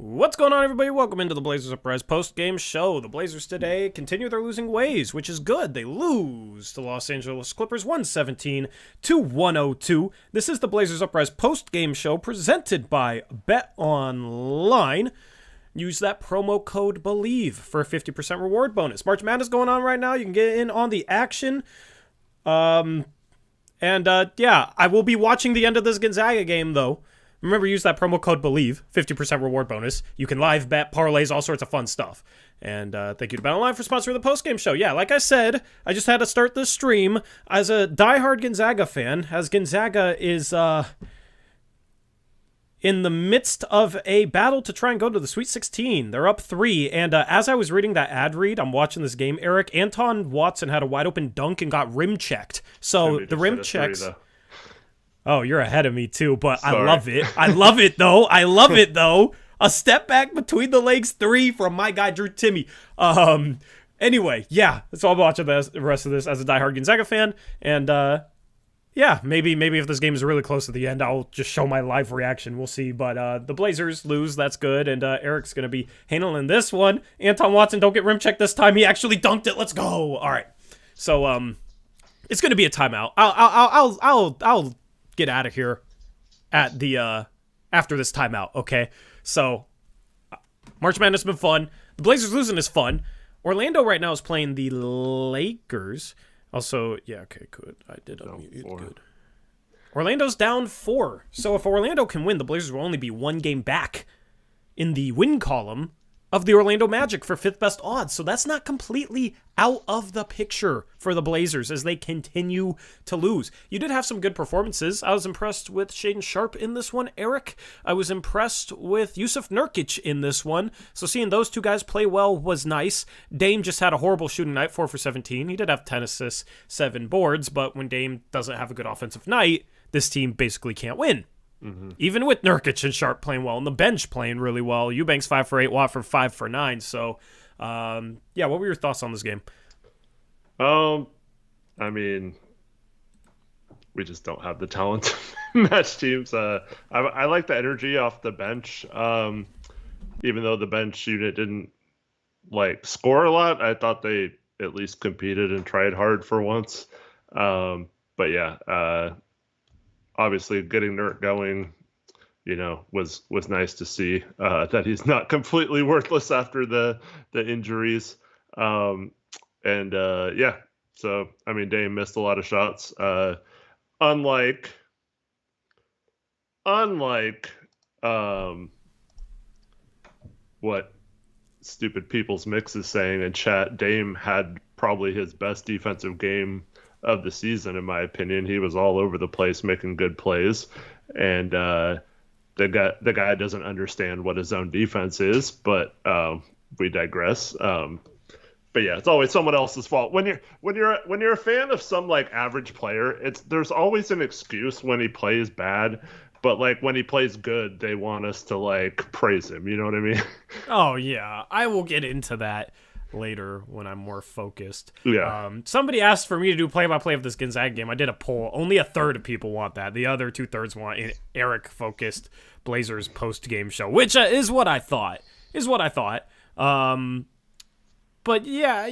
What's going on, everybody? Welcome into the Blazers Uprise post-game show. The Blazers today continue their losing ways, which is good. They lose to Los Angeles Clippers 117-102. This is the Blazers Uprise post-game show presented by BetOnline. Use that promo code BELIEVE for a 50% reward bonus. March Madness going on right now. You can get in on the action. I will be watching the end of this Gonzaga game, though. Remember, use that promo code BELIEVE, 50% reward bonus. You can live bet, parlays, all sorts of fun stuff. And thank you to BetOnline for sponsoring the postgame show. Yeah, like I said, I just had to start this stream as a diehard Gonzaga fan, as Gonzaga is in the midst of a battle to try and go to the Sweet 16. They're up 3, and as I was reading that ad read, I'm watching this game, Eric, Anton Watson had a wide-open dunk and got rim checked. So the rim checks... Oh, you're ahead of me too, but Sorry. I love it. I love it, though. I love it, though. A step back between the legs 3 from my guy, Drew Timmy. Anyway, yeah, so I'm watching the rest of this as a diehard Gonzaga fan, and maybe if this game is really close to the end, I'll just show my live reaction. We'll see, but the Blazers lose. That's good, and Eric's going to be handling this one. Anton Watson, don't get rim checked this time. He actually dunked it. Let's go. All right. So, it's going to be a timeout. I'll get out of here at the after this timeout, okay? So March Madness has been fun. The Blazers losing is fun. Orlando right now is playing the Lakers. Also, yeah, okay, good. I did unmute. Good. Orlando's down 4. So if Orlando can win, the Blazers will only be 1 game back in the win column of the Orlando Magic for 5th best odds. So that's not completely out of the picture for the Blazers as they continue to lose. You did have some good performances. I was impressed with Shaedon Sharpe in this one, Eric. I was impressed with Jusuf Nurkic in this one. So seeing those two guys play well was nice. Dame just had a horrible shooting night, 4 for 17. He did have 10 assists, 7 boards, but when Dame doesn't have a good offensive night, this team basically can't win. Mm-hmm. Even with Nurkic and Sharp playing well, and the bench playing really well. Eubanks 5 for 8, Watt for 5 for 9. So, what were your thoughts on this game? I mean, we just don't have the talent to match teams. I like the energy off the bench. Even though the bench unit didn't score a lot, I thought they at least competed and tried hard for once. Obviously, getting Nurk going, was nice to see that he's not completely worthless after the injuries. So I mean, Dame missed a lot of shots. Unlike what Stupid People's Mix is saying in chat, Dame had probably his best defensive game of the season, in my opinion. He was all over the place making good plays, and the guy doesn't understand what his own defense is, but we digress. But yeah, it's always someone else's fault. When you're a fan of some average player, there's always an excuse when he plays bad, but when he plays good, they want us to praise him. You know what I mean? Oh yeah, I will get into that later when I'm more focused. Yeah. Somebody asked for me to do play-by-play of this Gonzaga game. I did a poll. Only a third of people want that. The other 2/3 want an Eric-focused Blazers post-game show, which is what I thought. But yeah,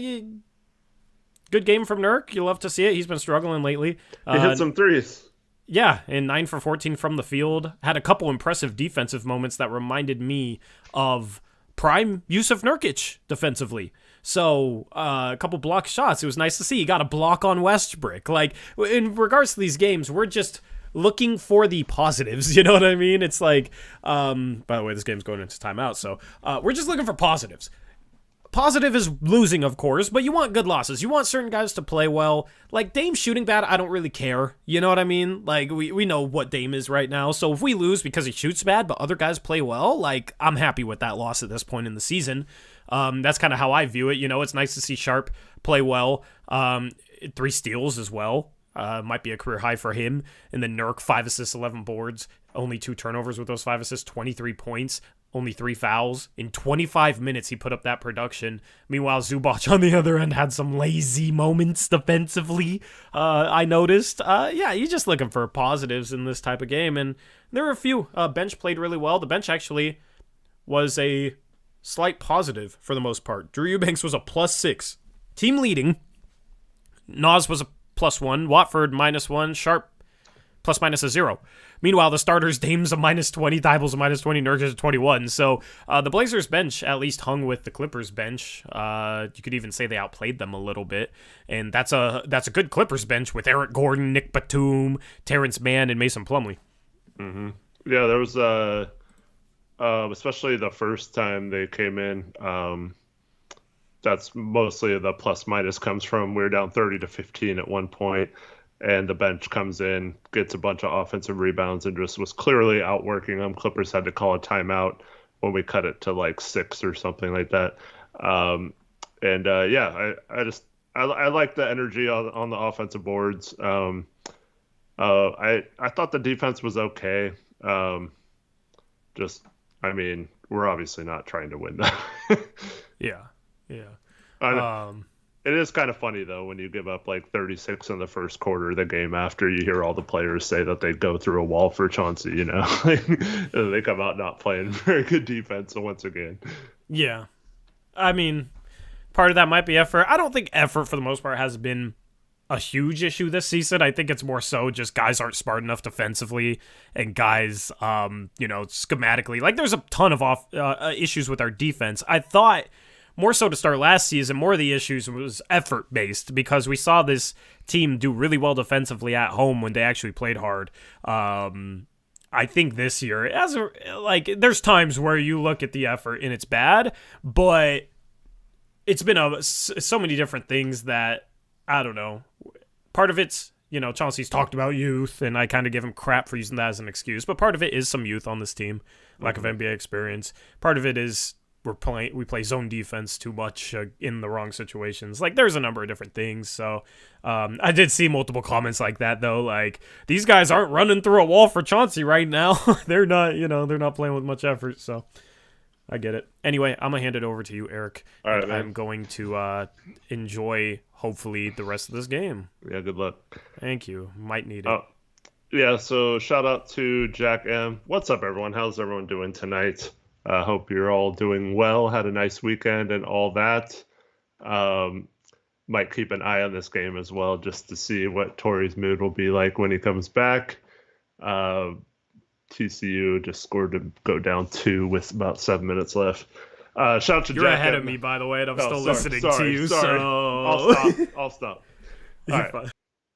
good game from Nurk. You love to see it. He's been struggling lately. He hit some threes. Yeah, and 9 for 14 from the field. Had a couple impressive defensive moments that reminded me of prime Jusuf Nurkic defensively. So, a couple block shots. It was nice to see. He got a block on Westbrook. In regards to these games, we're just looking for the positives. You know what I mean? It's by the way, this game's going into timeout, so we're just looking for positives. Positive is losing, of course, but you want good losses. You want certain guys to play well. Dame shooting bad, I don't really care. You know what I mean? We know what Dame is right now. So if we lose because he shoots bad, but other guys play well, I'm happy with that loss at this point in the season. That's kind of how I view it. It's nice to see Sharp play well. 3 steals as well. Might be a career high for him. And then Nurk, 5 assists, 11 boards. Only 2 turnovers with those 5 assists, 23 points. Only 3 fouls. In 25 minutes, he put up that production. Meanwhile, Zubac on the other end had some lazy moments defensively, I noticed. You're just looking for positives in this type of game, and there were a few. Bench played really well. The bench actually was a slight positive for the most part. Drew Eubanks was a +6. Team leading. Nas was a +1. Watford -1. Sharp ±0. Meanwhile, the starters, Dame's a -20, Thibault's a -20, Nurkic a 21. So the Blazers bench at least hung with the Clippers bench. You could even say they outplayed them a little bit. And that's a good Clippers bench with Eric Gordon, Nick Batum, Terrence Mann, and Mason Plumlee. Mm-hmm. Yeah, there was especially the first time they came in. That's mostly the plus minus comes from. We were down 30-15 at one point, and the bench comes in, gets a bunch of offensive rebounds, and just was clearly outworking them. Clippers had to call a timeout when we cut it to like 6 or something like that. I like the energy on the offensive boards. I thought the defense was okay. We're obviously not trying to win that. Yeah. It is kind of funny, though, when you give up like 36 in the first quarter of the game after you hear all the players say that they go through a wall for Chauncey, you know? They come out not playing very good defense once again. Yeah. I mean, part of that might be effort. I don't think effort, for the most part, has been a huge issue this season. I think it's more so just guys aren't smart enough defensively, and guys, schematically. Like, there's a ton of issues with our defense. I thought more so to start last season, more of the issues was effort-based because we saw this team do really well defensively at home when they actually played hard. I think this year, there's times where you look at the effort and it's bad, but it's been so many different things that, I don't know. Part of it's, Chauncey's talked about youth, and I kind of give him crap for using that as an excuse, but part of it is some youth on this team, lack of NBA experience. Part of it is we play zone defense too much in the wrong situations. Like, there's a number of different things. So I did see multiple comments like that, though. Like, these guys aren't running through a wall for Chauncey right now. They're not, they're not playing with much effort. So I get it. Anyway, I'm going to hand it over to you, Eric. All right, I'm going to enjoy, hopefully, the rest of this game. Yeah, good luck. Thank you. Might need it. Yeah, so shout out to Jack M. What's up, everyone? How's everyone doing tonight? Hope you're all doing well, had a nice weekend and all that. Might keep an eye on this game as well just to see what Torrey's mood will be like when he comes back. TCU just scored to go down 2 with about 7 minutes left. Shout out to You're Jack ahead M. of me, by the way, and I'm still listening to you. Sorry. So I'll stop. All right.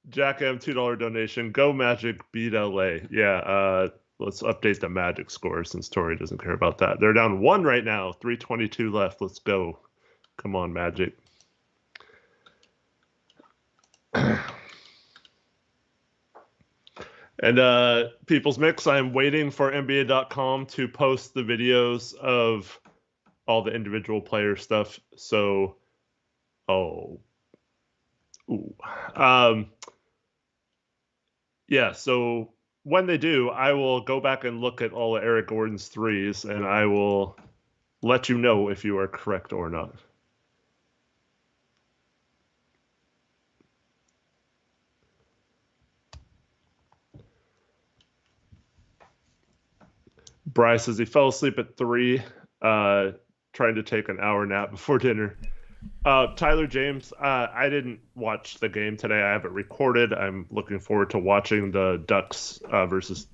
Jack M, $2 donation. Go Magic, beat LA. Yeah, let's update the Magic score since Torrey doesn't care about that. They're down 1 right now. 3:22 left. Let's go. Come on, Magic. And People's Mix, I'm waiting for NBA.com to post the videos of all the individual player stuff. So, yeah, so when they do, I will go back and look at all of Eric Gordon's threes, and I will let you know if you are correct or not. Bryce says he fell asleep at 3, trying to take an hour nap before dinner. Tyler James, I didn't watch the game today. I have it recorded. I'm looking forward to watching the Ducks versus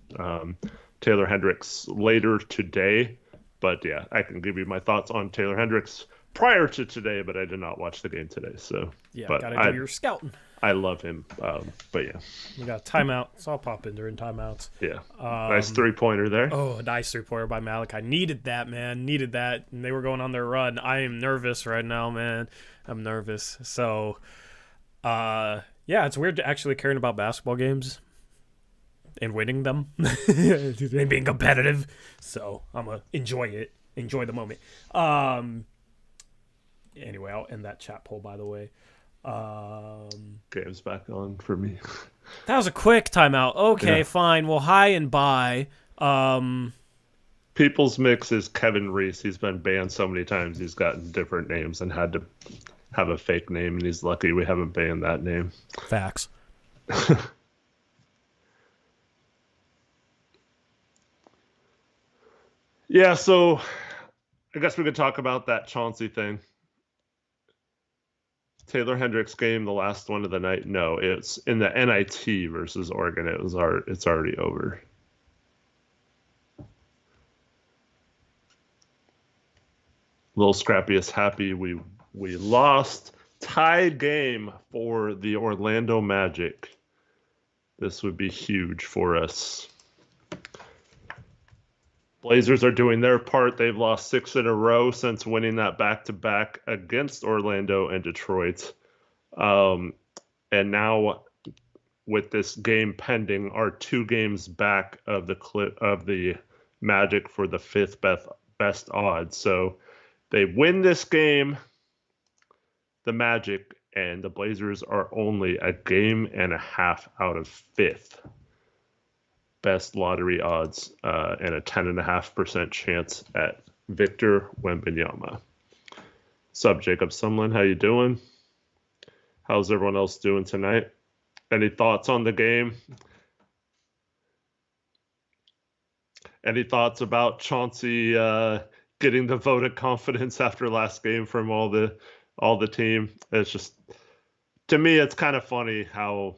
Taylor Hendricks later today. But yeah, I can give you my thoughts on Taylor Hendricks prior to today, but I did not watch the game today. So yeah, but gotta do your scouting. I love him, but yeah. We got a timeout, so I'll pop in during timeouts. Yeah, nice 3-pointer there. Oh, nice 3-pointer by Malik. I needed that, man. Needed that. And they were going on their run. I am nervous right now, man. I'm nervous. So, yeah, it's weird actually caring about basketball games and winning them and being competitive. So I'm going to enjoy it. Enjoy the moment. Anyway, I'll end that chat poll, by the way. Game's back on for me. That was a quick timeout. Okay, yeah. Fine. Well, hi and bye. People's Mix is Kevin Reese. He's been banned so many times. He's gotten different names and had to have a fake name, and he's lucky we haven't banned that name. Facts. Yeah, so I guess we could talk about that Chauncey thing. Taylor Hendricks game, the last one of the night. No, it's in the NIT versus Oregon. It's already over. Little Scrappy is happy we lost. Tied game for the Orlando Magic. This would be huge for us. Blazers are doing their part. They've lost 6 in a row since winning that back-to-back against Orlando and Detroit. And now with this game pending, are 2 games back of the Magic for the 5th best odds. So they win this game, the Magic, and the Blazers are only a game and a half out of 5th best lottery odds, and a 10.5% chance at Victor Wembanyama. Sup, Jacob Sumlin? How you doing? How's everyone else doing tonight? Any thoughts on the game? Any thoughts about Chauncey getting the vote of confidence after last game from all the team? It's just, to me, it's kind of funny how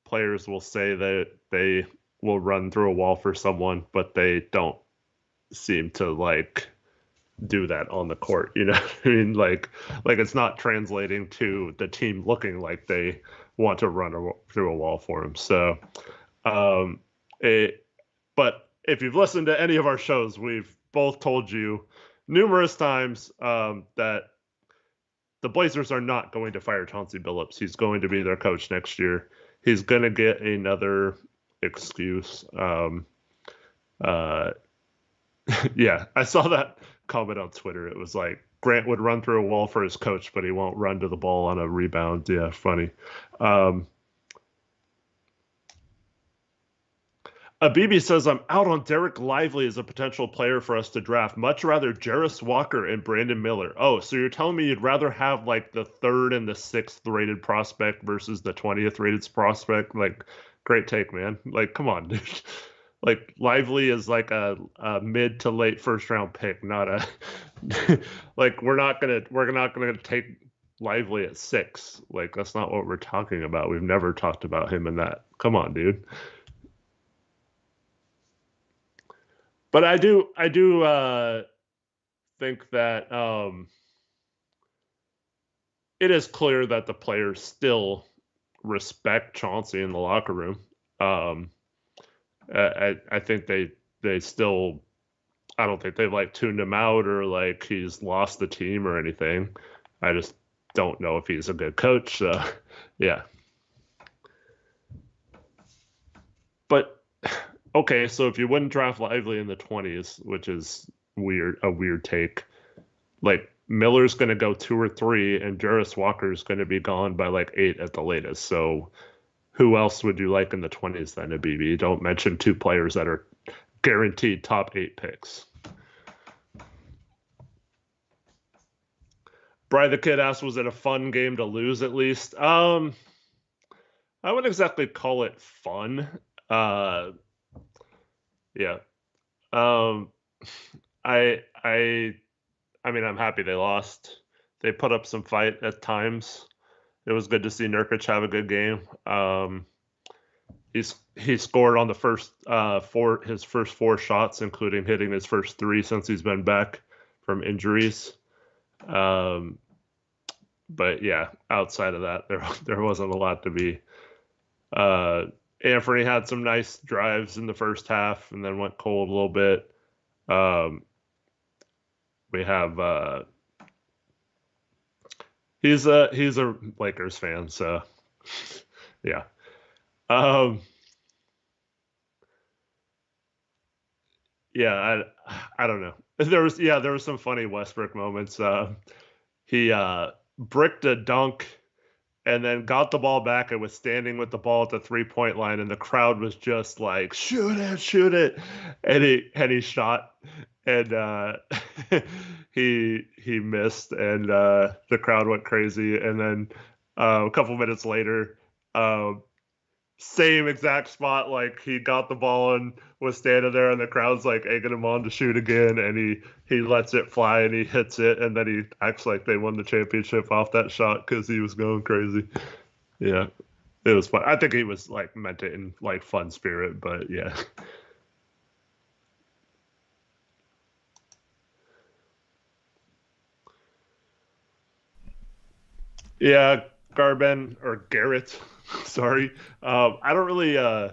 players will say that they will run through a wall for someone, but they don't seem to like do that on the court. You know what I mean? Like it's not translating to the team looking like they want to run through a wall for him. So, but if you've listened to any of our shows, we've both told you numerous times that the Blazers are not going to fire Chauncey Billups. He's going to be their coach next year. He's going to get another excuse. Yeah, I saw that comment on Twitter. It was like, Grant would run through a wall for his coach, but he won't run to the ball on a rebound. Yeah, funny. Abibi says, I'm out on Derek Lively as a potential player for us to draft. Much rather Jarris Walker and Brandon Miller. Oh, so you're telling me you'd rather have like the 3rd and the 6th rated prospect versus the 20th rated prospect? Like, great take, man. Like, come on, dude. Like, Lively is like a mid to late first round pick, not a like we're not gonna take Lively at 6. Like, that's not what we're talking about. We've never talked about him in that. Come on, dude. But I do think that it is clear that the players still respect Chauncey in the locker room. I think they still, I don't think they've like tuned him out or like he's lost the team or anything. I just don't know if he's a good coach. So, yeah. But okay, so if you wouldn't draft Lively in the 20s, which is a weird take, like Miller's going to go 2 or 3, and Jarris Walker's going to be gone by like 8 at the latest. So who else would you like in the 20s then, Abibi? Don't mention 2 players that are guaranteed top 8 picks. Bry the Kid asked, was it a fun game to lose at least? I wouldn't exactly call it fun. Yeah. I mean, I'm happy they lost. They put up some fight at times. It was good to see Nurkic have a good game. He scored on the first his first 4 shots, including hitting his first 3 since he's been back from injuries. But yeah, outside of that, there wasn't a lot to be. Anthony had some nice drives in the first half and then went cold a little bit. We have he's a Lakers fan, so yeah. Yeah, I don't know. There was some funny Westbrook moments. He bricked a dunk and then got the ball back and was standing with the ball at the 3-point line, and the crowd was just like, shoot it. And he shot, and he missed, and the crowd went crazy. And then a couple minutes later, same exact spot. Like he got the ball and was standing there, and the crowd's like egging him on to shoot again, and he lets it fly and he hits it, and then he acts like they won the championship off that shot because he was going crazy. Yeah, it was fun. I think he was like meant it in like fun spirit, but yeah. Yeah, Garben or Garrett. Sorry. I don't really. I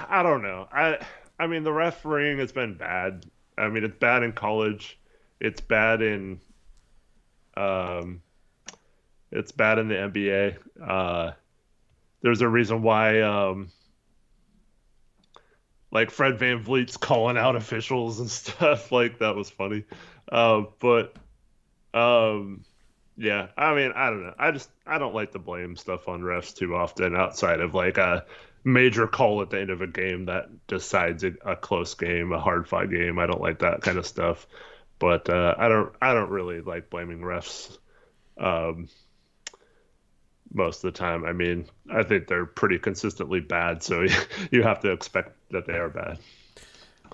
don't know. I mean, the refereeing has been bad. I mean, it's bad in college. It's bad in. Um, it's bad in the NBA. There's a reason why. Like Fred Van Vliet's calling out officials and stuff. Like that was funny. But um, Yeah, I mean, I don't know. I don't like to blame stuff on refs too often outside of like a major call at the end of a game that decides a close game, a hard fought game. I don't like that kind of stuff. But I don't really like blaming refs um, most of the time. I mean, I think they're pretty consistently bad, so you have to expect that they are bad.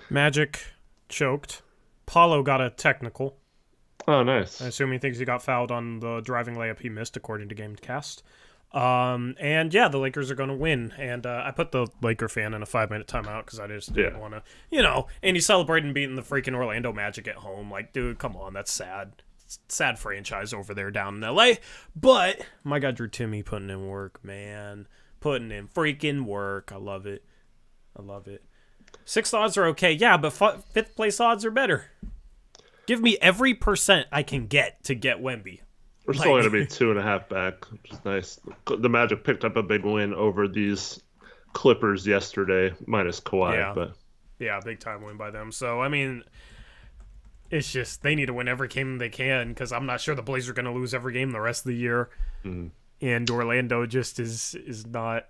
Magic choked. Paulo got a technical. Oh, nice. I assume he thinks he got fouled on the driving layup he missed, according to GameCast. And yeah, the Lakers are going to win. And I put the Laker fan in a 5-minute timeout because I just didn't want to, and he's celebrating beating the freaking Orlando Magic at home. Like, dude, come on, that's sad. Sad franchise over there down in LA. But my guy Drew Timmy putting in work, man. Putting in freaking work. I love it. I love it. 6th odds are okay. Yeah, but 5th place odds are better. Give me every % I can get to get Wemby. We're still going to be 2.5 back, which is nice. The Magic picked up a big win over these Clippers yesterday, minus Kawhi. Yeah, but yeah, big time win by them. So, I mean, it's just they need to win every game they can because I'm not sure the Blazers are going to lose every game the rest of the year. Mm-hmm. And Orlando just is not.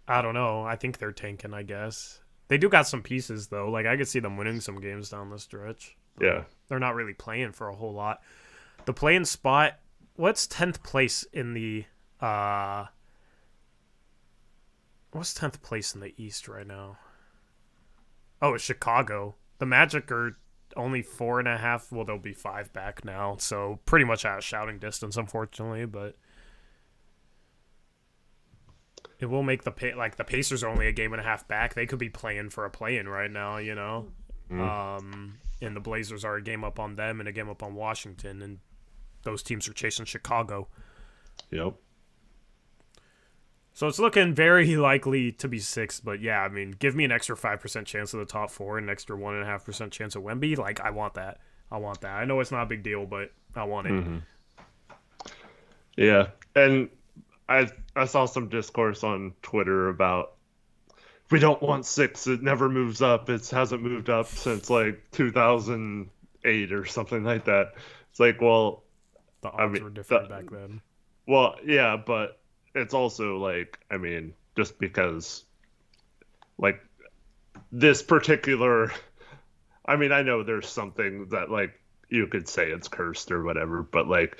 I don't know. I think they're tanking, I guess. They do got some pieces, though. Like, I could see them winning some games down the stretch. Yeah. They're not really playing for a whole lot. The playing spot, what's 10th place in the what's 10th place in the East right now? Oh, it's Chicago. The Magic are only 4.5. Well, they'll be 5 back now, so pretty much out of shouting distance, unfortunately, but it will make the Pacers are only a game and a half back. They could be playing for a play-in right now, and the Blazers are a game up on them and a game up on Washington, and those teams are chasing Chicago. Yep. So it's looking very likely to be 6, but yeah, I mean, give me an extra 5% chance of the top 4 and an extra 1.5% chance of Wemby. Like, I want that. I know it's not a big deal, but I want it. Mm-hmm. Yeah, and I saw some discourse on Twitter about we don't want 6. It never moves up. It hasn't moved up since like 2008 or something like that. It's like, well, the odds were different back then. Well, yeah, but it's also like, I mean, just because like this particular, I mean, I know there's something that like you could say it's cursed or whatever, but like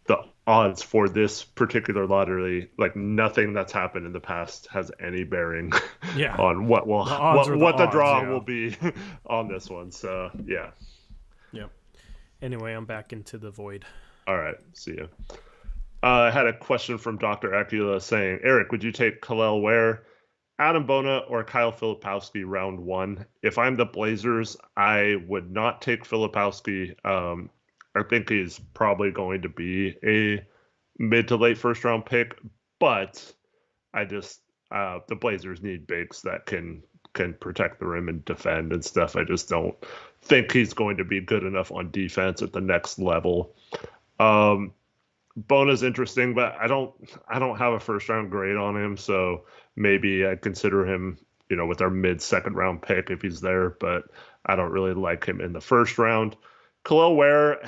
the odds for this particular lottery, like nothing that's happened in the past has any bearing on what the draw will be on this one. So yeah. Yep. Anyway, I'm back into the void. All right. See ya. I had a question from Dr. Acula saying, Eric, would you take Kel'el Ware, Adam Bona, or Kyle Filipowski round 1? If I'm the Blazers, I would not take Filipowski. I think he's probably going to be a mid to late first round pick, but I just the Blazers need bigs that can protect the rim and defend and stuff. I just don't think he's going to be good enough on defense at the next level. Bona's interesting, but I don't have a first round grade on him, so maybe I consider him, with our mid second round pick if he's there, but I don't really like him in the first round. Kel'el Ware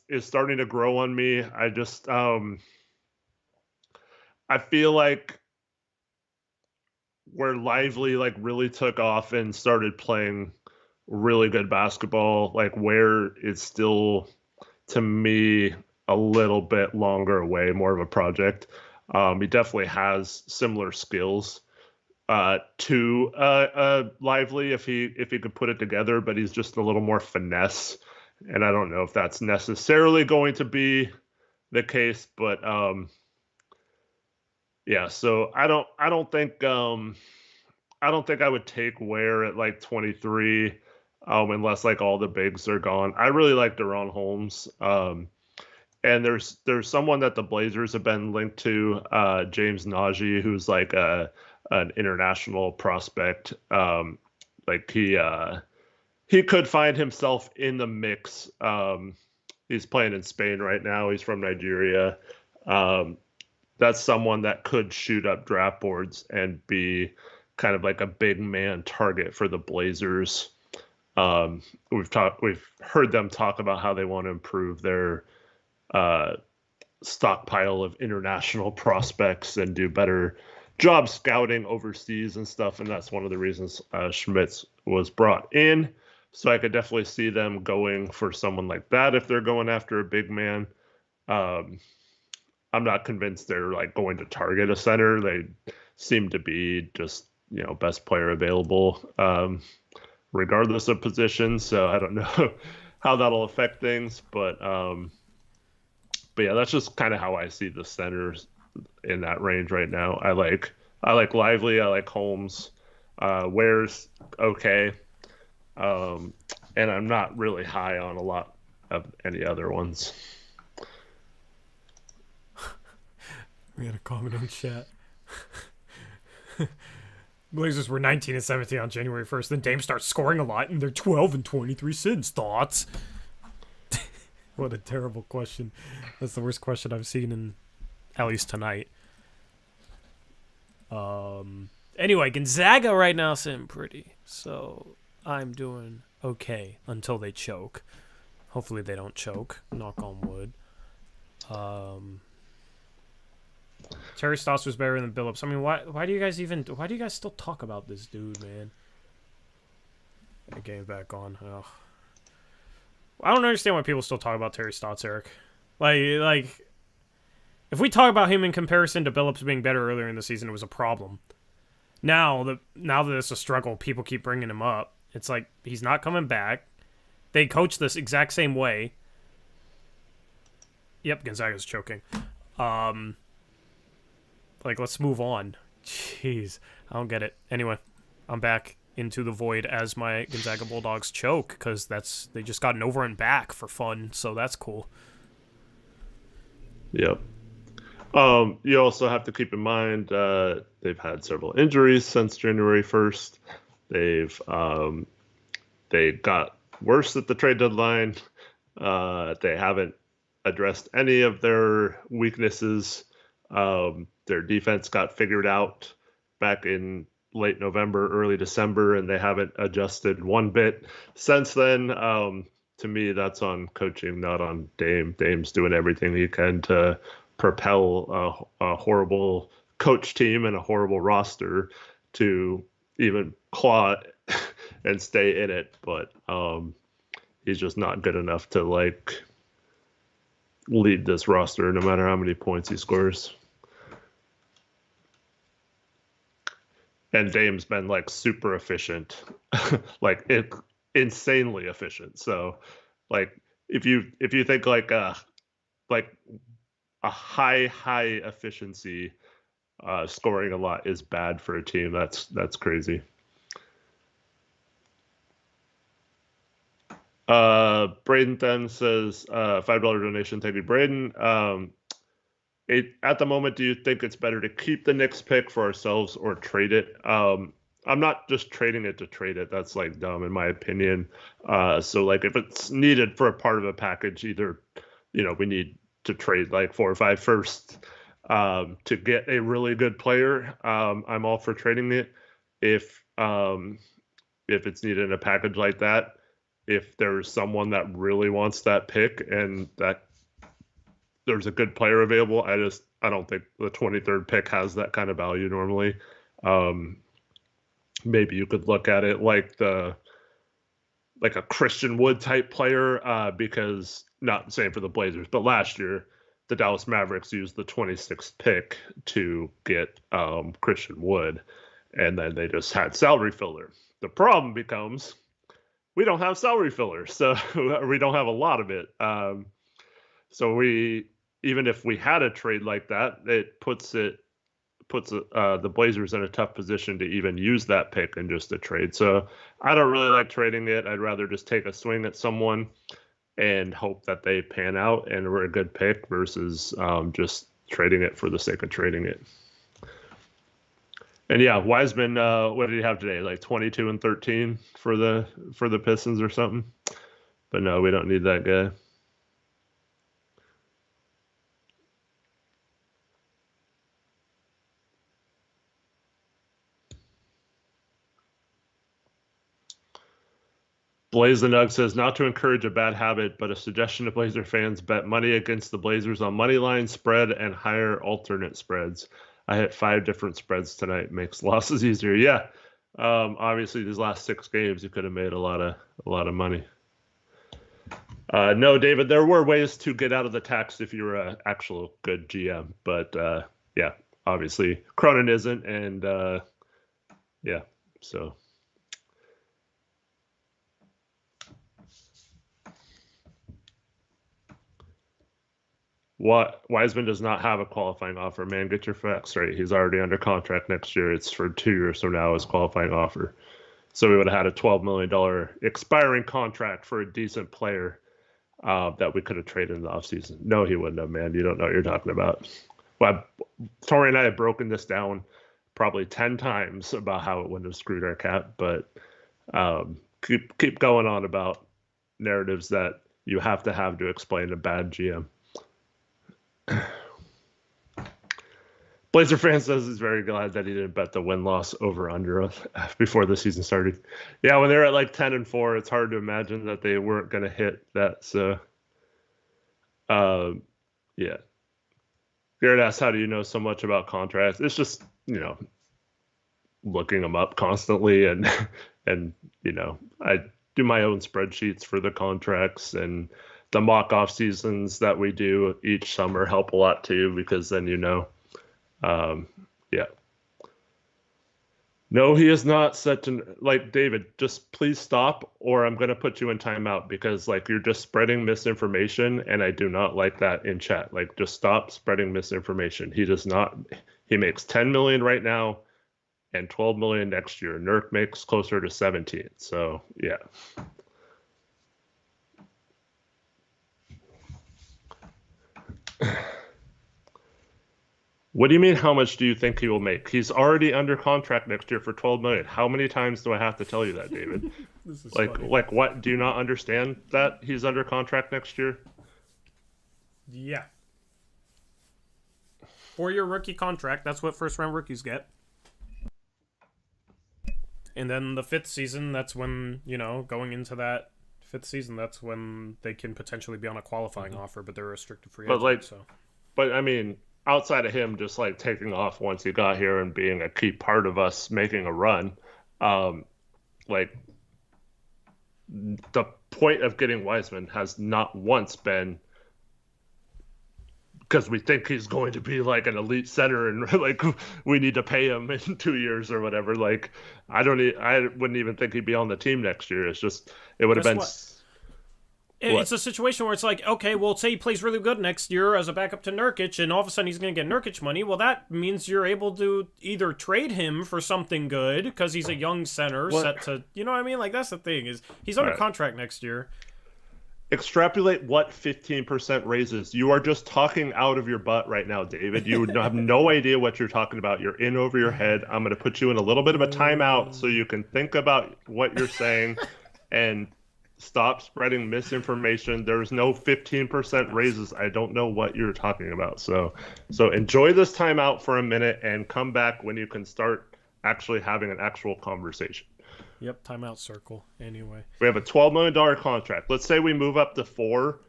is starting to grow on me. I just I feel like where Lively like really took off and started playing really good basketball, like Ware is still to me a little bit longer away, more of a project. He definitely has similar skills to Lively if he could put it together, but he's just a little more finesse, and I don't know if that's necessarily going to be the case, but yeah. So I don't think I would take Ware at like 23, unless like all the bigs are gone. I really like Deron Holmes. And there's someone that the Blazers have been linked to, James Najee, who's like an international prospect. Like he could find himself in the mix. He's playing in Spain right now. He's from Nigeria. Um, that's someone that could shoot up draft boards and be kind of like a big man target for the Blazers. We've heard them talk about how they want to improve their uh, stockpile of international prospects and do better job scouting overseas and stuff. And that's one of the reasons Schmitz was brought in. So I could definitely see them going for someone like that if they're going after a big man. Um, I'm not convinced they're like going to target a center. They seem to be just, best player available, regardless of position. So I don't know how that'll affect things, but yeah, that's just kind of how I see the centers in that range right now. I like Lively, I like Holmes, Ware's okay, um, and I'm not really high on a lot of any other ones. We had a comment on chat. Blazers were 19 and 17 on January 1st. Then Dame starts scoring a lot, and they're 12 and 23 since. Thoughts? What a terrible question. That's the worst question I've seen in at least tonight. Anyway, Gonzaga right now sitting pretty, so I'm doing okay until they choke. Hopefully they don't choke. Knock on wood. Terry Stotts was better than Billups. I mean, why do you guys still talk about this dude, man? The game back on. Ugh. I don't understand why people still talk about Terry Stotts, Eric. Like, if we talk about him in comparison to Billups being better earlier in the season, it was a problem. Now that it's a struggle, people keep bringing him up. It's like he's not coming back. They coach this exact same way. Yep, Gonzaga's choking. Let's move on. Jeez, I don't get it. Anyway, I'm back into the void as my Gonzaga Bulldogs choke because they just got an over and back for fun, so that's cool. Yep. You also have to keep in mind they've had several injuries since January 1st. They got worse at the trade deadline. They haven't addressed any of their weaknesses. Their defense got figured out back in late November, early December, and they haven't adjusted one bit since then. To me, that's on coaching, not on Dame. Dame's doing everything he can to propel a horrible coach team and a horrible roster to even claw and stay in it. But he's just not good enough to lead this roster no matter how many points he scores. And Dame's been super efficient, insanely efficient. So if you think a high efficiency scoring a lot is bad for a team, that's crazy. Braden then says $5 donation. Thank you, Braden. At the moment, do you think it's better to keep the Knicks pick for ourselves or trade it? I'm not just trading it to trade it. That's dumb in my opinion. So if it's needed for a part of a package, either we need to trade 4 or 5 first to get a really good player. I'm all for trading it if it's needed in a package like that. If there's someone that really wants that pick and that there's a good player available, I don't think the 23rd pick has that kind of value normally. Maybe you could look at it like a Christian Wood type player, because not saying for the Blazers, but last year the Dallas Mavericks used the 26th pick to get Christian Wood, and then they just had salary filler. The problem becomes we don't have salary filler, so we don't have a lot of it. So even if we had a trade like that, it puts the Blazers in a tough position to even use that pick in just a trade. So I don't really like trading it. I'd rather just take a swing at someone and hope that they pan out and we're a good pick versus just trading it for the sake of trading it. And yeah, Wiseman, what did he have today? Like 22 and 13 for the Pistons or something. But no, we don't need that guy. Blaze the Nug says, not to encourage a bad habit, but a suggestion to Blazer fans: bet money against the Blazers on money line, spread, and higher alternate spreads. I hit 5 different spreads tonight. Makes losses easier. Yeah. Obviously, these last 6 games, you could have made a lot of money. No, David, there were ways to get out of the tax if you were an actual good GM. But, yeah, obviously, Cronin isn't. And, yeah, so... Wiseman does not have a qualifying offer, man. Get your facts straight. He's already under contract next year. It's for 2 years from now, his qualifying offer. So we would have had a $12 million expiring contract for a decent player that we could have traded in the offseason. No, he wouldn't have, man. You don't know what you're talking about. Well, Tori and I have broken this down probably 10 times about how it wouldn't have screwed our cap, but keep going on about narratives that you have to explain a bad GM. Blazer fan says he's very glad that he didn't bet the win-loss over/under before the season started. Yeah, when they're at like 10-4, it's hard to imagine that they weren't going to hit that. So, yeah. Garrett asks, how do you know so much about contracts? It's just, looking them up constantly, and I do my own spreadsheets for the contracts, and the mock off seasons that we do each summer help a lot too, because then yeah. No, he is not such an, like, David, just please stop or I'm going to put you in timeout, because you're just spreading misinformation and I do not like that in chat. Just stop spreading misinformation. He makes 10 million right now and 12 million next year. Nurk makes closer to 17. So yeah. What do you mean, how much do you think he will make? He's already under contract next year for 12 million. How many times do I have to tell you that, David? This is funny. What? Do you not understand that he's under contract next year? Yeah. 4-year rookie contract. That's what first-round rookies get. And then the 5th season, that's when, going into that 5th season, that's when they can potentially be on a qualifying offer, but they're a restricted free agent. But I mean, outside of him just taking off once he got here and being a key part of us making a run, the point of getting Wiseman has not once been because we think he's going to be an elite center and we need to pay him in 2 years or whatever. I wouldn't even think he'd be on the team next year. It's just, it would have been. It's a situation where it's okay, well, say he plays really good next year as a backup to Nurkic, and all of a sudden he's going to get Nurkic money. Well, that means you're able to either trade him for something good because he's a young center set to, you know what I mean? That's the thing, is he's under contract next year. Extrapolate what 15% raises. You are just talking out of your butt right now, David. You have no idea what you're talking about. You're in over your head. I'm going to put you in a little bit of a timeout so you can think about what you're saying and stop spreading misinformation. There's no 15% raises. I don't know what you're talking about. So enjoy this timeout for a minute and come back when you can start actually having an actual conversation. Yep, timeout circle. Anyway, we have a $12 million contract. Let's say we move up to 4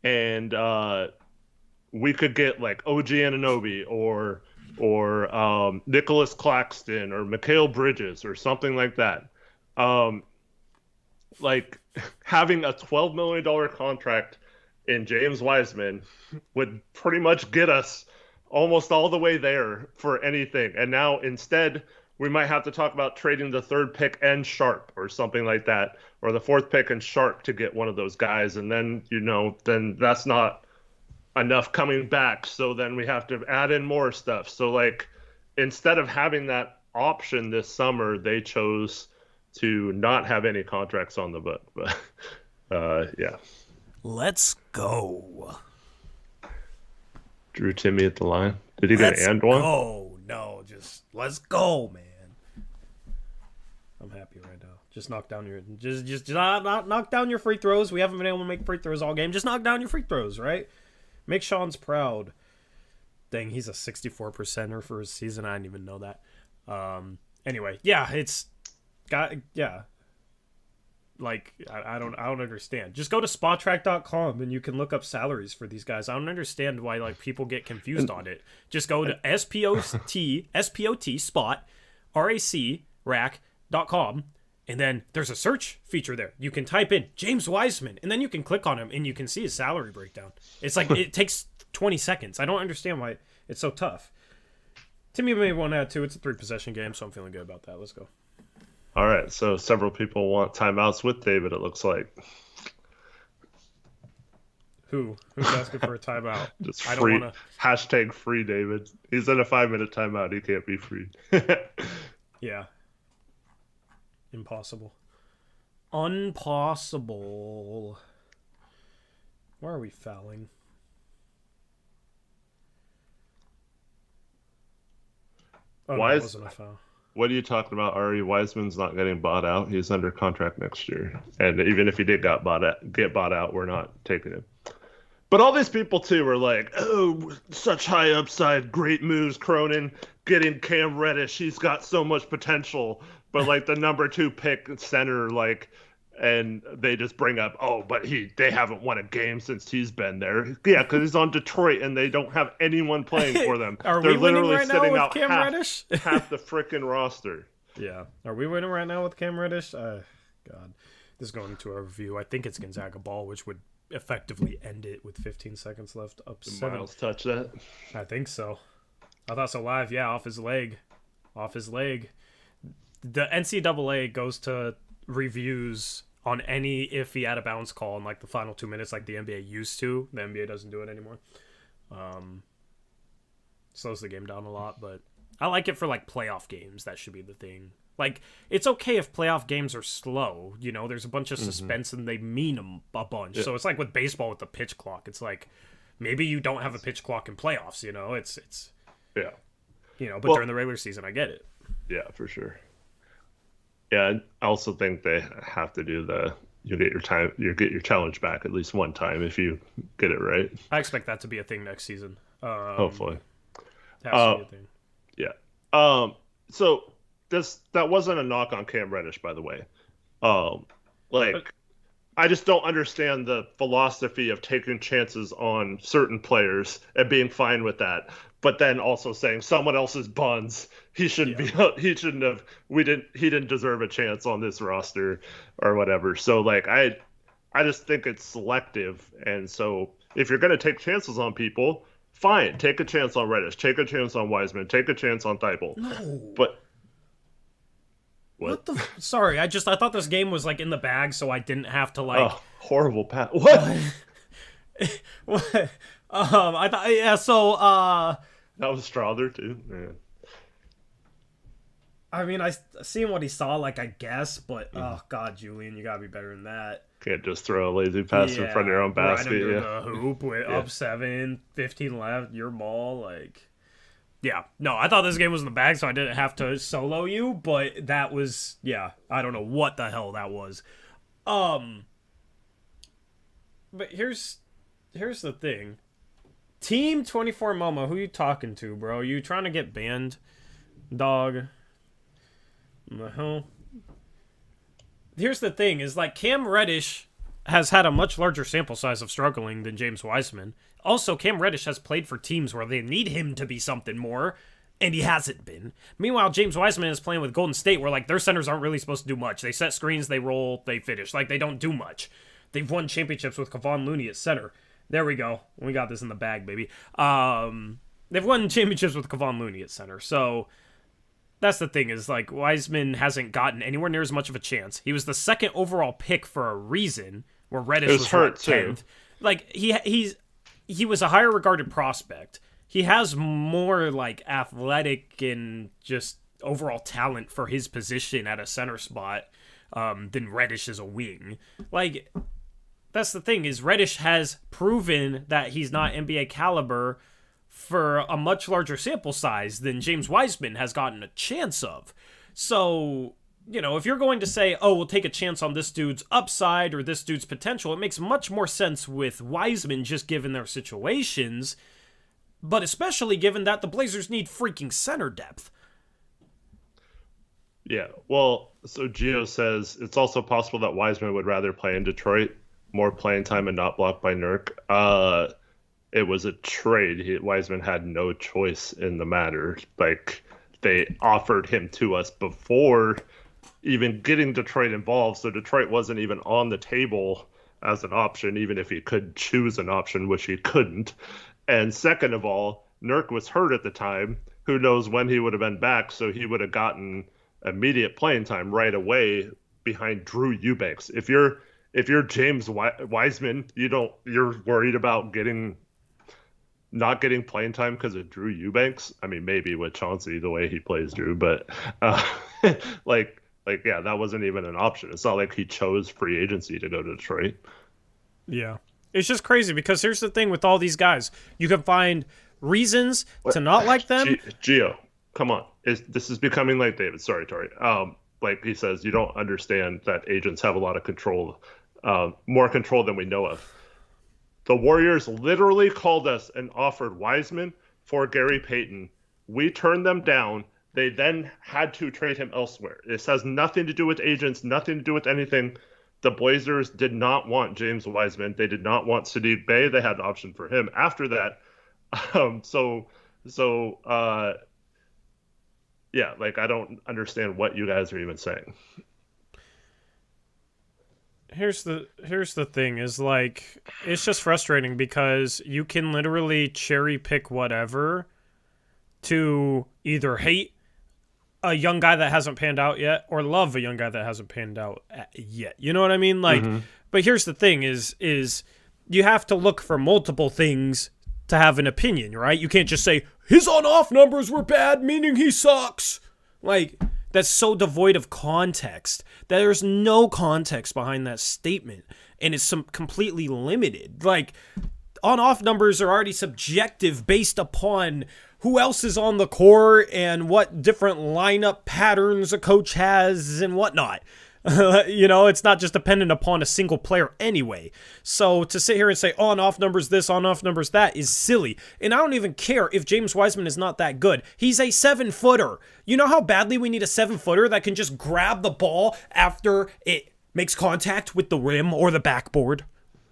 and we could get OG Anunoby or Nicholas Claxton or Mikal Bridges or something like that. Having a $12 million contract in James Wiseman would pretty much get us almost all the way there for anything. And now instead, we might have to talk about trading the third pick and Sharp or something like that, or the fourth pick and Sharp to get one of those guys. And then, then that's not enough coming back. So then we have to add in more stuff. So, like, instead of having that option this summer, they chose to not have any contracts on the book. But, yeah. Let's go. Drew Timmy at the line. Did he get an and one? Oh no, just let's go, man. I'm happy right now. Just knock down your just not knock down your free throws. We haven't been able to make free throws all game. Just knock down your free throws, right? Make Sean's proud. Dang, he's a 64%er for his season. I didn't even know that. Anyway, yeah, like, I don't understand. Just go to spottrack.com and you can look up salaries for these guys. I don't understand why, like, people get confused on it. Just go to SPOT spot rack.com, and then there's a search feature there. You can type in James Wiseman, and then you can click on him and you can see his salary breakdown. It's like it takes 20 seconds. I don't understand why it's so tough. Timmy may want to add too. It's a 3-possession game, so I'm feeling good about that. Let's go. All right, so several people want timeouts with David, it looks like. Who's asking for a timeout? Just I free. don't want to. Hashtag free David. He's in a 5-minute timeout. He can't be freed. Yeah. Impossible. Unpossible. Why are we fouling? Oh, Why no, it is... wasn't a foul. What are you talking about, Ari? Wiseman's not getting bought out. He's under contract next year. And even if he did get bought out, we're not taking him. But all these people, too, were like, oh, such high upside, great moves, Cronin, getting Cam Reddish. He's got so much potential. But, like, the number 2 pick center, like, and they just bring up, oh, but they haven't won a game since he's been there. Yeah, because he's on Detroit, and they don't have anyone playing for them. Are They're we winning literally right now sitting with out Cam Reddish? half the frickin' roster. Yeah. Are we winning right now with Cam Reddish? God. This is going into a review. I think it's Gonzaga ball, which would effectively end it with 15 seconds left. Up Did 7. Miles touch that? I think so. I thought so live. Yeah, off his leg. The NCAA goes to reviews on any iffy out of bounds call in like the final 2 minutes, like the NBA used to. The NBA doesn't do it anymore. Slows the game down a lot, but I like it for like playoff games. That should be the thing. Like, it's okay if playoff games are slow. You know, there's a bunch of suspense and they mean them a bunch. Yeah. So it's like with baseball with the pitch clock. It's like maybe you don't have a pitch clock in playoffs. You know, it's yeah. You know, but during the regular season, I get it. Yeah, for sure. Yeah, I also think they have to do you get your challenge back at least one time if you get it right. I expect that to be a thing next season. Hopefully. Has to be a thing. Yeah. So that wasn't a knock on Cam Reddish, by the way. I just don't understand the philosophy of taking chances on certain players and being fine with that, but then also saying someone else's buns, he shouldn't he didn't deserve a chance on this roster or whatever. So like I just think it's selective, and so if you're going to take chances on people, fine, take a chance on Reddish, take a chance on Wiseman, take a chance on Thibault. No. But what the? Sorry, I thought this game was like in the bag, so I didn't have to like. Oh, horrible pass. What? What? I thought So that was Strother too. Man. I mean, I seen what he saw, like I guess, but oh god, Julian, you gotta be better than that. Can't just throw a lazy pass in front of your own basket. Right under the hoop with up 7, 15 left, your ball, like. Yeah, no, I thought this game was in the bag, so I didn't have to solo you, but that was, yeah, I don't know what the hell that was. But here's the thing. Team 24 Momo, who you talking to, bro? You trying to get banned, dog? Here's the thing, is like Cam Reddish has had a much larger sample size of struggling than James Wiseman. Also, Cam Reddish has played for teams where they need him to be something more, and he hasn't been. Meanwhile, James Wiseman is playing with Golden State, where like their centers aren't really supposed to do much. They set screens, they roll, they finish. Like, they don't do much. They've won championships with Kevon Looney at center. There we go. We got this in the bag, baby. They've won championships with Kevon Looney at center. So that's the thing is, like, Wiseman hasn't gotten anywhere near as much of a chance. He was the second overall pick for a reason, where Reddish was hurt 10th. Like, he was a higher regarded prospect. He has more, like, athletic and just overall talent for his position at a center spot than Reddish is a wing. Like, that's the thing is Reddish has proven that he's not NBA caliber for a much larger sample size than James Wiseman has gotten a chance of. So, you know, if you're going to say, oh, we'll take a chance on this dude's upside or this dude's potential, it makes much more sense with Wiseman just given their situations, but especially given that the Blazers need freaking center depth. Yeah, well, so Gio says it's also possible that Wiseman would rather play in Detroit, more playing time and not blocked by Nurk. It was a trade. Wiseman had no choice in the matter. Like, they offered him to us before even getting Detroit involved, so Detroit wasn't even on the table as an option, even if he could choose an option, which he couldn't. And second of all, Nurk was hurt at the time. Who knows when he would have been back, so he would have gotten immediate playing time right away behind Drew Eubanks. If you're James Wiseman, you're worried about not getting playing time because of Drew Eubanks. I mean, maybe with Chauncey the way he plays Drew, but like yeah, that wasn't even an option. It's not like he chose free agency to go to Detroit. Yeah, it's just crazy because here's the thing with all these guys: you can find reasons to not like them. Gio, come on. This is becoming like David. Sorry, Tori. Like he says, you don't understand that agents have a lot of control, more control than we know of. The Warriors literally called us and offered Wiseman for Gary Payton. We turned them down. They then had to trade him elsewhere. This has nothing to do with agents, nothing to do with anything. The Blazers did not want James Wiseman. They did not want Saddiq Bey. They had an option for him after that. Yeah, like, I don't understand what you guys are even saying. Here's the thing is, like, it's just frustrating because you can literally cherry pick whatever to either hate a young guy that hasn't panned out yet or love a young guy that hasn't panned out yet. You know what I mean? Like, But here's the thing is you have to look for multiple things to have an opinion, right? You can't just say his on-off numbers were bad, meaning he sucks. Like, that's so devoid of context. There's no context behind that statement, and it's completely limited. Like, on-off numbers are already subjective based upon who else is on the court and what different lineup patterns a coach has and whatnot. You know, it's not just dependent upon a single player anyway. So to sit here and say on-off numbers this, on-off numbers that is silly. And I don't even care if James Wiseman is not that good. He's a 7-footer. You know how badly we need a 7-footer that can just grab the ball after it makes contact with the rim or the backboard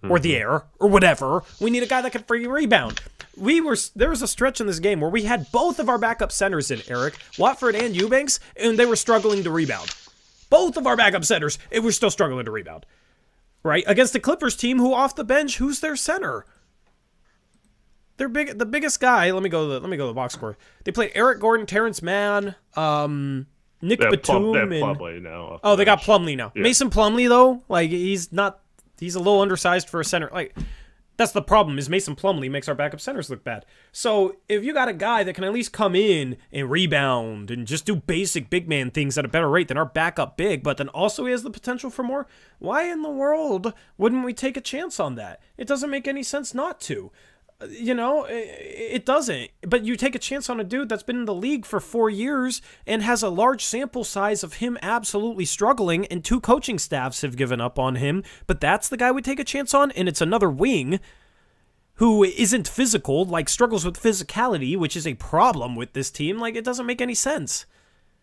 or the air or whatever. We need a guy that can free rebound. There was a stretch in this game where we had both of our backup centers in, Eric, Watford and Eubanks, and they were struggling to rebound. Both of our backup centers, and we're still struggling to rebound. Right? Against the Clippers team, who off the bench, who's their center? The biggest guy, let me go to the box score. They played Eric Gordon, Terrence Mann, Nick Batum. They have Plumlee now. They got Plumlee now. Yeah. Mason Plumlee, though, like, he's a little undersized for a center. Like, that's the problem, is Mason Plumlee makes our backup centers look bad. So if you got a guy that can at least come in and rebound and just do basic big man things at a better rate than our backup big, but then also he has the potential for more, why in the world wouldn't we take a chance on that? It doesn't make any sense not to. You know, it doesn't. But you take a chance on a dude that's been in the league for 4 years and has a large sample size of him absolutely struggling, and 2 coaching staffs have given up on him. But that's the guy we take a chance on, and it's another wing who isn't physical, like struggles with physicality, which is a problem with this team. Like, it doesn't make any sense.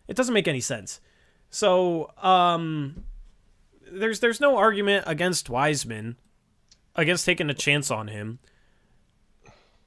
It doesn't make any sense. So, there's no argument against Wiseman, against taking a chance on him.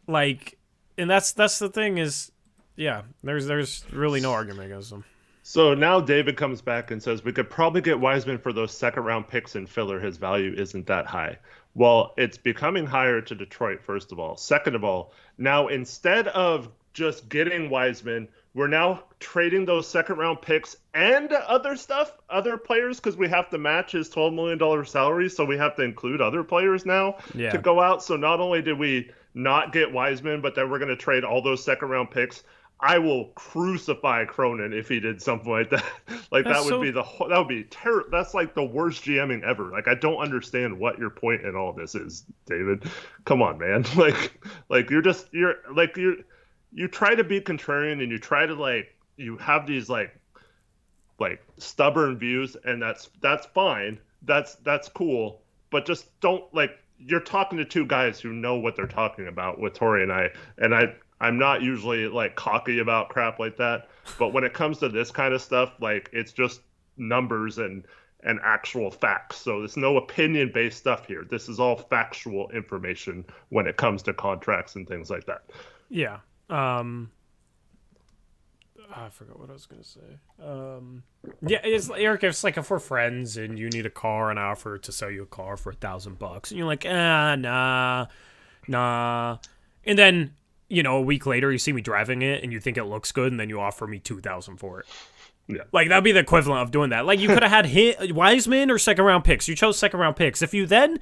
Like, and that's the thing is, yeah, there's really no argument against him. So now David comes back and says we could probably get Wiseman for those second-round picks in filler. His value isn't that high. Well, it's becoming higher to Detroit, first of all. Second of all, now instead of just getting Wiseman, we're now trading those second round picks and other stuff, other players, because we have to match his $12 million salary. So we have to include other players now to Yeah. go out. So not only did we not get Wiseman, but then we're going to trade all those second round picks. I will crucify Cronin if he did something like that. Like That's that would so be that would be terrible. That's like the worst GMing ever. Like I don't understand what your point in all this is, David. Come on, man. Like you try to be contrarian and you try to you have these like stubborn views, and that's fine. That's cool, but just don't you're talking to two guys who know what they're talking about with Tori and I'm not usually like cocky about crap like that, but when it comes to this kind of stuff, like it's just numbers and actual facts. So there's no opinion based stuff here. This is all factual information when it comes to contracts and things like that. yeah. I forgot what I was gonna say. Yeah, it's Eric. It's like if we're friends and you need a car and I offer to sell you a car for $1,000, and you're like, nah, and then a week later you see me driving it and you think it looks good, and then you offer me $2,000 for it. Yeah. Like that'd be the equivalent of doing that. Like you could have had Wiseman or second round picks. You chose second round picks. If you then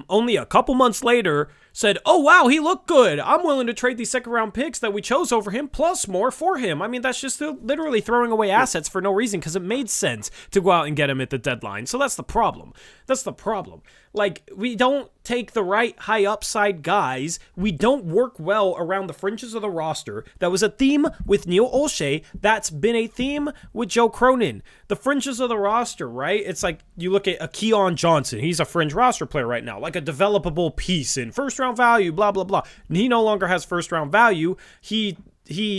only a couple months later said, oh, wow, he looked good, I'm willing to trade these second round picks that we chose over him plus more for him. I mean, that's just literally throwing away assets for no reason because it made sense to go out and get him at the deadline. So that's the problem. Like, we don't take the right high upside guys. We don't work well around the fringes of the roster. That was a theme with Neil Olshey. That's been a theme with Joe Cronin. The fringes of the roster, right? It's like you look at a Keon Johnson. He's a fringe roster player right now, like a developable piece in first round value, blah, blah, blah. He no longer has first round value. He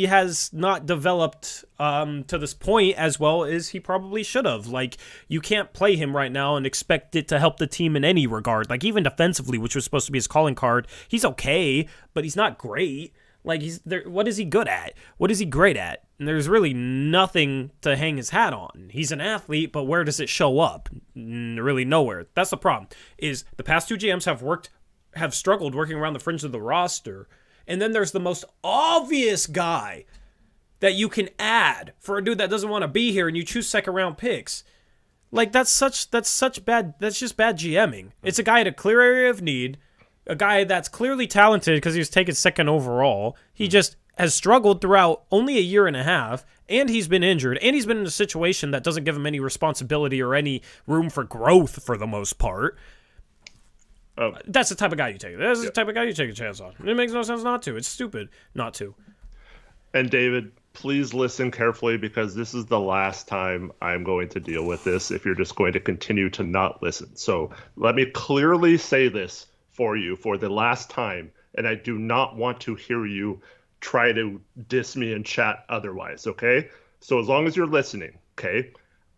has not developed to this point as well as he probably should have. Like, you can't play him right now and expect it to help the team in any regard. Like, even defensively, which was supposed to be his calling card, he's okay, but he's not great. Like, he's there. What is he good at? What is he great at? And there's really nothing to hang his hat on. He's an athlete, but where does it show up? Really nowhere. That's the problem. Is the past two GMs have struggled working around the fringe of the roster. And then there's the most obvious guy that you can add for a dude that doesn't want to be here, and you choose second round picks. Like that's just bad GMing. It's a guy at a clear area of need, a guy that's clearly talented because he was taken second overall. He just has struggled throughout only a year and a half, and he's been injured, and he's been in a situation that doesn't give him any responsibility or any room for growth for the most part. That's the type of guy you take. That's the type of guy you take a chance on. It makes no sense not to. It's stupid not to. And David, please listen carefully because this is the last time I'm going to deal with this if you're just going to continue to not listen. So let me clearly say this for you for the last time, and I do not want to hear you try to diss me in chat otherwise, okay? So as long as you're listening, okay?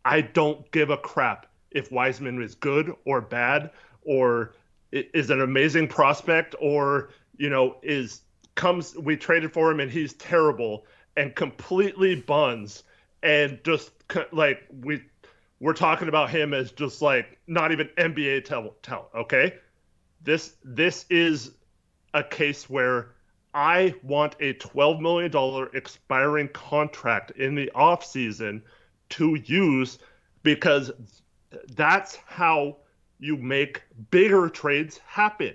I don't give a crap if Wiseman is good or bad or is an amazing prospect or, we traded for him and he's terrible and completely buns and just like we're talking about him as just like not even NBA talent, okay? This is a case where I want a $12 million expiring contract in the offseason to use because that's how you make bigger trades happen.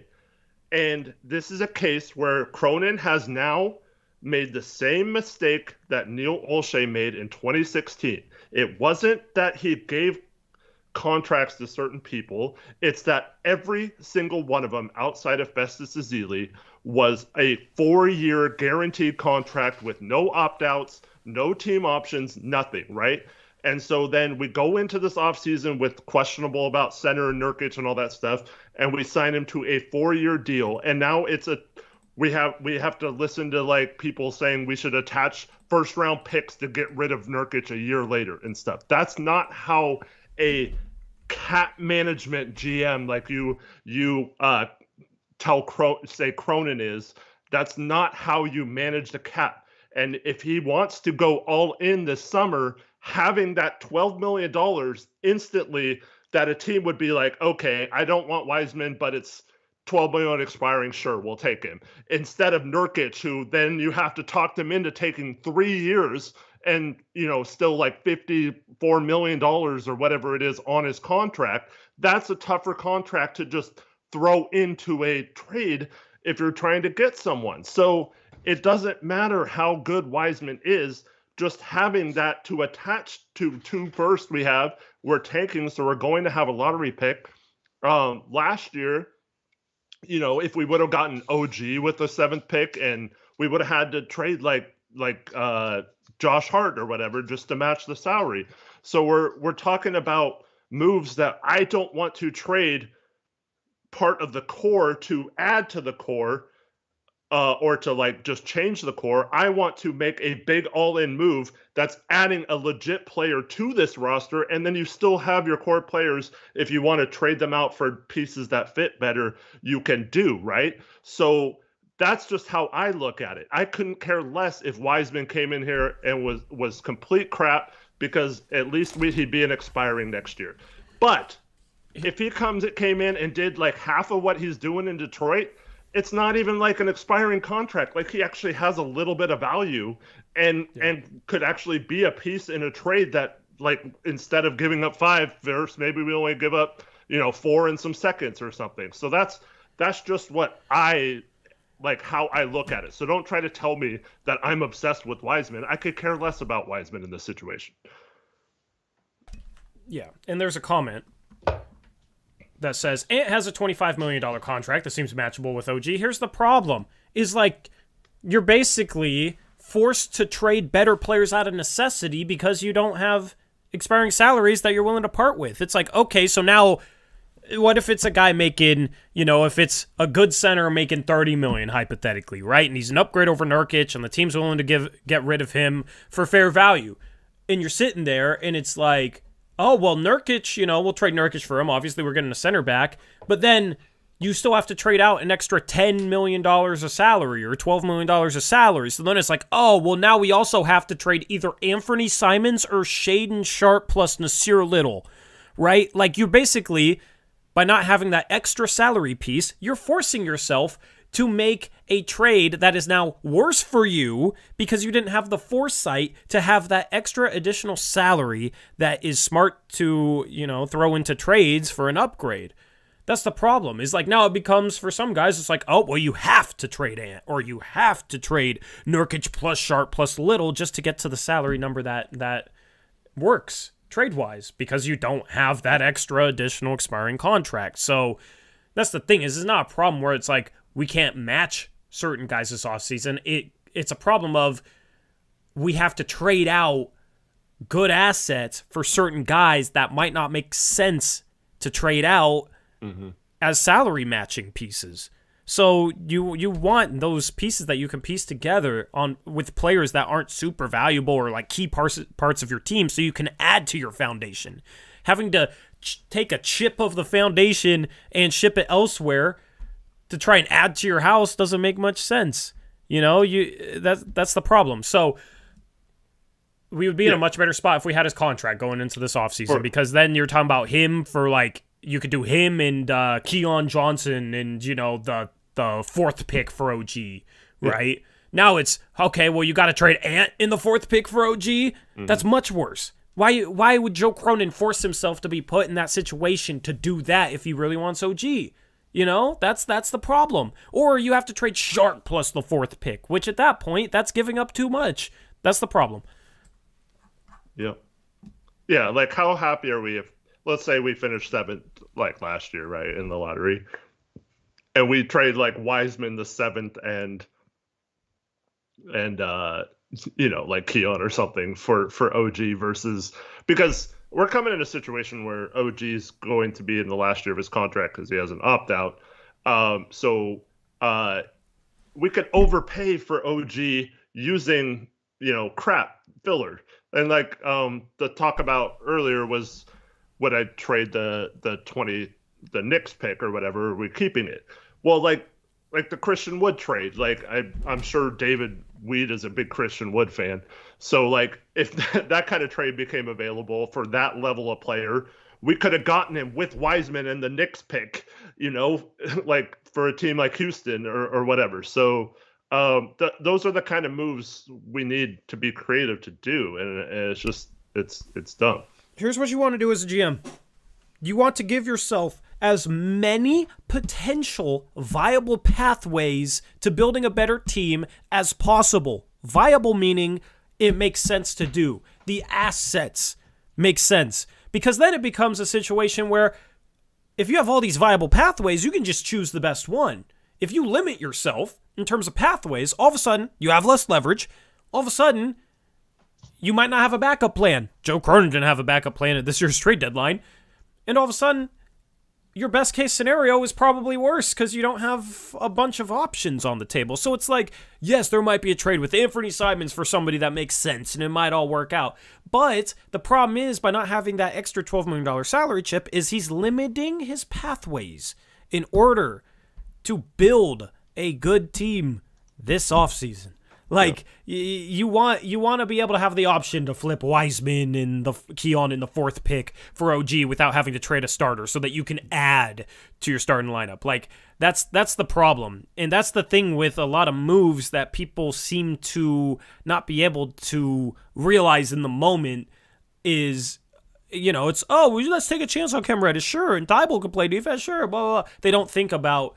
And this is a case where Cronin has now made the same mistake that Neil Olshey made in 2016. It wasn't that he gave contracts to certain people. It's that every single one of them outside of Festus Ezeli was a 4-year guaranteed contract with no opt-outs, no team options, nothing, right? And so then we go into this offseason with questionable about center and Nurkic and all that stuff, and we sign him to a 4-year deal. And now we have to listen to like people saying we should attach first round picks to get rid of Nurkic a year later and stuff. That's not how a cap management GM like you say Cronin is. That's not how you manage the cap. And if he wants to go all in this summer, having that $12 million instantly that a team would be like, okay, I don't want Wiseman, but it's 12 million expiring. Sure, we'll take him. Instead of Nurkic, who then you have to talk them into taking 3 years and, still like $54 million or whatever it is on his contract. That's a tougher contract to just throw into a trade if you're trying to get someone. So it doesn't matter how good Wiseman is, just having that to attach to 2 first we have. We're tanking, so we're going to have a lottery pick. Last year, if we would have gotten OG with the 7th pick, and we would have had to trade like Josh Hart or whatever just to match the salary. So we're talking about moves that I don't want to trade part of the core to add to the core, or to like just change the core. I want to make a big all-in move that's adding a legit player to this roster, and then you still have your core players. If you want to trade them out for pieces that fit better, you can do, right? So that's just how I look at it. I couldn't care less if Wiseman came in here and was complete crap, because at least he'd be an expiring next year. But if he came in and did like half of what he's doing in Detroit, it's not even like an expiring contract. Like, he actually has a little bit of value and could actually be a piece in a trade that, like, instead of giving up 5 first, maybe we only give up, 4 and some seconds or something. So that's just what how I look at it. So don't try to tell me that I'm obsessed with Wiseman. I could care less about Wiseman in this situation. Yeah, and there's a comment that says, Ant has a $25 million contract that seems matchable with OG. Here's the problem, is like, you're basically forced to trade better players out of necessity because you don't have expiring salaries that you're willing to part with. It's like, okay, so now what if it's a guy making, if it's a good center making $30 million hypothetically, right? And he's an upgrade over Nurkic and the team's willing to get rid of him for fair value. And you're sitting there and it's like, oh, well, Nurkic, we'll trade Nurkic for him. Obviously, we're getting a center back. But then you still have to trade out an extra $10 million of salary or $12 million of salary. So then it's like, oh, well, now we also have to trade either Anthony Simons or Shaden Sharp plus Nasir Little, right? Like, you're basically, by not having that extra salary piece, you're forcing yourself to make a trade that is now worse for you because you didn't have the foresight to have that extra additional salary that is smart to, throw into trades for an upgrade. That's the problem. Is like, now it becomes, for some guys, it's like, oh, well, you have to trade Ant, or you have to trade Nurkic plus Sharp plus Little just to get to the salary number that works trade-wise, because you don't have that extra additional expiring contract. So that's the thing, is it's not a problem where it's like, we can't match certain guys this offseason. It's a problem of, we have to trade out good assets for certain guys that might not make sense to trade out as salary matching pieces. So you want those pieces that you can piece together with players that aren't super valuable or like key parts of your team, so you can add to your foundation. Having to take a chip of the foundation and ship it elsewhere to try and add to your house doesn't make much sense. That's the problem. So we would be in a much better spot if we had his contract going into this offseason, because then you're talking about him for, like, you could do him and Keon Johnson and, the 4th pick for OG, right? Yeah. Now it's, okay, well, you got to trade Ant in the 4th pick for OG? Mm-hmm. That's much worse. Why would Joe Cronin force himself to be put in that situation to do that if he really wants OG? That's the problem. Or you have to trade Sharp plus the 4th pick, which at that point, that's giving up too much. That's the problem. Yep. Yeah, like, how happy are we if, let's say we finished 7th, like last year, right, in the lottery, and we trade, like, Wiseman the 7th and like Keon or something for OG versus, because we're coming in a situation where OG is going to be in the last year of his contract because he has an opt-out. So we could overpay for OG using, crap filler. And like the talk about earlier was, would I trade the Knicks pick or whatever? Are we keeping it? Well, like the Christian Wood trade. Like, I'm sure David Weed is a big Christian Wood fan. So, like, if that kind of trade became available for that level of player, we could have gotten him with Wiseman and the Knicks pick, like for a team like Houston or whatever. So those are the kind of moves we need to be creative to do, and it's just it's dumb. Here's what you want to do as a GM. You want to give yourself as many potential viable pathways to building a better team as possible. Viable meaning it makes sense to do. The assets make sense. Because then it becomes a situation where if you have all these viable pathways, you can just choose the best one. If you limit yourself in terms of pathways, all of a sudden you have less leverage. All of a sudden, you might not have a backup plan. Joe Cronin didn't have a backup plan at this year's trade deadline. And all of a sudden, your best case scenario is probably worse because you don't have a bunch of options on the table. So it's like, yes, there might be a trade with Anthony Simons for somebody that makes sense and it might all work out. But the problem is, by not having that extra $12 million salary chip, is he's limiting his pathways in order to build a good team this offseason. Like, you want to be able to have the option to flip Wiseman and the Keon in the 4th pick for OG without having to trade a starter so that you can add to your starting lineup. Like, that's the problem. And that's the thing with a lot of moves that people seem to not be able to realize in the moment is, it's, let's take a chance on Cam Reddish, sure, and Thibault can play defense, sure, blah, blah, blah. They don't think about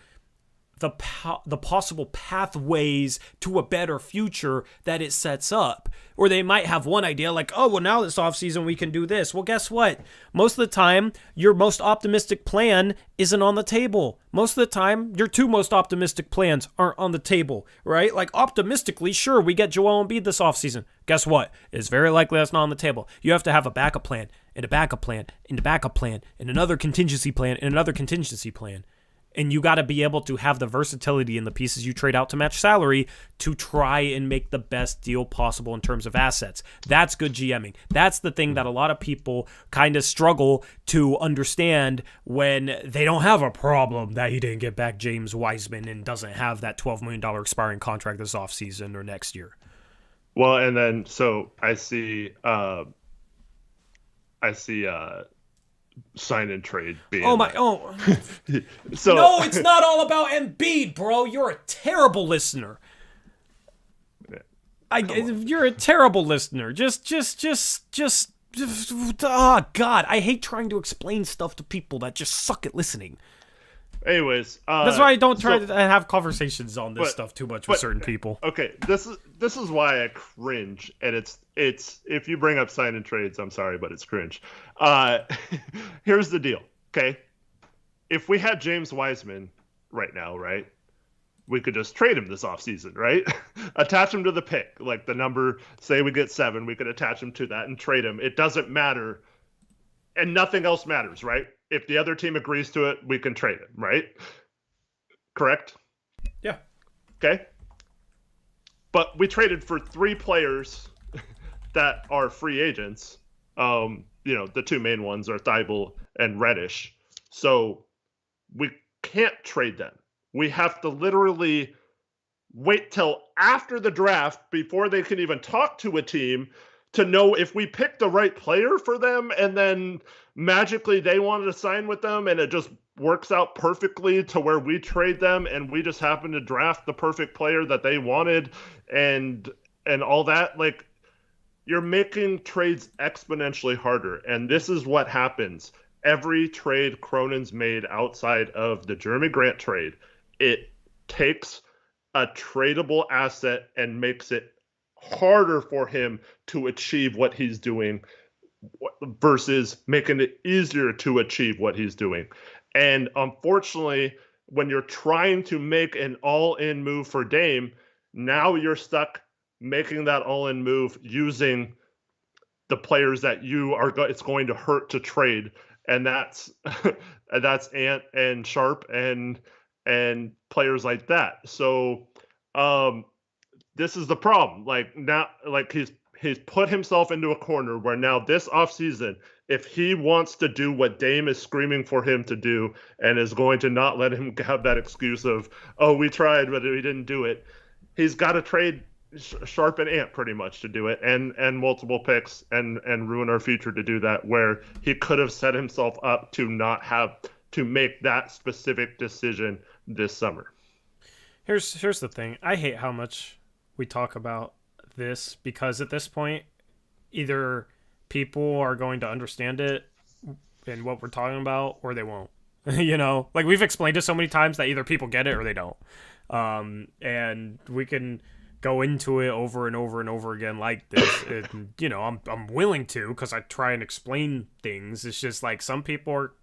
the possible pathways to a better future that it sets up. Or they might have one idea like, now this offseason we can do this. Well, guess what? Most of the time, your most optimistic plan isn't on the table. Most of the time, your 2 most optimistic plans aren't on the table, right? Like, optimistically, sure, we get Joel Embiid this offseason. Guess what? It's very likely that's not on the table. You have to have a backup plan, and a backup plan, and a backup plan, and another contingency plan, and another contingency plan. And you got to be able to have the versatility in the pieces you trade out to match salary to try and make the best deal possible in terms of assets. That's good GMing. That's the thing that a lot of people kind of struggle to understand when they don't have a problem that he didn't get back James Wiseman and doesn't have that $12 million expiring contract this offseason or next year. Well, and then so I see sign and trade being so no, it's not all about Embiid, bro. You're a terrible listener. You're a terrible listener. Just oh God, I hate trying to explain stuff to people that just suck at listening. Anyways, that's why I don't try to have conversations on this stuff too much with certain people. Okay, this is why I cringe, and it's if you bring up sign and trades, I'm sorry, but it's cringe. Here's the deal, okay? If we had James Wiseman right now, right, we could just trade him this offseason, right? Attach him to the pick, like the number. Say we get 7, we could attach him to that and trade him. It doesn't matter, and nothing else matters, right? If the other team agrees to it, we can trade it, right? Correct? Yeah. Okay. But we traded for 3 players that are free agents. The 2 main ones are Thibault and Reddish. So we can't trade them. We have to literally wait till after the draft before they can even talk to a team to know if we picked the right player for them, and then magically they wanted to sign with them and it just works out perfectly to where we trade them and we just happen to draft the perfect player that they wanted and all that. Like, you're making trades exponentially harder. And this is what happens. Every trade Cronin's made outside of the Jeremy Grant trade, it takes a tradable asset and makes it harder for him to achieve what he's doing versus making it easier to achieve what he's doing. And unfortunately, when you're trying to make an all-in move for Dame, now you're stuck making that all-in move using the players that it's going to hurt to trade, and that's Ant and Sharp and players like that. So this is the problem. Like, now, like, he's put himself into a corner where now this offseason, if he wants to do what Dame is screaming for him to do and is going to not let him have that excuse of, we tried, but we didn't do it, he's got to trade sharpen Ant pretty much to do it, and multiple picks and ruin our future to do that. Where he could have set himself up to not have to make that specific decision this summer. Here's the thing. I hate how much we talk about this because at this point, either people are going to understand it and what we're talking about, or they won't. Like we've explained it so many times that either people get it or they don't. And we can go into it over and over and over again like this. I'm willing to because I try and explain things. It's just like some people are,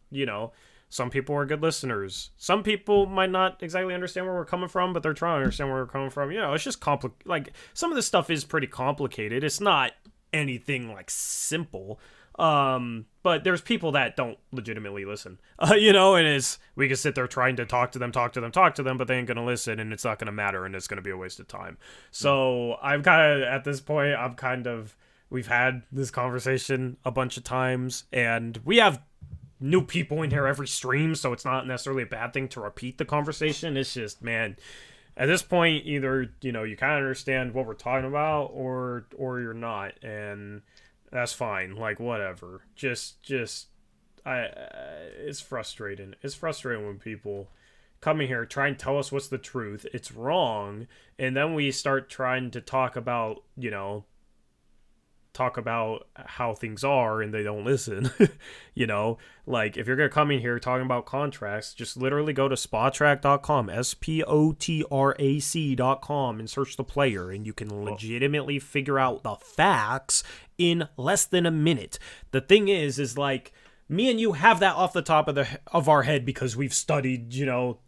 some people are good listeners. Some people might not exactly understand where we're coming from, but they're trying to understand where we're coming from. It's just like some of this stuff is pretty complicated. It's not anything like simple. But there's people that don't legitimately listen, and we can sit there trying to talk to them, but they ain't gonna listen, and it's not gonna matter, and it's gonna be a waste of time. So I'm kind of at this point, we've had this conversation a bunch of times, and we have new people in here every stream, so it's not necessarily a bad thing to repeat the conversation. It's just, man, at this point, either you kind of understand what we're talking about, or you're not, and that's fine. Like, whatever. It's frustrating. It's frustrating when people come in here, try and tell us what's the truth. It's wrong. And then we start trying to talk about how things are and they don't listen. Like if you're going to come in here talking about contracts, just literally go to spotrac.com, spotrac.com, and search the player, and you can legitimately figure out the facts in less than a minute. The thing is like me and you have that off the top of our head because we've studied,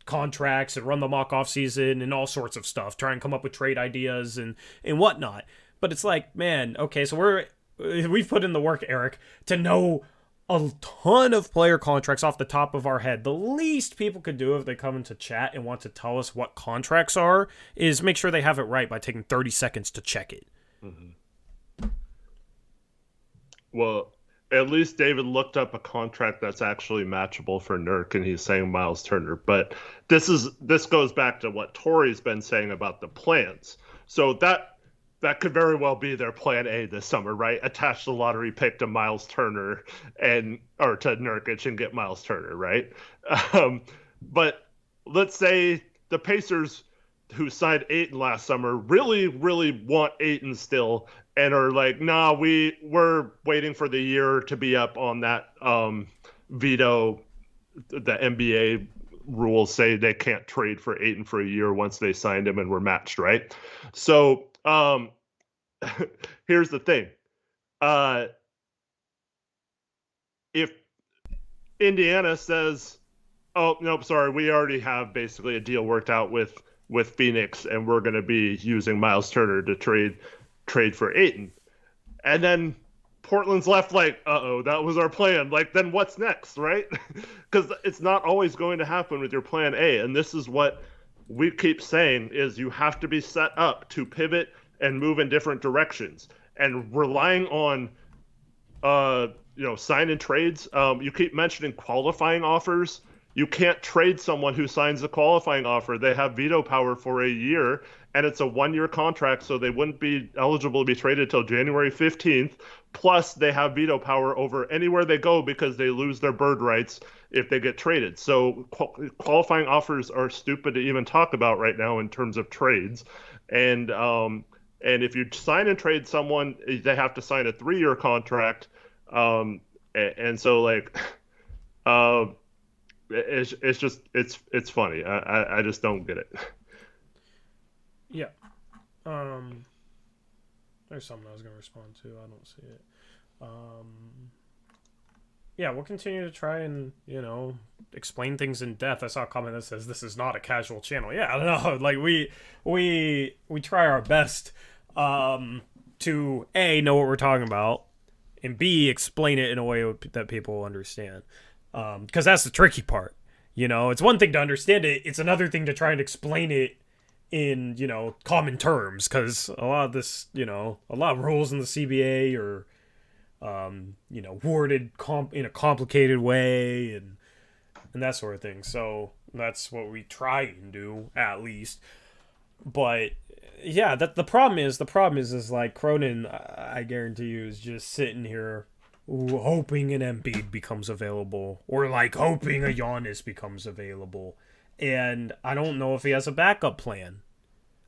contracts and run the mock off season and all sorts of stuff, try and come up with trade ideas and whatnot. But it's like, man, okay, so we've put in the work, Eric, to know a ton of player contracts off the top of our head. The least people could do if they come into chat and want to tell us what contracts are is make sure they have it right by taking 30 seconds to check it. Mm-hmm. Well, at least David looked up a contract that's actually matchable for Nurk, and he's saying Miles Turner. But this goes back to what Tori's been saying about the plans. So that could very well be their plan A this summer, right? Attach the lottery pick to Miles Turner or to Nurkic and get Miles Turner, right? But let's say the Pacers, who signed Ayton last summer, really, really want Ayton still and are like, nah, we're waiting for the year to be up on that veto. The NBA rules say they can't trade for Ayton for a year once they signed him and were matched, right? So here's the thing. If Indiana says, oh, nope, sorry, we already have basically a deal worked out with Phoenix, and we're going to be using Miles Turner to trade for Ayton. And then Portland's left like, uh-oh, that was our plan. Like, then what's next, right? Because it's not always going to happen with your plan A. And this is what we keep saying is you have to be set up to pivot and move in different directions, and relying on, sign and trades. You keep mentioning qualifying offers. You can't trade someone who signs a qualifying offer. They have veto power for a year, and it's a 1-year contract, so they wouldn't be eligible to be traded till January 15th. Plus, they have veto power over anywhere they go because they lose their bird rights if they get traded. So qualifying offers are stupid to even talk about right now in terms of trades. And if you sign and trade someone, they have to sign a 3-year contract. And so like, it's funny. I just don't get it. Yeah. There's something I was going to respond to. I don't see it. Yeah, we'll continue to try and, explain things in depth. I saw a comment that says this is not a casual channel. Yeah, I don't know. Like we try our best to A, know what we're talking about, and B, explain it in a way that people understand. Because that's the tricky part. It's one thing to understand it. It's another thing to try and explain it in, common terms. Because a lot of this, a lot of rules in the CBA are, worded in a complicated way and that sort of thing. So that's what we try and do, at least. But Yeah, that the problem is like Cronin, I guarantee you, is just sitting here hoping an Embiid becomes available, or like hoping a Giannis becomes available, and I don't know if he has a backup plan.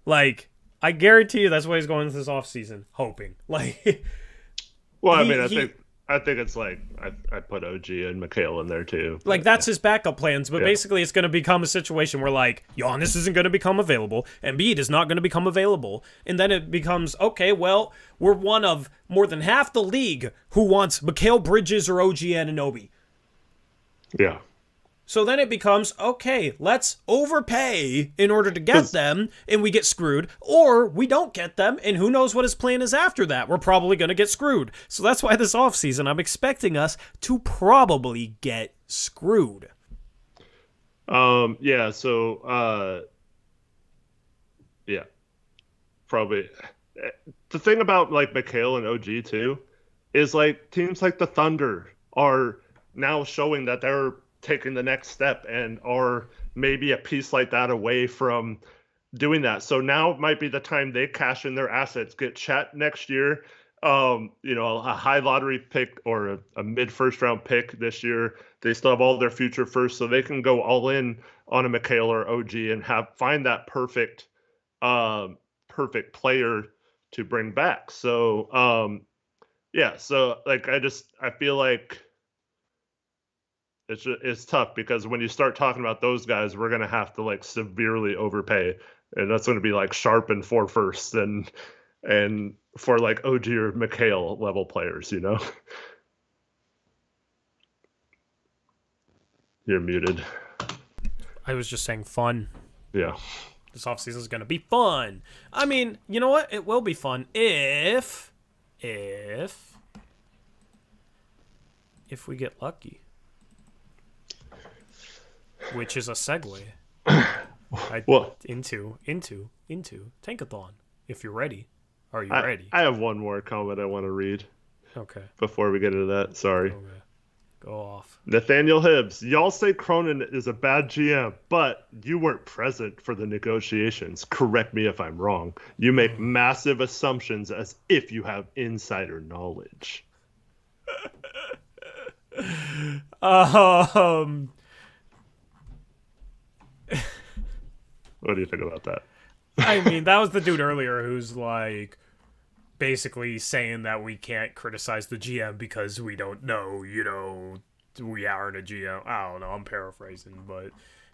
Like, I guarantee you that's why he's going this offseason, hoping. Like, Well, I mean, I think it's like I put OG and McHale in there too. like that's his backup plans, but Yeah. basically it's going to become a situation where like Giannis isn't going to become available, Embiid is not going to become available, and then it becomes okay. Well, we're one of more than half the league who wants Mikal Bridges or OG Anunoby. Yeah. So then it becomes, okay, let's overpay in order to get them, and we get screwed, or we don't get them, and who knows what his plan is after that. We're probably going to get screwed. So that's why this offseason, I'm expecting us to probably get screwed. Yeah, so yeah. Probably the thing about like McHale and OG too is like teams like the Thunder are now showing that they're taking the next step and are maybe a piece like that away from doing that. So now might be the time they cash in their assets, get Chet next year, a high lottery pick or a mid first round pick this year. They still have all their future first, so they can go all in on a McHale or OG and find that perfect player to bring back. So yeah, so like I feel like it's tough because when you start talking about those guys, we're gonna have to like severely overpay, and that's gonna be like Sharp and 4 firsts and for like OG or McHale level players, you know. You're muted. I was just saying fun. Yeah. This offseason is going to be fun. I mean, you know what? It will be fun if we get lucky. Which is a segue. Into Tankathon. If you're ready. Are you ready? I have one more comment I want to read. Okay. Before we get into that, sorry. Okay. Go off. Nathaniel Hibbs, y'all say Cronin is a bad GM, but you weren't present for the negotiations. Correct me if I'm wrong. You make massive assumptions as if you have insider knowledge. What do you think about that? I mean, that was the dude earlier who's like basically saying that we can't criticize the GM because we don't know, we aren't a GM. I don't know, I'm paraphrasing, but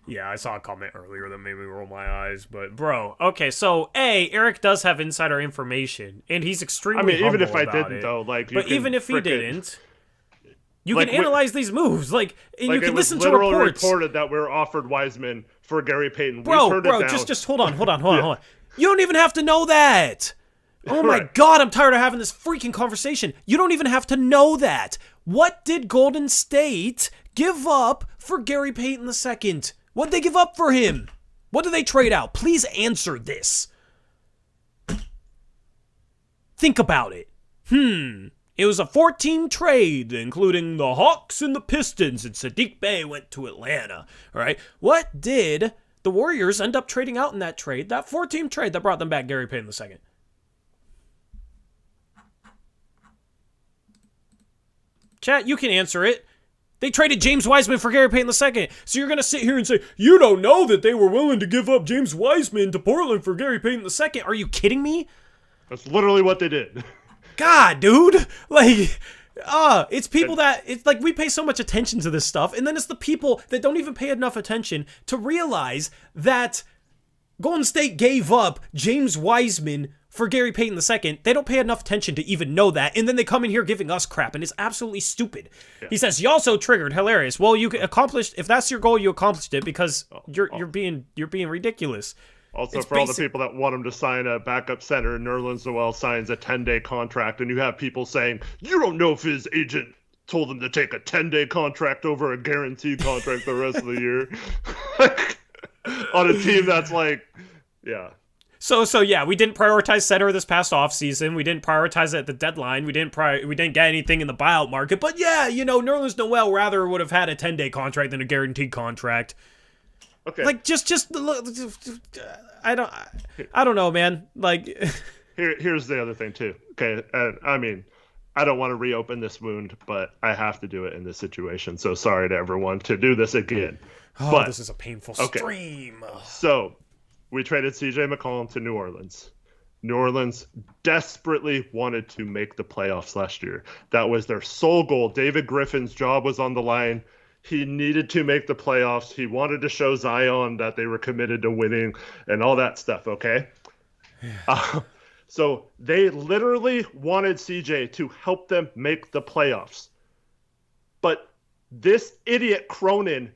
yeah, I saw a comment earlier that made me roll my eyes. But bro, okay, so Eric does have insider information, and he's extremely even if I about didn't it. though, like, but even if he didn't, you like, can analyze these moves, like, and you can listen to literally reports. Reported that we were offered Wiseman for Gary Payton. Bro, just hold on. You don't even have to know that. Oh my God, I'm tired of having this freaking conversation. You don't even have to know that. What did Golden State give up for Gary Payton II? What did they give up for him? What did they trade out? Please answer this. Think about it. It was a 14 trade, including the Hawks and the Pistons, and Sadiq Bey went to Atlanta. All right. What did the Warriors end up trading out in that trade? That 4-team trade that brought them back Gary Payton II. Chat, you can answer it. They traded James Wiseman for Gary Payton II. So you're going to sit here and say, you don't know that they were willing to give up James Wiseman to Portland for Gary Payton II. Are you kidding me? That's literally what they did. God, dude. Like, it's people that, it's like we pay so much attention to this stuff, and then it's the people that don't even pay enough attention to realize that Golden State gave up James Wiseman for Gary Payton II. They don't pay enough attention to even know that, and then they come in here giving us crap, and it's absolutely stupid. Yeah. He says, you also triggered. Hilarious. Well, you accomplished, if that's your goal, you accomplished it, because you're being ridiculous. Also, for all the people that want him to sign a backup center, and Nerlens Noel signs a 10-day contract, and you have people saying, you don't know if his agent told him to take a 10-day contract over a guaranteed contract the rest of the year. On a team that's like, yeah. So yeah, we didn't prioritize center this past offseason. We didn't prioritize it at the deadline. We didn't get anything in the buyout market. But yeah, Nerlens Noel rather would have had a 10-day contract than a guaranteed contract. Okay. Like just look. I don't know, man. Like, Here's the other thing too. Okay, and I mean, I don't want to reopen this wound, but I have to do it in this situation. So sorry to everyone to do this again. But this is a painful stream. So we traded CJ McCollum to New Orleans. New Orleans desperately wanted to make the playoffs last year. That was their sole goal. David Griffin's job was on the line. He needed to make the playoffs. He wanted to show Zion that they were committed to winning and all that stuff, okay? So they literally wanted CJ to help them make the playoffs. But this idiot Cronin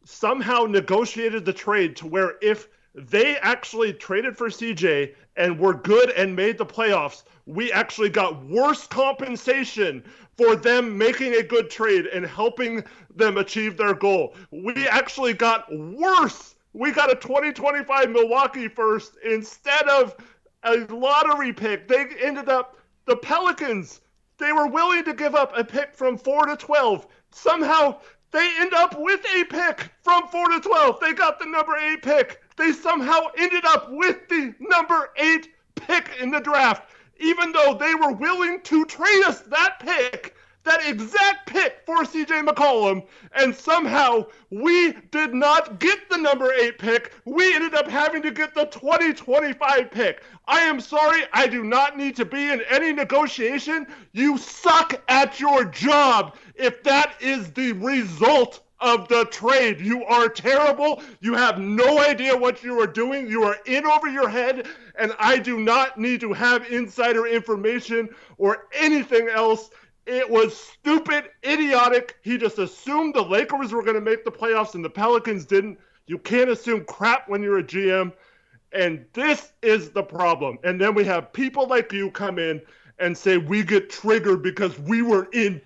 somehow negotiated the trade to where if they actually traded for CJ and were good and made the playoffs, we actually got worse compensation for them making a good trade and helping them achieve their goal. We actually got worse. We got a 2025 Milwaukee first instead of a lottery pick. They ended up, the Pelicans, they were willing to give up a pick from 4 to 12. Somehow they end up with a pick from 4 to 12. They got the number 8 pick. They somehow ended up with the number 8 pick in the draft, even though they were willing to trade us that pick, that exact pick for CJ McCollum, and somehow we did not get the number 8 pick. We ended up having to get the 2025 pick. I am sorry, I do not need to be in any negotiation. You suck at your job if that is the result of the trade. You are terrible. You have no idea what you are doing. You are in over your head, and I do not need to have insider information or anything else. It was stupid, idiotic. He just assumed the Lakers were going to make the playoffs and the Pelicans didn't. You can't assume crap when you're a GM, and this is the problem. And then we have people like you come in and say we get triggered because we weren't in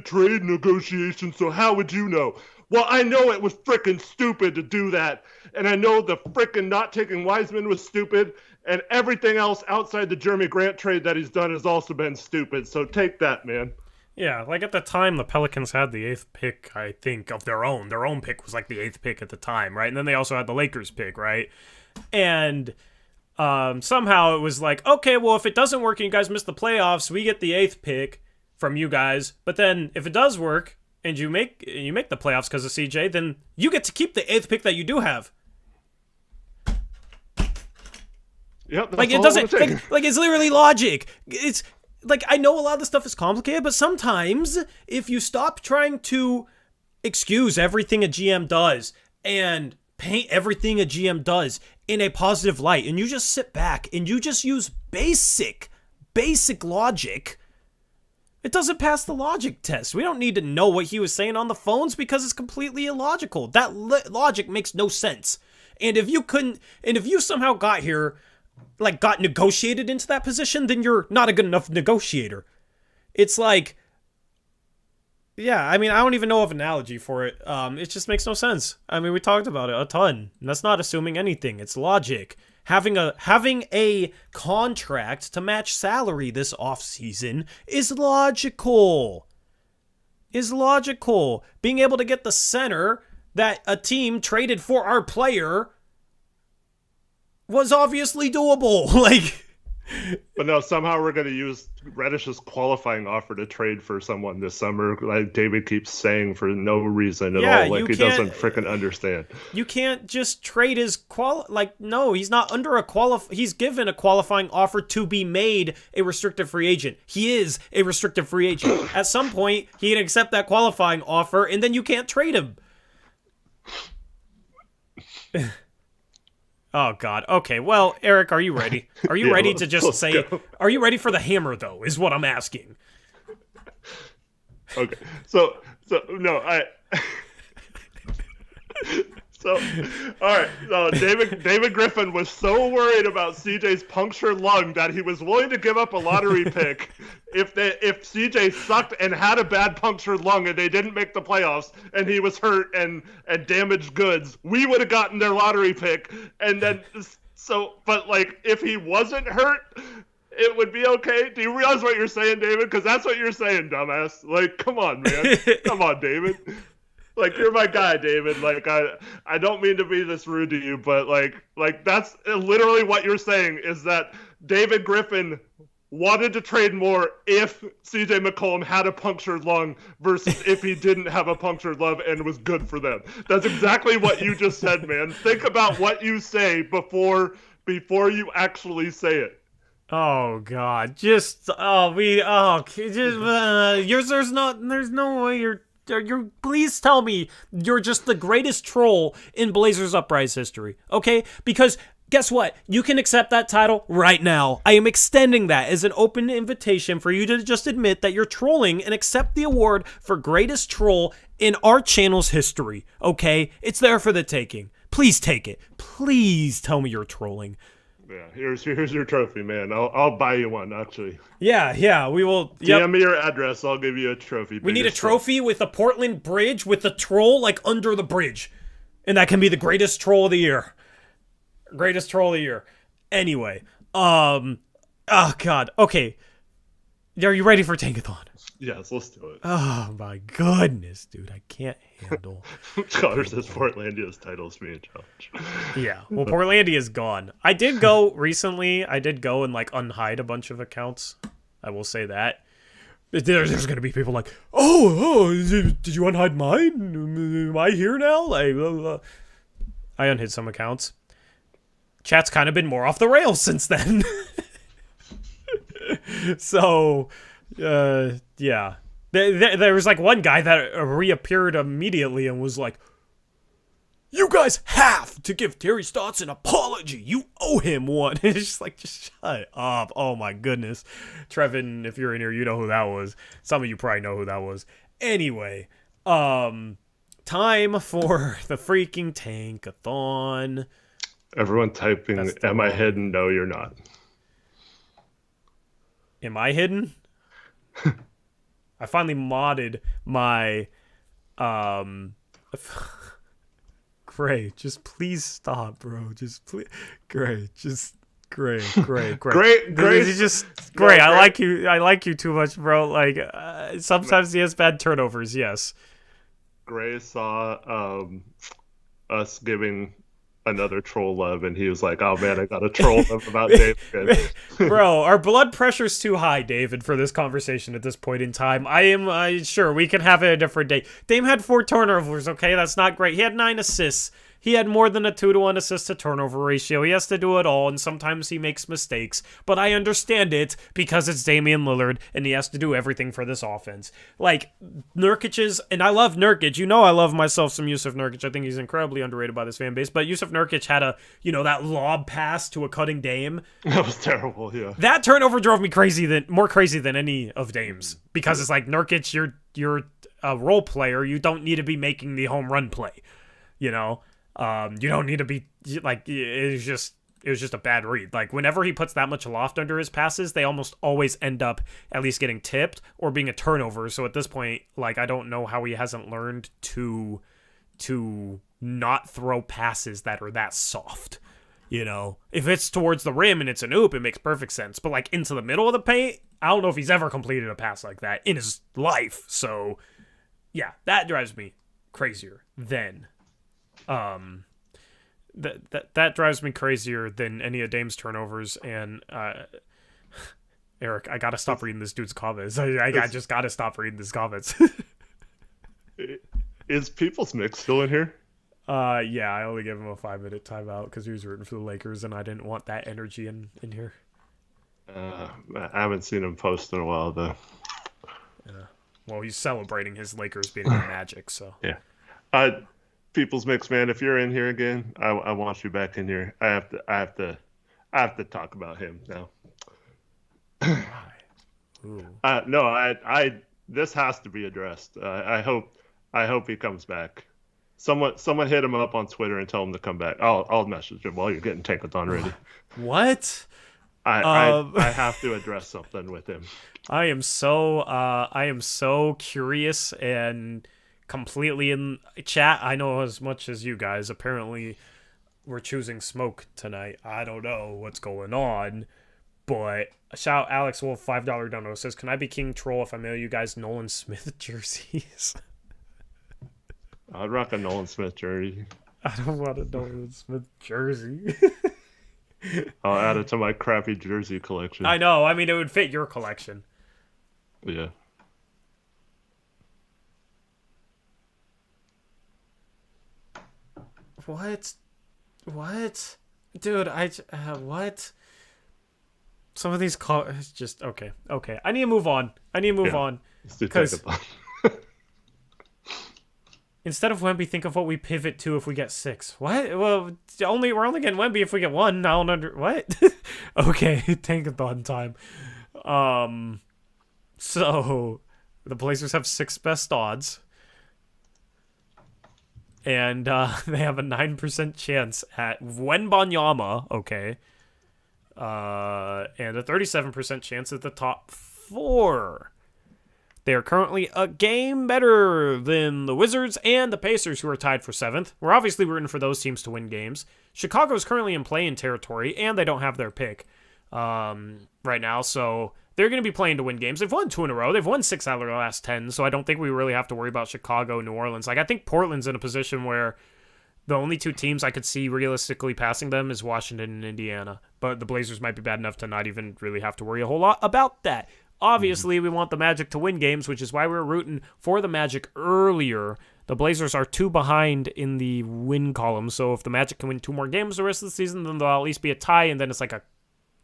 trade negotiations, so how would you know? Well, I know it was frickin' stupid to do that, and I know the frickin' not taking Wiseman was stupid, and everything else outside the Jeremy Grant trade that he's done has also been stupid, so take that, man. Yeah, like at the time, the Pelicans had the 8th pick, I think, of their own. Their own pick was like the 8th pick at the time, right? And then they also had the Lakers pick, right? And somehow it was like, okay, well, if it doesn't work and you guys miss the playoffs, we get the 8th pick from you guys. But then if it does work and you make the playoffs because of CJ, then you get to keep the 8th pick that you do have. Yep, like it doesn't like it's literally logic. It's like I know a lot of this stuff is complicated, but sometimes if you stop trying to excuse everything a GM does and paint everything a GM does in a positive light, and you just sit back and you just use basic logic, it doesn't pass the logic test. We don't need to know what he was saying on the phones because it's completely illogical. That logic makes no sense. And if you somehow got here, like got negotiated into that position, then you're not a good enough negotiator. It's like, yeah, I mean, I don't even know of an analogy for it. It just makes no sense. I mean, we talked about it a ton. And that's not assuming anything. It's logic. Having a contract to match salary this offseason is logical. Being able to get the center that a team traded for our player was obviously doable. Like, but no, somehow we're going to use Reddish's qualifying offer to trade for someone this summer, like David keeps saying, for no reason at all. Like, he doesn't freaking understand. You can't just trade his no, he's not under he's given a qualifying offer to be made a restricted free agent. He is a restricted free agent. At some point, he can accept that qualifying offer, and then you can't trade him. Oh, God. Okay, well, Eric, are you ready? Are you ready to just say... Go. Are you ready for the hammer, though, is what I'm asking. Okay, so no, So, all right. So David Griffin was so worried about CJ's punctured lung that he was willing to give up a lottery pick if CJ sucked and had a bad punctured lung and they didn't make the playoffs and he was hurt and damaged goods. We would have gotten their lottery pick, and then but like if he wasn't hurt, it would be okay. Do you realize what you're saying, David? Because that's what you're saying, dumbass. Like, come on, man. Come on, David. Like you're my guy, David. Like I don't mean to be this rude to you, but like that's literally what you're saying is that David Griffin wanted to trade more if CJ McCollum had a punctured lung versus if he didn't have a punctured lung and was good for them. That's exactly what you just said, man. Think about what you say before you actually say it. Oh God! There's no way you're. Please tell me you're just the greatest troll in Blazers Uprise history, okay? Because guess what? You can accept that title right now. I am extending that as an open invitation for you to just admit that you're trolling and accept the award for greatest troll in our channel's history, okay? It's there for the taking. Please take it. Please tell me you're trolling. Yeah, here's your trophy, man. I'll buy you one, actually. Yeah, we will. Yep. DM me your address. I'll give you a trophy. We need a trophy with a Portland bridge with the troll like under the bridge, and that can be the greatest troll of the year. Greatest troll of the year. Anyway, oh God. Okay, are you ready for Tankathon? Yes, let's do it. Oh my goodness, dude, I can't handle. Connor says Portlandia's title's being challenged. Yeah, well, Portlandia is gone. I did go recently. I did go and like unhide a bunch of accounts. I will say that. There's gonna be people like, oh, did you unhide mine? Am I here now? Like, I unhid some accounts. Chat's kind of been more off the rails since then. So. Yeah. There was like one guy that reappeared immediately and was like, you guys have to give Terry Stotts an apology. You owe him one. It's just like, just shut up. Oh my goodness. Trevin, if you're in here, you know who that was. Some of you probably know who that was. Anyway, time for the freaking Tankathon. Everyone typing, am I hidden? No, you're not. Am I hidden? I finally modded my Gray, just please stop, bro. Just please, Gray, just Gray. Just Gray. I like you too much, bro. Like sometimes he has bad turnovers. Yes. Gray saw us giving another troll love, and he was like, oh man, I got a troll love about David. Bro, our blood pressure's too high, David, for this conversation at this point in time. I am sure we can have it a different day. Dame had 4 turnovers, okay? That's not great. He had 9 assists. He had more than a 2-to-1 assist to turnover ratio. He has to do it all, and sometimes he makes mistakes. But I understand it because it's Damian Lillard, and he has to do everything for this offense. Like, Nurkic's, and I love Nurkic. You know I love myself some Yusuf Nurkic. I think he's incredibly underrated by this fan base. But Yusuf Nurkic had that lob pass to a cutting Dame. That was terrible, yeah. That turnover drove me more crazy than any of Dame's. Because it's like, Nurkic, you're a role player. You don't need to be making the home run play, you know? You don't need to be like, it was just a bad read. Like whenever he puts that much loft under his passes, they almost always end up at least getting tipped or being a turnover. So at this point, like, I don't know how he hasn't learned to not throw passes that are that soft. You know, if it's towards the rim and it's an oop, it makes perfect sense. But like into the middle of the paint, I don't know if he's ever completed a pass like that in his life. So yeah, that drives me crazier than that drives me crazier than any of Dame's turnovers. And Eric, I gotta stop reading this dude's comments. I just gotta stop reading his comments. Is People's Mix still in here? Yeah, I only gave him a 5-minute timeout because he was rooting for the Lakers, and I didn't want that energy in here. I haven't seen him post in a while though. Yeah. Well, he's celebrating his Lakers beating the Magic, so yeah. People's Mix, man. If you're in here again, I want you back in here. I have to talk about him now. No, this has to be addressed. I hope he comes back. Someone hit him up on Twitter and tell him to come back. I'll message him while you're getting Tankathon ready. What? I have to address something with him. I am so curious and completely in chat. I know as much as you guys. Apparently, we're choosing smoke tonight. I don't know what's going on, but shout Alex Wolf $5 dono says, "Can I be King Troll if I mail you guys Nolan Smith jerseys?" I'd rock a Nolan Smith jersey. I don't want a Nolan Smith jersey. I'll add it to my crappy jersey collection. I know. I mean, it would fit your collection. Yeah. What? What? Dude, what? Some of these it's just okay. Okay, I need to move on. On because instead of Wemby, think of what we pivot to if we get 6. What? Well, we're only getting Wemby if we get 1. I don't what? Okay, tankathon time. So the Blazers have 6 best odds. And they have a 9% chance at Wembanyama, okay. And a 37% chance at the top 4. They are currently a game better than the Wizards and the Pacers, who are tied for 7th. We're obviously rooting for those teams to win games. Chicago is currently in play-in territory, and they don't have their pick right now, so they're going to be playing to win games. They've won 2 in a row. They've won 6 out of their last 10, so I don't think we really have to worry about Chicago, New Orleans. Like, I think Portland's in a position where the only 2 teams I could see realistically passing them is Washington and Indiana, but the Blazers might be bad enough to not even really have to worry a whole lot about that. Obviously, we want the Magic to win games, which is why we're rooting for the Magic earlier. The Blazers are 2 behind in the win column, so if the Magic can win 2 more games the rest of the season, then there'll at least be a tie, and then it's like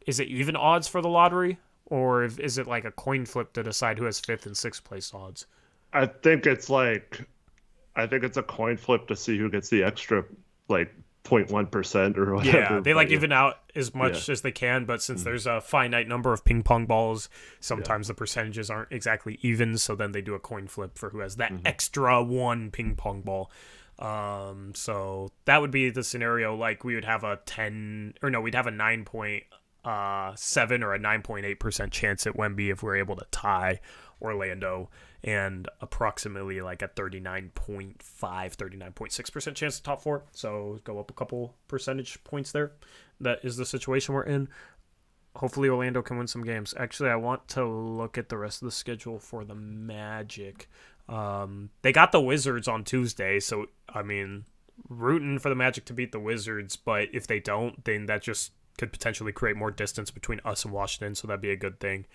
is it even odds for the lottery? Or is it like a coin flip to decide who has 5th and 6th place odds? I think it's a coin flip to see who gets the extra 0.1% or whatever. Yeah, they even out as much as they can, but since there's a finite number of ping pong balls, sometimes the percentages aren't exactly even, so then they do a coin flip for who has that extra 1 ping pong ball. So that would be the scenario. Like, we would have we'd have a 9.7 or a 9.8% chance at Wemby if we're able to tie Orlando, and approximately like a 39.6% chance of top 4. So go up a couple percentage points there. That is the situation we're in. Hopefully Orlando can win some games. Actually, I want to look at the rest of the schedule for the Magic. They got the Wizards on Tuesday, so I mean, rooting for the Magic to beat the Wizards, but if they don't, then that just could potentially create more distance between us and Washington, so that'd be a good thing.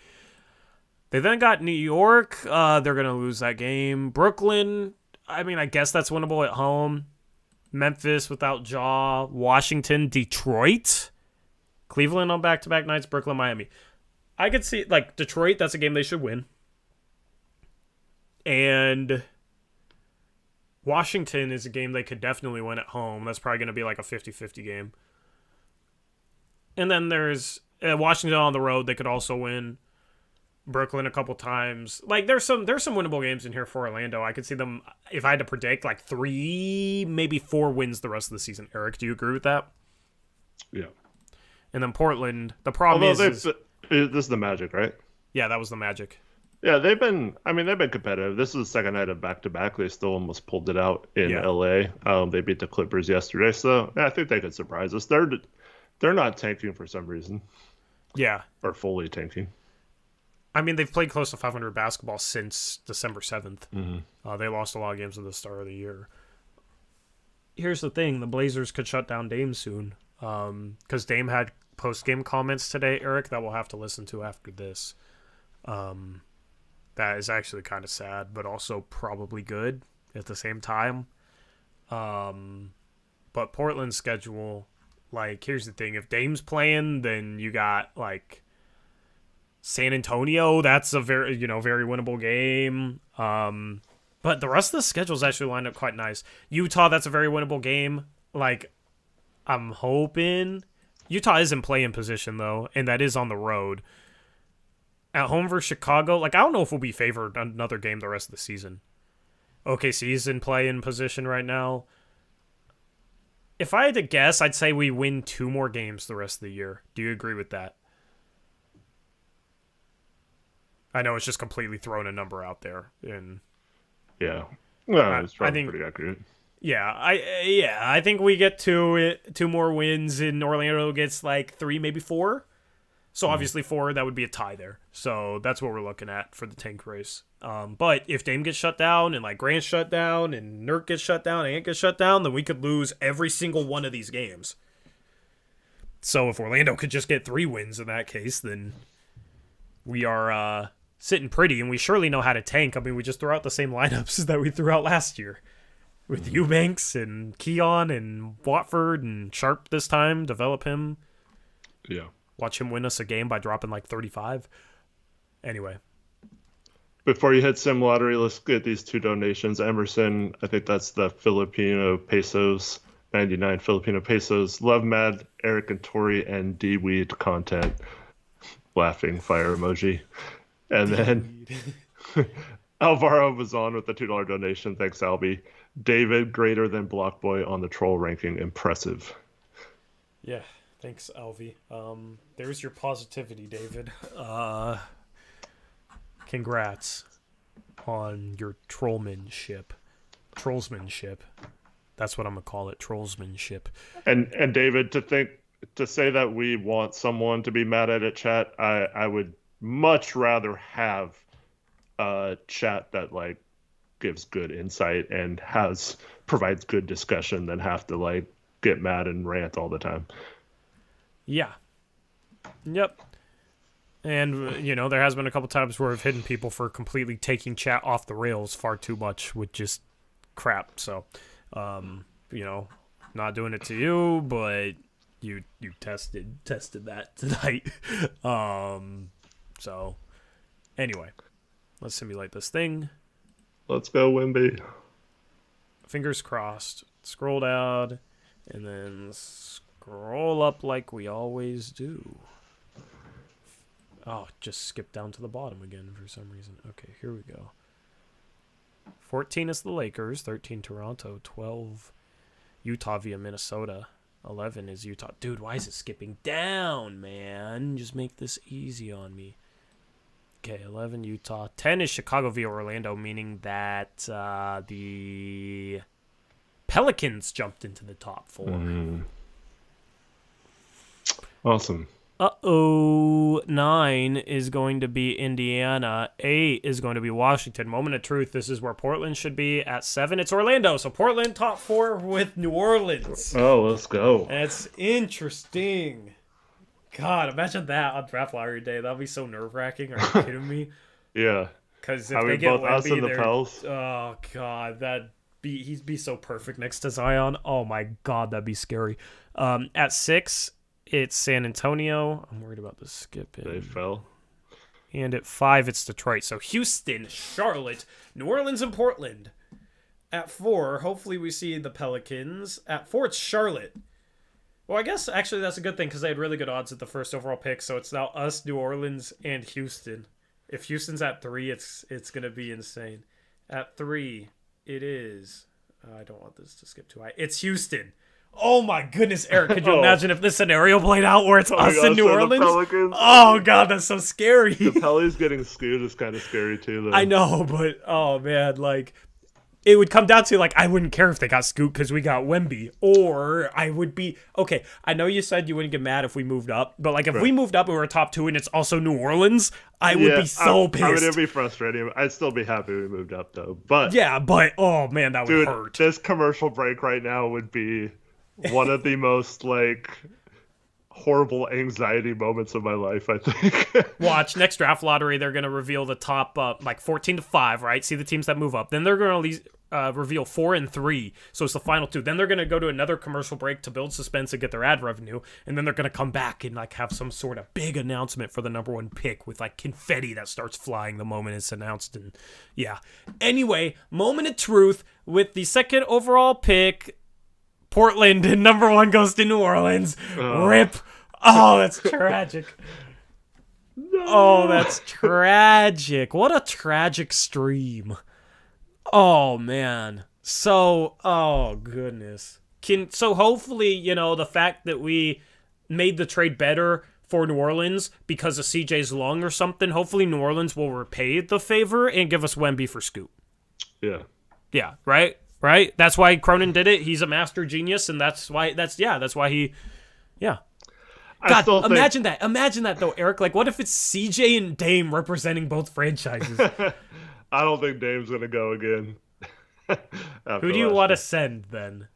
They then got New York. They're going to lose that game. Brooklyn, I mean, I guess that's winnable at home. Memphis without Ja. Washington, Detroit. Cleveland on back-to-back nights. Brooklyn, Miami. I could see, Detroit, that's a game they should win. And Washington is a game they could definitely win at home. That's probably going to be like a 50-50 game. And then there's Washington on the road. They could also win. Brooklyn a couple times. There's some winnable games in here for Orlando. I could see them, if I had to predict, 3, maybe 4 wins the rest of the season. Eric, do you agree with that? Yeah. And then Portland, the problem is this is the Magic, right? Yeah, that was the Magic. Yeah, they've been competitive. This is the second night of back-to-back. They still almost pulled it out in LA. They beat the Clippers yesterday, so I think they could surprise us. They're not tanking for some reason. Yeah. Or fully tanking. I mean, they've played close to 500 basketball since December 7th. Mm-hmm. They lost a lot of games at the start of the year. Here's the thing. The Blazers could shut down Dame soon. Because Dame had post-game comments today, Eric, that we'll have to listen to after this. That is actually kind of sad, but also probably good at the same time. But Portland's schedule, here's the thing. If Dame's playing, then you got, San Antonio, that's a very winnable game. But the rest of the schedule's actually lined up quite nice. Utah, that's a very winnable game. I'm hoping. Utah is in play-in position, though, and that is on the road. At home versus Chicago, I don't know if we'll be favored another game the rest of the season. OKC's in play-in position right now. If I had to guess, I'd say we win 2 more games the rest of the year. Do you agree with that? I know it's just completely throwing a number out there. Yeah. No, it's probably pretty accurate. Yeah, I think we get 2 more wins, and Orlando gets 3, maybe 4. So obviously 4, that would be a tie there. So that's what we're looking at for the tank race. But if Dame gets shut down and like Grant's shut down and Nurk gets shut down and Ant gets shut down, then we could lose every single one of these games. So if Orlando could just get 3 wins in that case, then we are sitting pretty, and we surely know how to tank. I mean, we just threw out the same lineups that we threw out last year with Eubanks and Keon and Watford and Sharp this time. Develop him. Yeah. Watch him win us a game by dropping like 35. Anyway. Before you hit Sim Lottery, let's get these 2 donations. Emerson, I think that's the Filipino pesos, 99 Filipino pesos. Love Mad, Eric and Tori, and D-Weed content. Laughing fire emoji. And then Alvaro was on with the $2 donation. Thanks, Albie. David, greater than Blockboy on the troll ranking. Impressive. Yeah. Thanks, Alvy. There's your positivity, David. Congrats on your trollsmanship. That's what I'm gonna call it, trollsmanship. And David, to say that we want someone to be mad at it, chat, I would much rather have a chat that like gives good insight and provides good discussion than have to like get mad and rant all the time. Yeah. Yep. And, there has been a couple times where I've hidden people for completely taking chat off the rails far too much with just crap. So, not doing it to you, but you tested that tonight. So, anyway, let's simulate this thing. Let's go, Wimby. Fingers crossed. Scroll down, and then scroll up like we always do. Oh, just skip down to the bottom again for some reason. Okay, here we go. 14 is the Lakers, 13 Toronto, 12 Utah via Minnesota, 11 is Utah. Dude, why is it skipping down, man? Just make this easy on me. Okay, 11 Utah. 10 is Chicago via Orlando, meaning that the Pelicans jumped into the top 4. Awesome. 9 is going to be Indiana. 8 is going to be Washington. Moment of truth, this is where Portland should be. At 7, it's Orlando. So Portland top 4 with New Orleans. Oh, let's go. That's interesting. God, imagine that on draft lottery day. That would be so nerve-wracking. Are you kidding me? Yeah. Because if they get both us and the Wemby, Pels. oh, God, he'd be so perfect next to Zion. Oh, my God, that'd be scary. At 6... it's San Antonio. I'm worried about the skipping. They fell. And at 5, it's Detroit. So Houston, Charlotte, New Orleans, and Portland. At 4, hopefully we see the Pelicans. At 4, it's Charlotte. Well, I guess actually that's a good thing because they had really good odds at the first overall pick. So it's now us, New Orleans, and Houston. If Houston's at 3, it's going to be insane. At 3, it is... I don't want this to skip too high. It's Houston. Oh my goodness, Eric, could you imagine if this scenario played out where it's us in New Orleans? Oh God, that's so scary. The Pellies getting screwed is kind of scary too, though. I know, but oh man, like it would come down to like I wouldn't care if they got scooped because we got Wemby, or I would be okay. I know you said you wouldn't get mad if we moved up, but like if we moved up and we were top 2 and it's also New Orleans, I would be so pissed. It would be frustrating. I'd still be happy we moved up though. But yeah, but oh man, that would hurt. This commercial break right now would be one of the most like horrible anxiety moments of my life, I think. Watch next draft lottery, they're gonna reveal the top like 14 to 5, right? See the teams that move up. Then they're gonna reveal 4 and 3, so it's the final 2. Then they're gonna go to another commercial break to build suspense and get their ad revenue, and then they're gonna come back and like have some sort of big announcement for the number 1 pick with like confetti that starts flying the moment it's announced. And yeah. Anyway, moment of truth with the 2nd overall pick. Portland and number 1 goes to New Orleans. Rip. Oh, that's tragic. No. Oh, that's tragic. What a tragic stream. Oh, man. So, oh, goodness. So hopefully, the fact that we made the trade better for New Orleans because of CJ's lung or something, hopefully New Orleans will repay the favor and give us Wemby for Scoot. Yeah. Yeah, right? Right? That's why Cronin did it. He's a master genius, and that's why he, yeah. I God, still think imagine that. Imagine that, though, Eric. Like, what if it's CJ and Dame representing both franchises? I don't think Dame's gonna go again. Who After do you last want to year. send, then?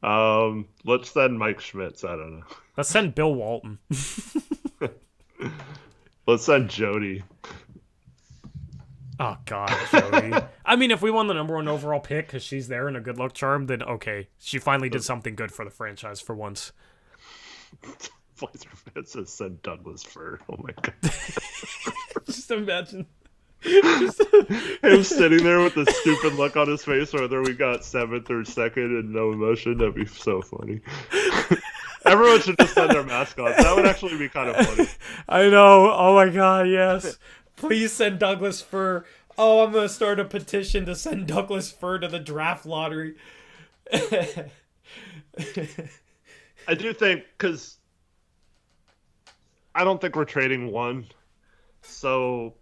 Let's send Mike Schmitz. I don't know. Let's send Bill Walton. Let's send Jody. Oh, God, Jody. I mean, if we won the #1 overall pick because she's there and a good luck charm, then okay. She finally did something good for the franchise for once. Blazer fans says send Douglas Fur. Oh my god. Just imagine. Him sitting there with the stupid look on his face, whether we got 7th or 2nd and no emotion. That'd be so funny. Everyone should just send their mascots. That would actually be kind of funny. I know. Oh my god, yes. Please send Douglas Fur. Oh, I'm gonna start a petition to send Douglas Fur to the draft lottery. I do think, because I don't think we're trading one. So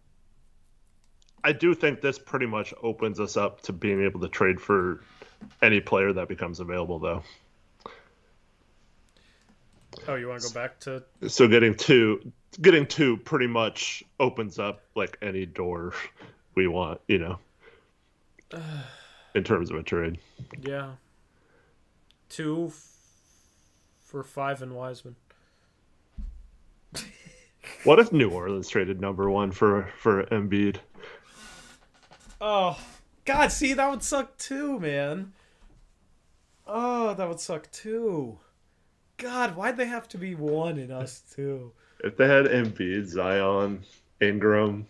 I do think this pretty much opens us up to being able to trade for any player that becomes available, though. Oh, you want to go back to? So getting two pretty much opens up like any door we want, in terms of a trade. Yeah. 2 for 5 and Wiseman. What if New Orleans traded #1 for Embiid? Oh, God, see, that would suck too, man. Oh, that would suck too. God, why'd they have to be 1 in us too? If they had Embiid, Zion, Ingram.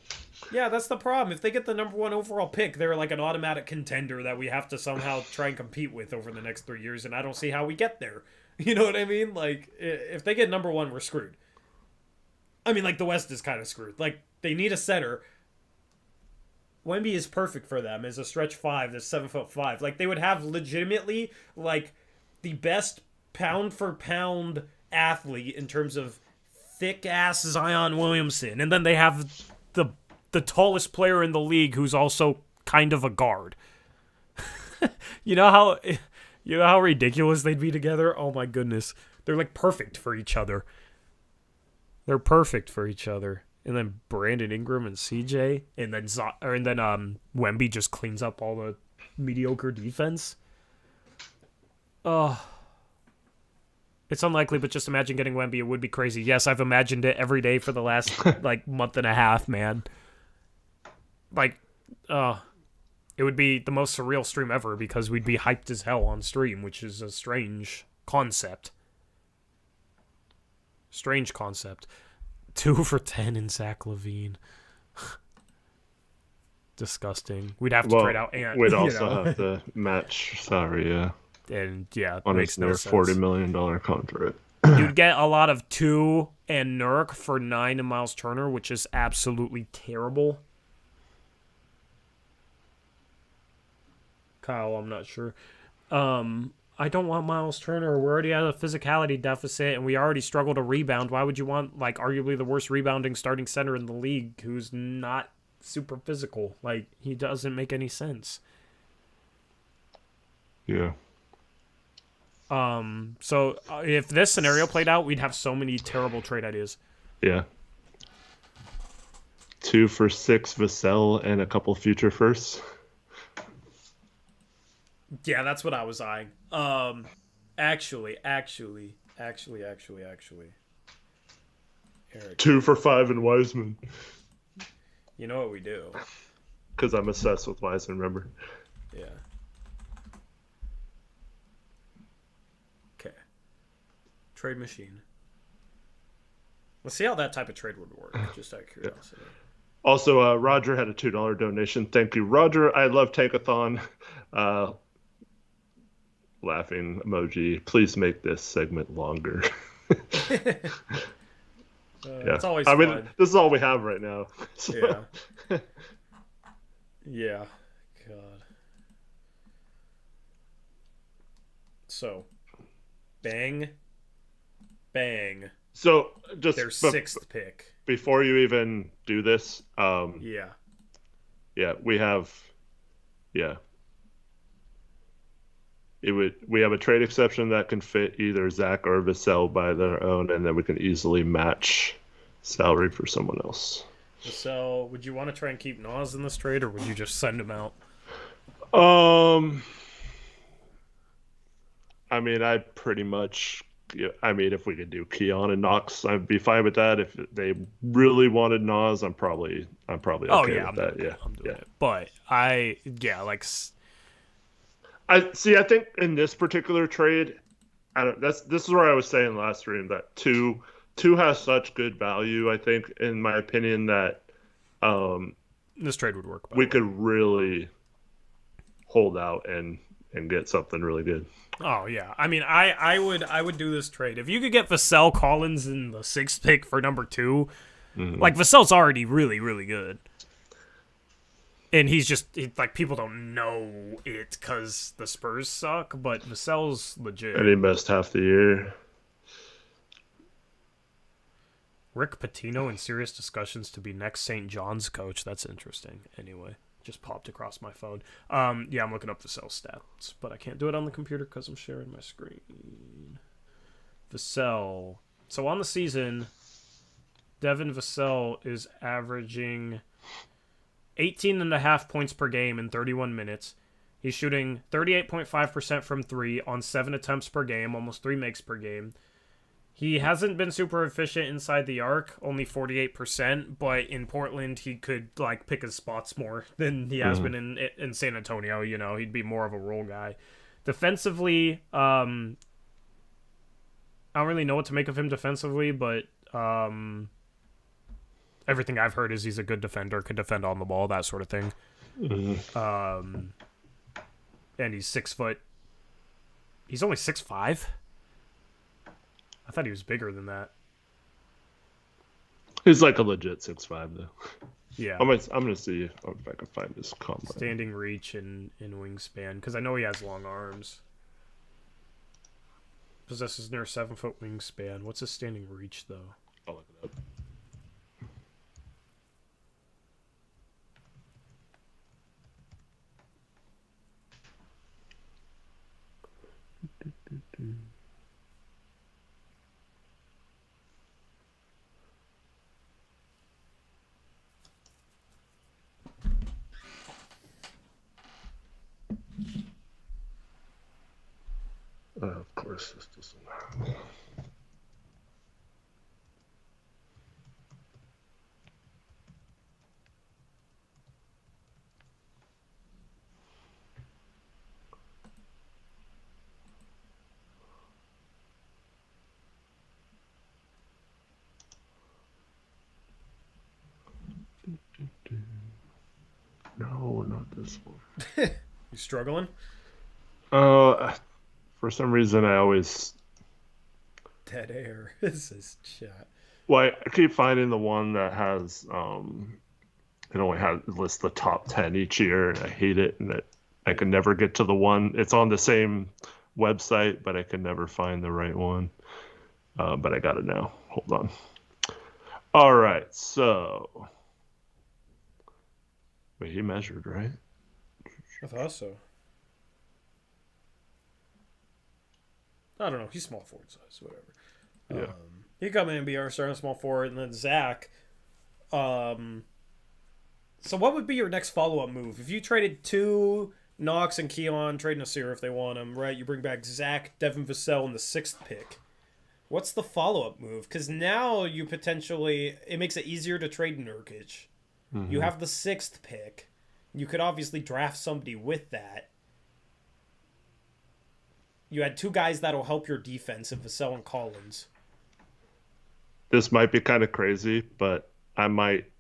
Yeah, that's the problem. If they get the #1 overall pick, they're like an automatic contender that we have to somehow try and compete with over the next 3 years, and I don't see how we get there. You know what I mean? Like, if they get #1, we're screwed. I mean, like, the West is kind of screwed. Like, they need a center. Wemby is perfect for them as a stretch 5 that's 7'5". Like, they would have legitimately, like, the best pound-for-pound athlete in terms of thick-ass Zion Williamson. And then they have the tallest player in the league who's also kind of a guard. You know how ridiculous they'd be together? Oh, my goodness. They're, like, perfect for each other. They're perfect for each other. And then Brandon Ingram and CJ, and then Wemby just cleans up all the mediocre defense. Oh, it's unlikely, but just imagine getting Wemby. It would be crazy. Yes, I've imagined it every day for the last like month and a half, man. Like, it would be the most surreal stream ever because we'd be hyped as hell on stream, which is a strange concept. Strange concept. 2 for 10 in Zach LaVine. Disgusting. We'd have to trade out Ant. We'd also have to match salary, yeah. And yeah, on makes his no near sense. $40 million contract. You'd get a lot of 2 and Nurk for 9 and Miles Turner, which is absolutely terrible. Kyle, I'm not sure. I don't want Miles Turner. We're already at a physicality deficit, and we already struggle to rebound. Why would you want, like, arguably the worst rebounding starting center in the league who's not super physical? Like, he doesn't make any sense. Yeah. So if this scenario played out, we'd have so many terrible trade ideas. Yeah. 2 for 6 Vassell and a couple future firsts. Yeah, that's what I was eyeing. Actually. Eric, 2 for 5 in Wiseman. you know what we do? Because I'm obsessed with Wiseman, remember? Yeah. Okay. Trade machine. Let's see how that type of trade would work, just out of curiosity. Yeah. Also, Roger had a $2 donation. Thank you, Roger. I love Tankathon. Laughing emoji. Please make this segment longer. It's always fun. fun. This is all we have right now. So. Yeah. Yeah. God. So, bang. So, just their 6th pick. Before you even do this, yeah, we have, we have a trade exception that can fit either Zach or Vassell by their own, and then we can easily match salary for someone else. So, would you want to try and keep Nas in this trade, or would you just send him out? I mean, I'd pretty much. I mean, if we could do Keon and Knox, I'd be fine with that. If they really wanted Nas, I'm probably okay with that. I'm doing it. But I think in this particular trade, this is where I was saying last stream that two has such good value. I think, in my opinion, that this trade would work. We could really hold out and get something really good. Oh yeah, I mean, I would do this trade if you could get Vassell, Collins in the 6th pick for number 2. Mm-hmm. Like Vassell's already really really good, and he's just like people don't know it because the Spurs suck, but Vassell's legit. And he missed half the year. Rick Pitino in serious discussions to be next St. John's coach. That's interesting. Anyway. Just popped across my phone. Yeah, I'm looking up Vassell stats, but I can't do it on the computer because I'm sharing my screen. Vassell. So on the season, Devin Vassell is averaging 18.5 points per game in 31 minutes. He's shooting 38.5% from 3 on 7 attempts per game, almost 3 makes per game. He hasn't been super efficient inside the arc, only 48%, but in Portland he could like pick his spots more than he has been in San Antonio. You know, he'd be more of a role guy. Defensively, I don't really know what to make of him defensively, but everything I've heard is he's a good defender, could defend on the ball, that sort of thing. And he's 6 foot. He's only 6'5". I thought he was bigger than that. He's like a legit 6'5", though. Yeah. I'm gonna see if I can find his combo. Standing reach and wingspan, because I know he has long arms. Possesses near 7-foot wingspan. What's his standing reach, though? I'll look it up. Of course, this doesn't. No, not this one. You struggling? For some reason, I always Dead air. This is chat. Well, I keep finding the one that has it only lists the top 10 each year, and I hate it, and I can never get to the one. It's on the same website, but I can never find the right one. But I got it now. Hold on. All right, so wait, he measured, right? I thought so. I don't know. He's small forward size, whatever. Yeah. He come in and be our starting small forward, and then Zach. So what would be your next follow-up move? If you traded two Knox and Keon, trade Nasir if they want him, right? You bring back Zach, Devin Vassell in the 6th pick. What's the follow-up move? Because now you potentially... It makes it easier to trade Nurkic. Mm-hmm. You have the 6th pick. You could obviously draft somebody with that. You had two guys that'll help your defense in Vassell and Collins. This might be kind of crazy, but I might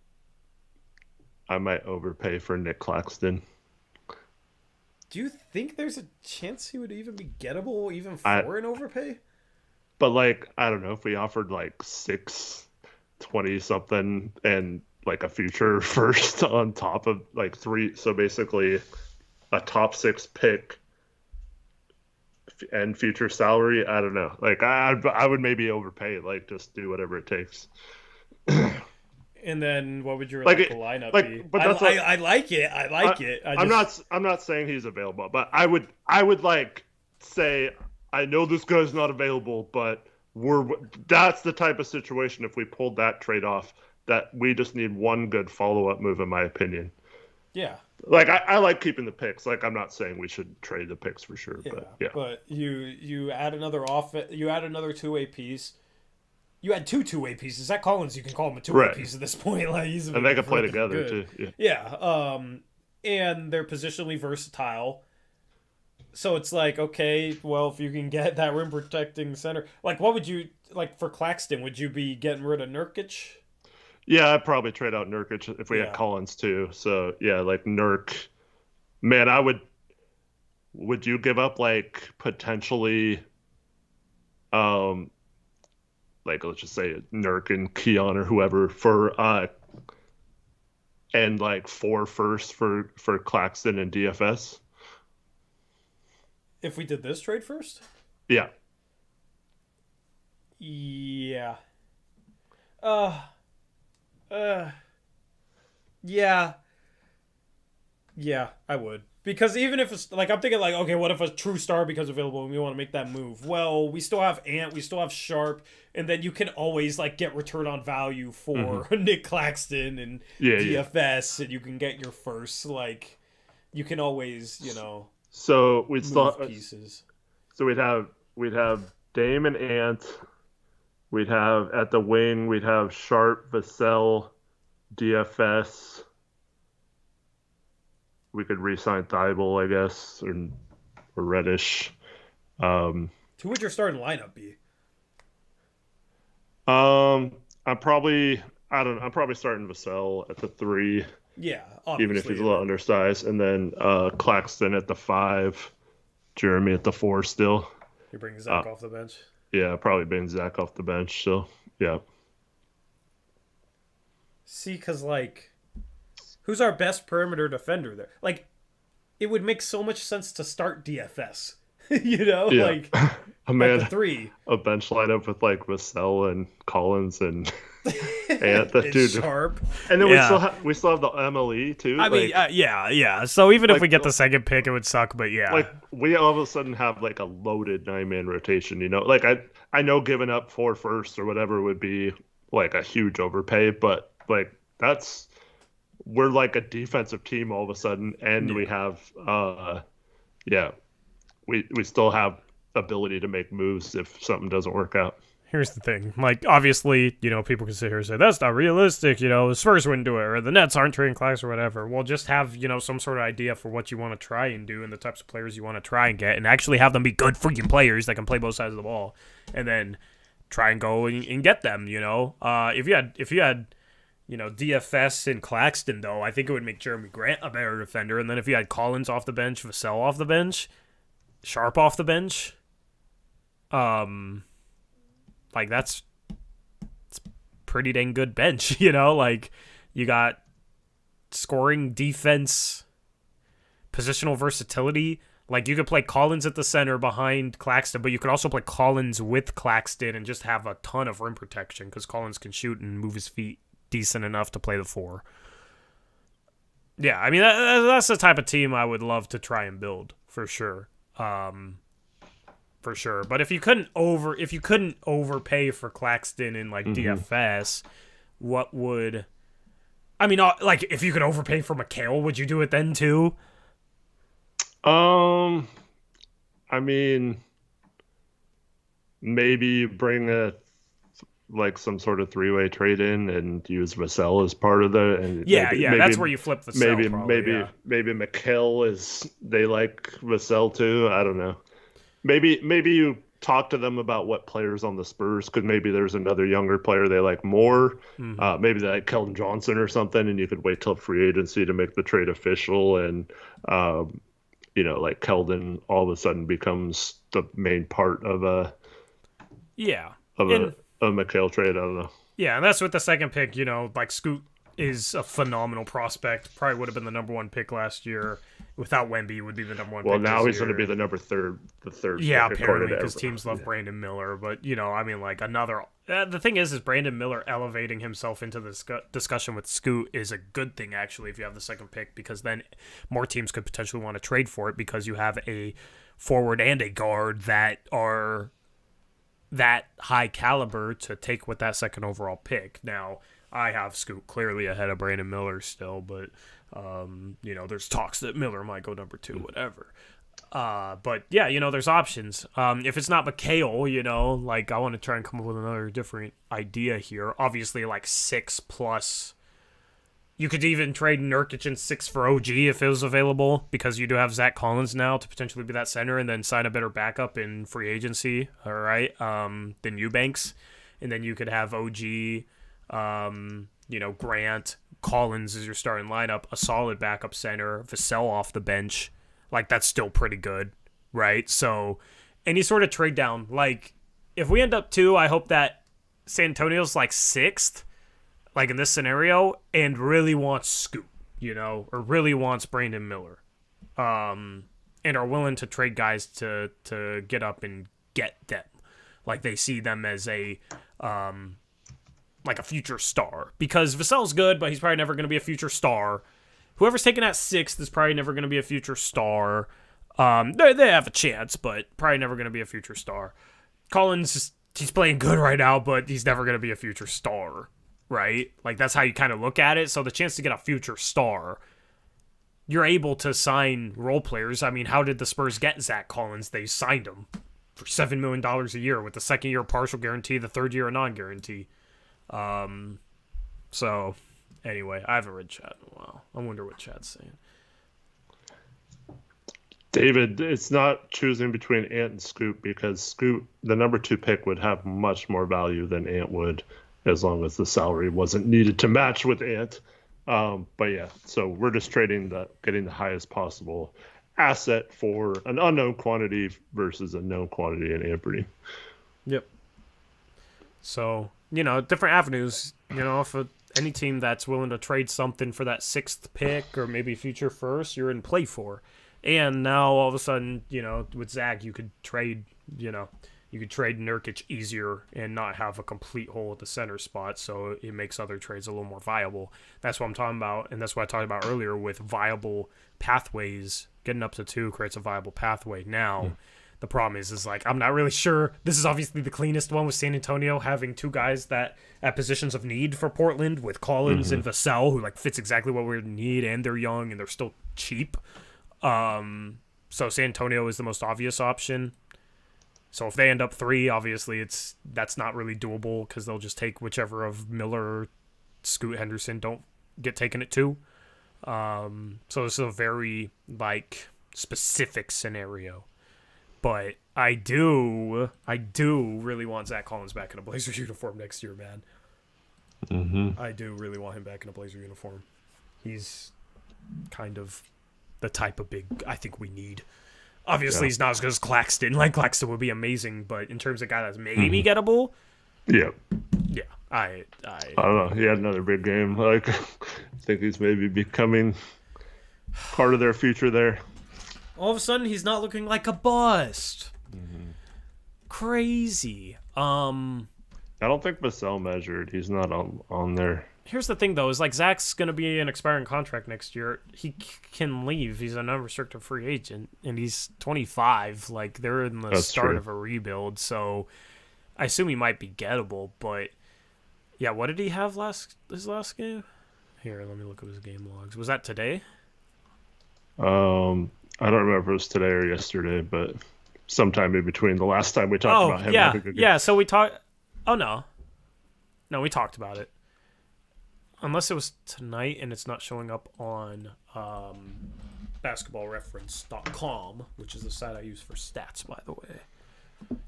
overpay for Nick Claxton. Do you think there's a chance he would even be gettable even for an overpay? But like, I don't know, if we offered like 620 something and like a future first on top of like 3, so basically a top 6 pick and future salary, I don't know. Like I would maybe overpay, like just do whatever it takes. And then what would your lineup be? But I like it. I like it. I'm not saying he's available, but I would like say, I know this guy's not available, but that's the type of situation if we pulled that trade off that we just need one good follow-up move, in my opinion. Yeah. Like I like keeping the picks. Like I'm not saying we should trade the picks for sure, but yeah. But you add another you add another two-way piece. You had two-way pieces. Zach Collins, you can call him a two-way piece at this point. Like and they can play together good. Too. Yeah. And they're positionally versatile. So it's like, okay, well, if you can get that rim protecting center, like what would you like for Claxton? Would you be getting rid of Nurkic? Yeah, I'd probably trade out Nurkic if we had Collins too. So yeah, like Nurk, man, I would. Would you give up like potentially, like let's just say Nurk and Keon or whoever for and like 4 firsts for Claxton and DFS? If we did this trade first? Yeah. Yeah. Yeah. Yeah, I would. Because even if it's like I'm thinking like, okay, what if a true star becomes available and we want to make that move? Well, we still have Ant, we still have Sharp, and then you can always like get return on value for Nick Claxton and DFS, and you can get your first. Like, you can always, So we'd still pieces. So we'd have Dame and Ant. We'd have at the wing. We'd have Sharp, Vassell, DFS. We could re-sign Thibault, I guess, or Reddish. Who would your starting lineup be? I'm probably starting Vassell at the 3. Yeah, even if he's a little undersized, and then Claxton at the 5, Jeremy at the 4 still. You bring Zach off the bench. Yeah, probably bring Zach off the bench still. Yeah. See, because like, who's our best perimeter defender there? Like, it would make so much sense to start DFS. Like man, the 3. A bench lineup with like Vassell and Collins and Ant, that dude. Sharp. And then we still have the MLE too. I mean, yeah. So even if we get the second pick, it would suck. But yeah, like we all of a sudden have like a loaded 9-man rotation. Like I know giving up 4 firsts or whatever would be like a huge overpay, but like we're like a defensive team all of a sudden, and we have we still have ability to make moves if something doesn't work out. Here's the thing. Like, obviously, people can sit here and say, that's not realistic, the Spurs wouldn't do it, or the Nets aren't trading Clax or whatever. Well, just have, some sort of idea for what you want to try and do and the types of players you want to try and get, and actually have them be good freaking players that can play both sides of the ball, and then try and go and get them, If you had DFS and Claxton, though, I think it would make Jeremy Grant a better defender, and then if you had Collins off the bench, Vassell off the bench, Sharp off the bench, like it's pretty dang good bench, like you got scoring, defense, positional versatility. Like you could play Collins at the center behind Claxton, but you could also play Collins with Claxton and just have a ton of rim protection because Collins can shoot and move his feet decent enough to play the 4. Yeah, I mean that's the type of team I would love to try and build for sure. For sure. But if you couldn't overpay for Claxton in like DFS, what would like if you could overpay for McHale, would you do it then too? I mean, maybe bring some sort of 3-way trade in and use Vassell as part of the maybe, that's where you flip Vassell. Maybe McHale is they like Vassell too. I don't know. Maybe you talk to them about what players on the Spurs, because maybe there's another younger player they like more. Maybe they like Keldon Johnson or something, and you could wait till free agency to make the trade official. And like Keldon all of a sudden becomes the main part of a McHale trade. I don't know. Yeah, and that's with the second pick. Like Scoot is a phenomenal prospect. Probably would have been the number 1 pick last year. Without Wemby, would be the number 1 pick. Well, now he's going to be the third. Yeah, apparently, because teams love Brandon Miller. But, like another The thing is Brandon Miller elevating himself into the discussion with Scoot is a good thing, actually, if you have the second pick, because then more teams could potentially want to trade for it because you have a forward and a guard that are that high caliber to take with that second overall pick. Now, I have Scoot clearly ahead of Brandon Miller still, but, there's talks that Miller might go number 2, whatever. But yeah, there's options. If it's not McHale, like I want to try and come up with another different idea here. Obviously, like 6+. You could even trade Nurkic and 6 for OG if it was available, because you do have Zach Collins now to potentially be that center, and then sign a better backup in free agency. All right, than Eubanks, and then you could have OG, Grant, Collins as your starting lineup, a solid backup center, Vassell off the bench. Like, that's still pretty good, right? So, any sort of trade down. Like, if we end up 2, I hope that San Antonio's, like, 6th, like in this scenario, and really wants Scoot, or really wants Brandon Miller. And are willing to trade guys to get up and get them. Like, they see them as a future star. Because Vassell's good, but he's probably never going to be a future star. Whoever's taken at 6th is probably never going to be a future star. They have a chance, but probably never going to be a future star. Collins, he's playing good right now, but he's never going to be a future star, right? Like, that's how you kind of look at it. So the chance to get a future star, you're able to sign role players. I mean, how did the Spurs get Zach Collins? They signed him for $7 million a year with the second year partial guarantee, the third year a non-guarantee. So... Anyway, I haven't read chat in a while. I wonder what chat's saying. David, it's not choosing between Ant and Scoot, because Scoot, the number 2 pick, would have much more value than Ant would, as long as the salary wasn't needed to match with Ant. But yeah, so we're just getting the highest possible asset for an unknown quantity versus a known quantity in Amberty. Yep. So, different avenues. If any team that's willing to trade something for that 6th pick or maybe future first, you're in play for. And now all of a sudden, with Zach, you could trade Nurkic easier and not have a complete hole at the center spot. So it makes other trades a little more viable. That's what I'm talking about. And that's what I talked about earlier with viable pathways. Getting up to 2 creates a viable pathway. Now, the problem is like, I'm not really sure. This is obviously the cleanest one with San Antonio having 2 guys that at positions of need for Portland with Collins and Vassell, who like fits exactly what we need, and they're young and they're still cheap. So San Antonio is the most obvious option. So if they end up 3, obviously that's not really doable, because they'll just take whichever of Miller, Scoot, Henderson don't get taken at 2. So this is a very like specific scenario. But I do really want Zach Collins back in a Blazers uniform next year, man. Mm-hmm. I do really want him back in a Blazer uniform. He's kind of the type of big I think we need. Obviously, he's not as good as Claxton. Like, Claxton would be amazing, but in terms of guy that's maybe gettable, yeah, I don't know. He had another big game. Like, I think he's maybe becoming part of their future there. All of a sudden, he's not looking like a bust. Mm-hmm. Crazy. I don't think Vassell measured. He's not on there. Here's the thing, though, is like Zach's going to be an expiring contract next year. He can leave. He's an unrestricted free agent, and he's 25. Like, they're in the start of a rebuild, so I assume he might be gettable. But yeah, what did he have his last game? Here, let me look at his game logs. Was that today? I don't remember if it was today or yesterday, but sometime in between the last time we talked about him. Yeah. So we talked. Oh no, we talked about it. Unless it was tonight and it's not showing up on basketballreference.com, which is the site I use for stats, by the way,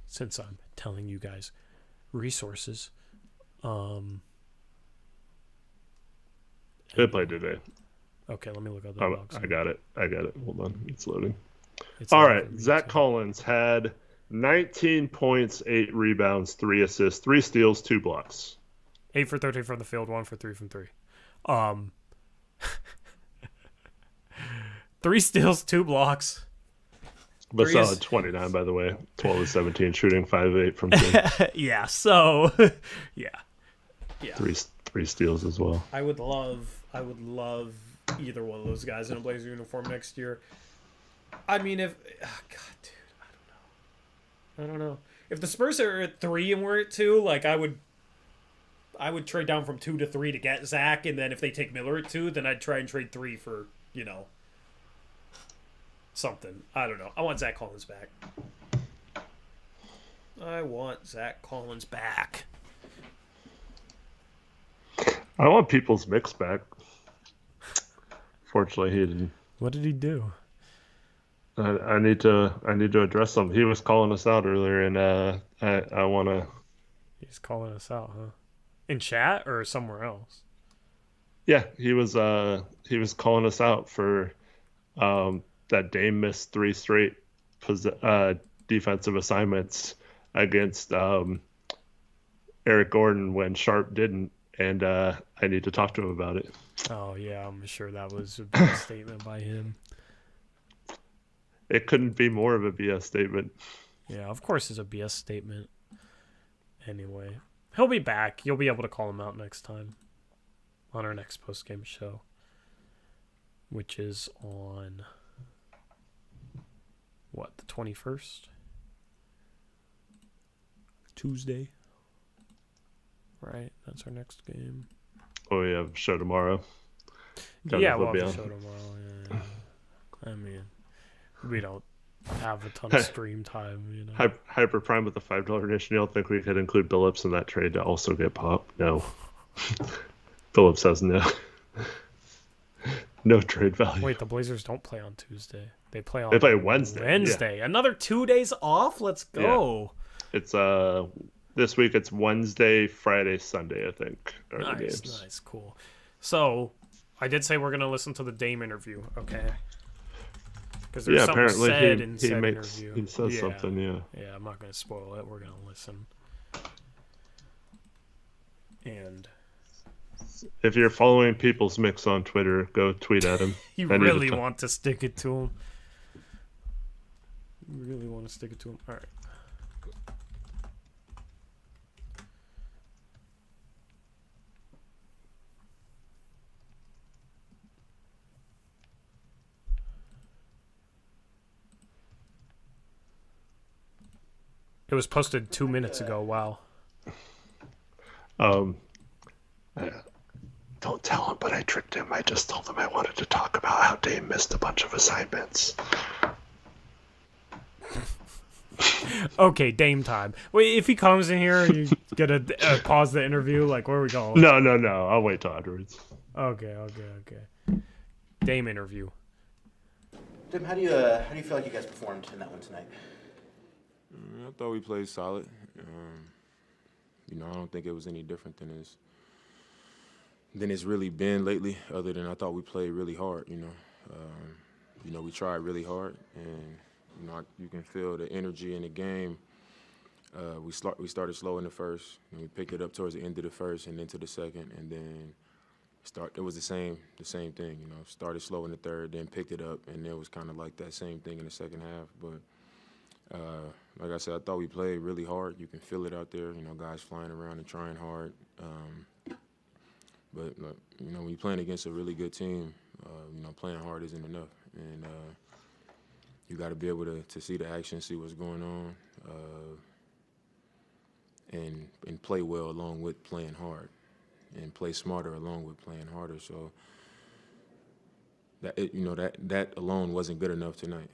since I'm telling you guys resources. They played today. Okay, let me look at the logs. I got it. Hold on. It's loading. All right. Zach Collins had 19 points, 8 rebounds, 3 assists, 3 steals, 2 blocks. 8 for 13 from the field, 1 for 3 from 3. 3 steals, 2 blocks. But Three solid is 29, by the way. 12 of 17, shooting 5-8 from 3. yeah. So yeah. Three steals as well. I would love either one of those guys in a Blazer uniform next year. I mean, if God, dude, I don't know. If the Spurs are at 3 and we're at 2, like I would trade down from 2 to 3 to get Zach, and then if they take Miller at 2, then I'd try and trade 3 for something. I don't know. I want Zach Collins back. I want Zach Collins back. I want People's Mix back. Fortunately, he didn't. What did he do? I need to address him. He was calling us out earlier, and I want to. He's calling us out, huh? In chat or somewhere else? Yeah, he was calling us out for that Dame missed 3 straight defensive assignments against Eric Gordon when Sharp didn't, and I need to talk to him about it. Oh yeah, I'm sure that was a big statement by him. It couldn't be more of a BS statement. Yeah, of course it's a BS statement. Anyway, he'll be back. You'll be able to call him out next time on our next post-game show, which is on the 21st? Tuesday. Right, that's our next game. Oh, yeah, show tomorrow. Yeah, we'll have a show tomorrow. Yeah. I mean, we don't have a ton of stream time, Hyper Prime with the $5 donation. You don't think we could include Billups in that trade to also get Pop? No. Billups has no trade value. Wait, the Blazers don't play on Tuesday. They play Wednesday. Yeah. Another 2 days off? Let's go. Yeah. It's this week it's Wednesday, Friday, Sunday, I think. Are the games. Nice, cool. So I did say we're gonna listen to the Dame interview, okay? Because there's something apparently said in said interview. He says something, yeah. Yeah, I'm not gonna spoil it. We're gonna listen. And if you're following People's Mix on Twitter, go tweet at him. You really want to stick it to him. All right. It was posted 2 minutes ago. Wow. Don't tell him, but I tricked him. I just told him I wanted to talk about how Dame missed a bunch of assignments. Okay, Dame time. Wait, if he comes in here, you gonna pause the interview? Like, where are we going? No. I'll wait till afterwards. Okay. Dame interview. Tim, how do you feel like you guys performed in that one tonight? I thought we played solid. I don't think it was any different than it's really been lately. Other than I thought we played really hard. We tried really hard, and you can feel the energy in the game. We started slow in the first, and we picked it up towards the end of the first and into the second, and then it was the same thing. Started slow in the third, then picked it up, and it was kind of like that same thing in the second half. But like I said, I thought we played really hard. You can feel it out there. Guys flying around and trying hard. But when you're playing against a really good team, playing hard isn't enough, and you got to be able to see the action, see what's going on, and play well along with playing hard, and play smarter along with playing harder. So that alone wasn't good enough tonight.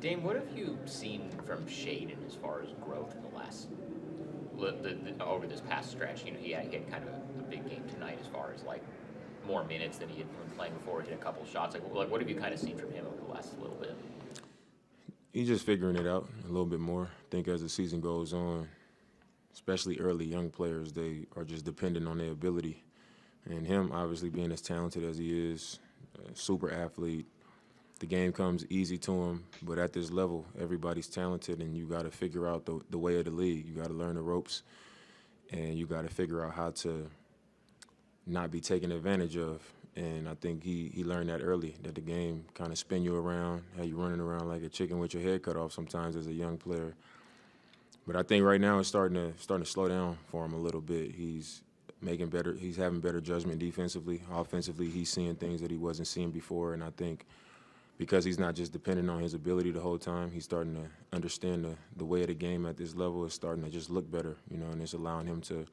Dame, what have you seen from Shaden as far as growth in the last over this past stretch? He had kind of a big game tonight as far as like more minutes than he had been playing before. He hit a couple shots. Like what have you kind of seen from him over the last little bit? He's just figuring it out a little bit more. I think as the season goes on, especially early young players, they are just dependent on their ability. And him, obviously being as talented as he is, a super athlete, the game comes easy to him. But at this level, everybody's talented, and you got to figure out the way of the league. You got to learn the ropes, and you got to figure out how to not be taken advantage of And I think he learned that early, that the game kind of spin you around, how you running around like a chicken with your head cut off sometimes as a young player. But I think right now it's starting to slow down for him a little bit. He's having better judgment defensively. Offensively, he's seeing things that he wasn't seeing before. And I think because he's not just dependent on his ability the whole time, he's starting to understand the way of the game at this level. It's starting to just look better, and it's allowing him to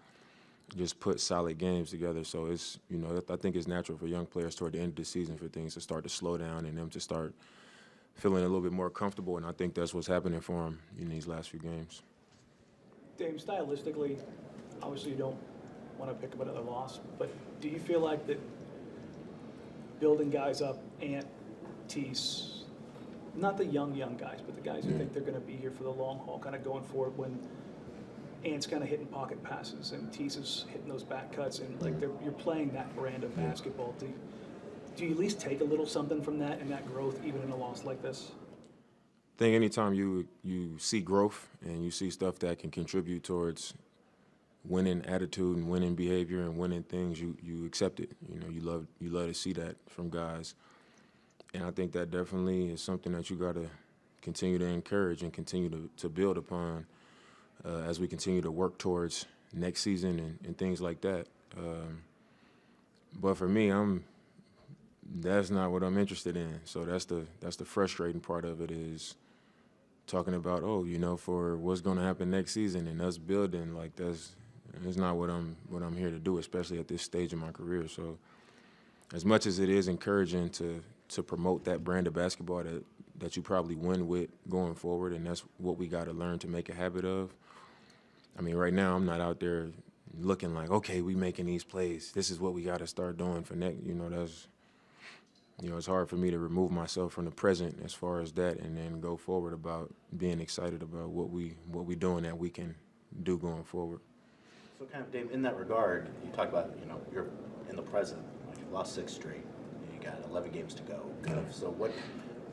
just put solid games together. So it's, I think it's natural for young players toward the end of the season for things to start to slow down and them to start feeling a little bit more comfortable. And I think that's what's happening for him in these last few games. Dame, stylistically, obviously you don't want to pick up another loss, but do you feel like that building guys up, Ant, Tease, not the young guys, but the guys who think they're going to be here for the long haul, kind of going forward when Ant's kind of hitting pocket passes and Tease is hitting those back cuts, and like you're playing that brand of basketball. Do you at least take a little something from that and that growth even in a loss like this? I think anytime you see growth and you see stuff that can contribute towards winning attitude and winning behavior and winning things, you accept it. You love to see that from guys. And I think that definitely is something that you got to continue to encourage and continue to build upon as we continue to work towards next season and things like that. But for me, that's not what I'm interested in. So that's the frustrating part of it, is talking about, for what's going to happen next season and us building. Like that's not what I'm here to do, especially at this stage of my career. So as much as it is encouraging to promote that brand of basketball that you probably win with going forward, and that's what we got to learn to make a habit of. I mean, right now I'm not out there looking like, okay, we making these plays. This is what we got to start doing for next. It's hard for me to remove myself from the present as far as that, and then go forward about being excited about what we doing that we can do going forward. So kind of, Dave, in that regard, you talk about, you're in the present. You've lost 6 straight. You got 11 games to go. Kind of. So what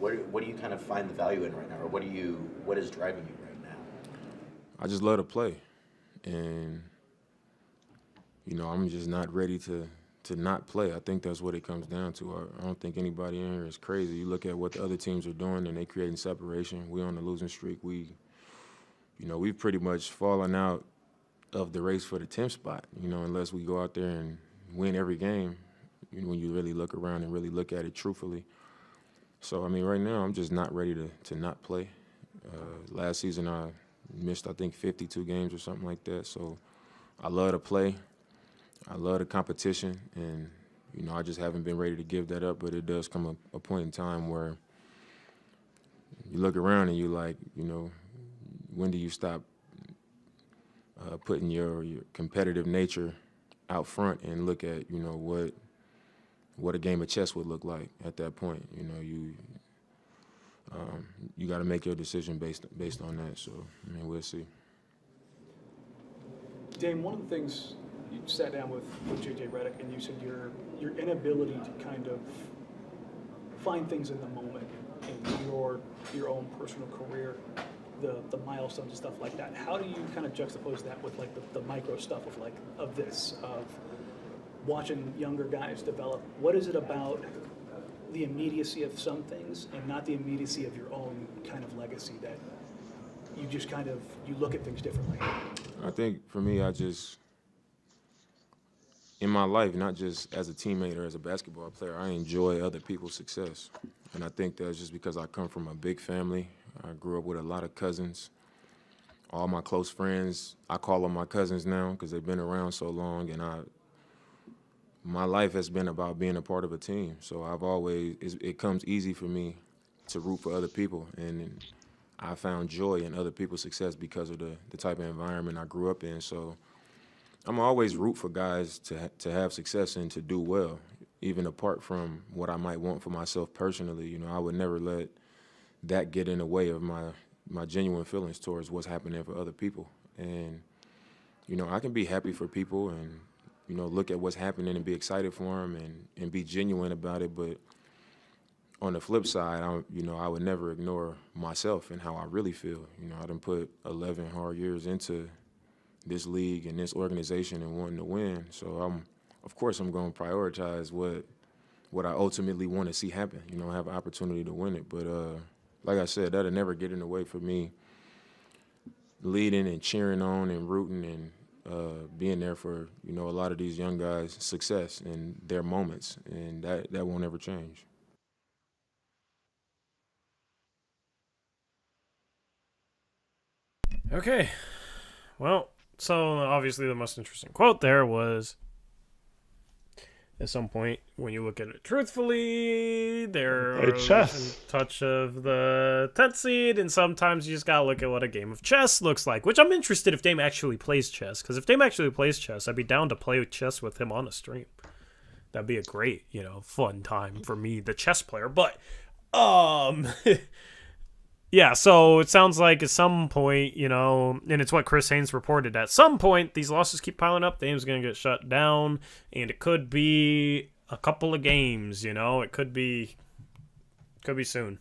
do you kind of find the value in right now, or what is driving you right now? I just love to play, and I'm just not ready to not play. I think that's what it comes down to. I don't think anybody in here is crazy. You look at what the other teams are doing, and they creating separation. We on the losing streak. We've pretty much fallen out of the race for the 10th spot. Unless we go out there and win every game. When you really look around and really look at it truthfully. So, I mean, right now I'm just not ready to not play. Last season I missed, I think, 52 games or something like that. So I love to play. I love the competition. And, I just haven't been ready to give that up. But it does come a point in time where you look around and you like, when do you stop putting your competitive nature out front and look at, what a game of chess would look like at that point. You got to make your decision based on that. So, we'll see. Dame, one of the things you sat down with J.J. Redick, and you said your inability to kind of find things in the moment in your own personal career, the milestones and stuff like that. How do you kind of juxtapose that with like the micro stuff of watching younger guys develop? What is it about the immediacy of some things and not the immediacy of your own kind of legacy that you just you look at things differently? I think for me, in my life, not just as a teammate or as a basketball player, I enjoy other people's success. And I think that's just because I come from a big family. I grew up with a lot of cousins. All my close friends, I call them my cousins now because they've been around so long, and my life has been about being a part of a team. So it comes easy for me to root for other people. And I found joy in other people's success because of the type of environment I grew up in. So I'm always root for guys to have success and to do well, even apart from what I might want for myself personally. I would never let that get in the way of my genuine feelings towards what's happening for other people. And, I can be happy for people and, look at what's happening and be excited for them and be genuine about it. But on the flip side, I would never ignore myself and how I really feel. I done put 11 hard years into this league and this organization and wanting to win. So of course I'm going to prioritize what what I ultimately want to see happen. You know, have an opportunity to win it. But like I said, that'll never get in the way for me leading and cheering on and rooting and being there for, you know, a lot of these young guys' success and their moments, and that won't ever change. Okay. Well, so obviously the most interesting quote there was, at some point, when you look at it truthfully, there is a touch of the 10th seed, and sometimes you just gotta look at what a game of chess looks like, which I'm interested if Dame actually plays chess, because if Dame actually plays chess, I'd be down to play chess with him on a stream. That'd be a great, fun time for me, the chess player. But, yeah, so it sounds like at some point, and it's what Chris Haynes reported, at some point, these losses keep piling up, Dame's going to get shut down, and it could be a couple of games, it could be soon.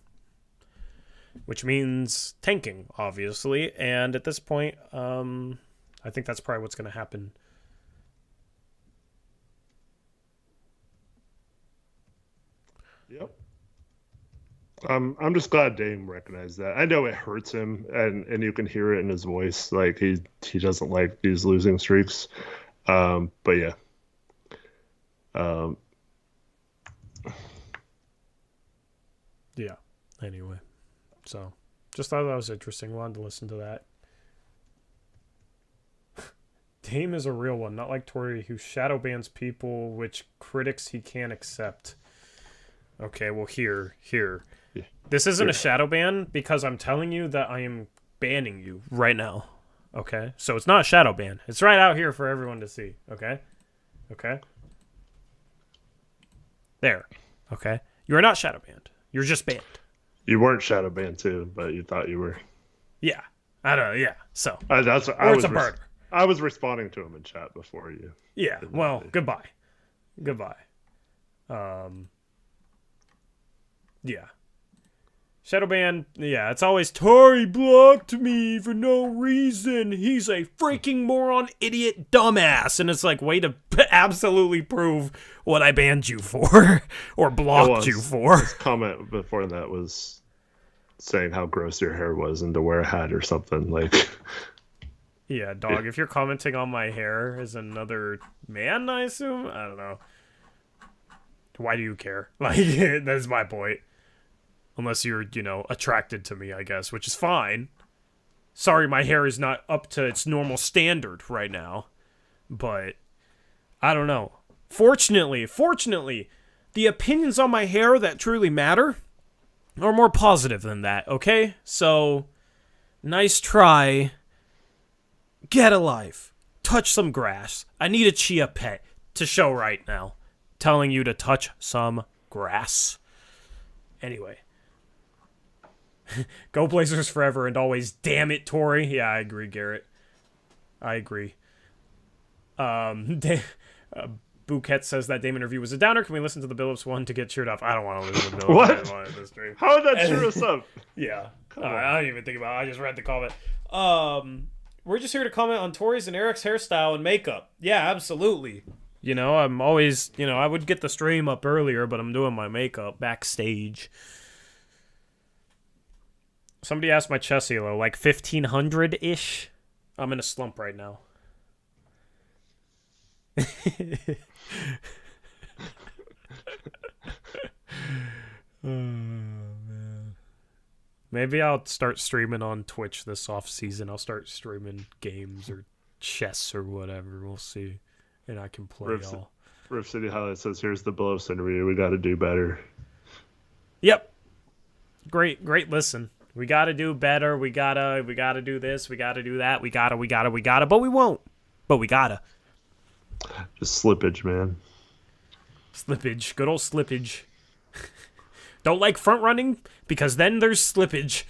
Which means tanking, obviously, and at this point, I think that's probably what's going to happen. Yep. I'm just glad Dame recognized that. I know it hurts him, and you can hear it in his voice. Like he doesn't like these losing streaks. But yeah. Yeah. Anyway, so just thought that was interesting. Wanted to listen to that. Dame is a real one, not like Torrey, who shadow bans people, which critics he can't accept. Okay, well here. Yeah. This isn't a shadow ban because I'm telling you that I am banning you right now. Okay? So it's not a shadow ban. It's right out here for everyone to see. Okay? Okay? There. Okay? You are not shadow banned. You're just banned. You weren't shadow banned too, but you thought you were. Yeah. I don't know. Yeah. So. That's what I or was. it's a burner. I was responding to him in chat before you. Yeah. Well, goodbye. Yeah. Shadowban, yeah, it's always, Tori blocked me for no reason. He's a freaking moron, idiot, dumbass. And it's like, way to absolutely prove what I banned you for or blocked you for. His comment before that was saying how gross your hair was and to wear a hat or something. Like, yeah, dog, if you're commenting on my hair as another man, I assume? I don't know. Why do you care? Like, that's my point. Unless you're, attracted to me, I guess, which is fine. Sorry, my hair is not up to its normal standard right now. But, I don't know. Fortunately, the opinions on my hair that truly matter are more positive than that, okay? So, nice try. Get a life. Touch some grass. I need a chia pet to show right now. Telling you to touch some grass. Anyway. Go Blazers forever and always. Damn it, Tori. Yeah, I agree, Garrett. I agree. Bouquet says that Dame interview was a downer. Can we listen to the Billups one to get cheered up? I don't want to listen to the Billups one this stream. How would that cheer us up? Yeah. I don't even think about it. I just read the comment. We're just here to comment on Tori's and Eric's hairstyle and makeup. Yeah, absolutely. I'm always, I would get the stream up earlier, but I'm doing my makeup backstage. Somebody asked my chess elo, like 1,500-ish. I'm in a slump right now. Oh, man. Maybe I'll start streaming on Twitch this off season. I'll start streaming games or chess or whatever. We'll see. And I can play y'all. Riff City Highlight says, here's the Billups interview. We got to do better. Yep. Great listen. We got to do better. We got to do this. We got to do that. We got to. But we won't. But we got to. Just slippage, man. Slippage. Good old slippage. Don't like front running because then there's slippage.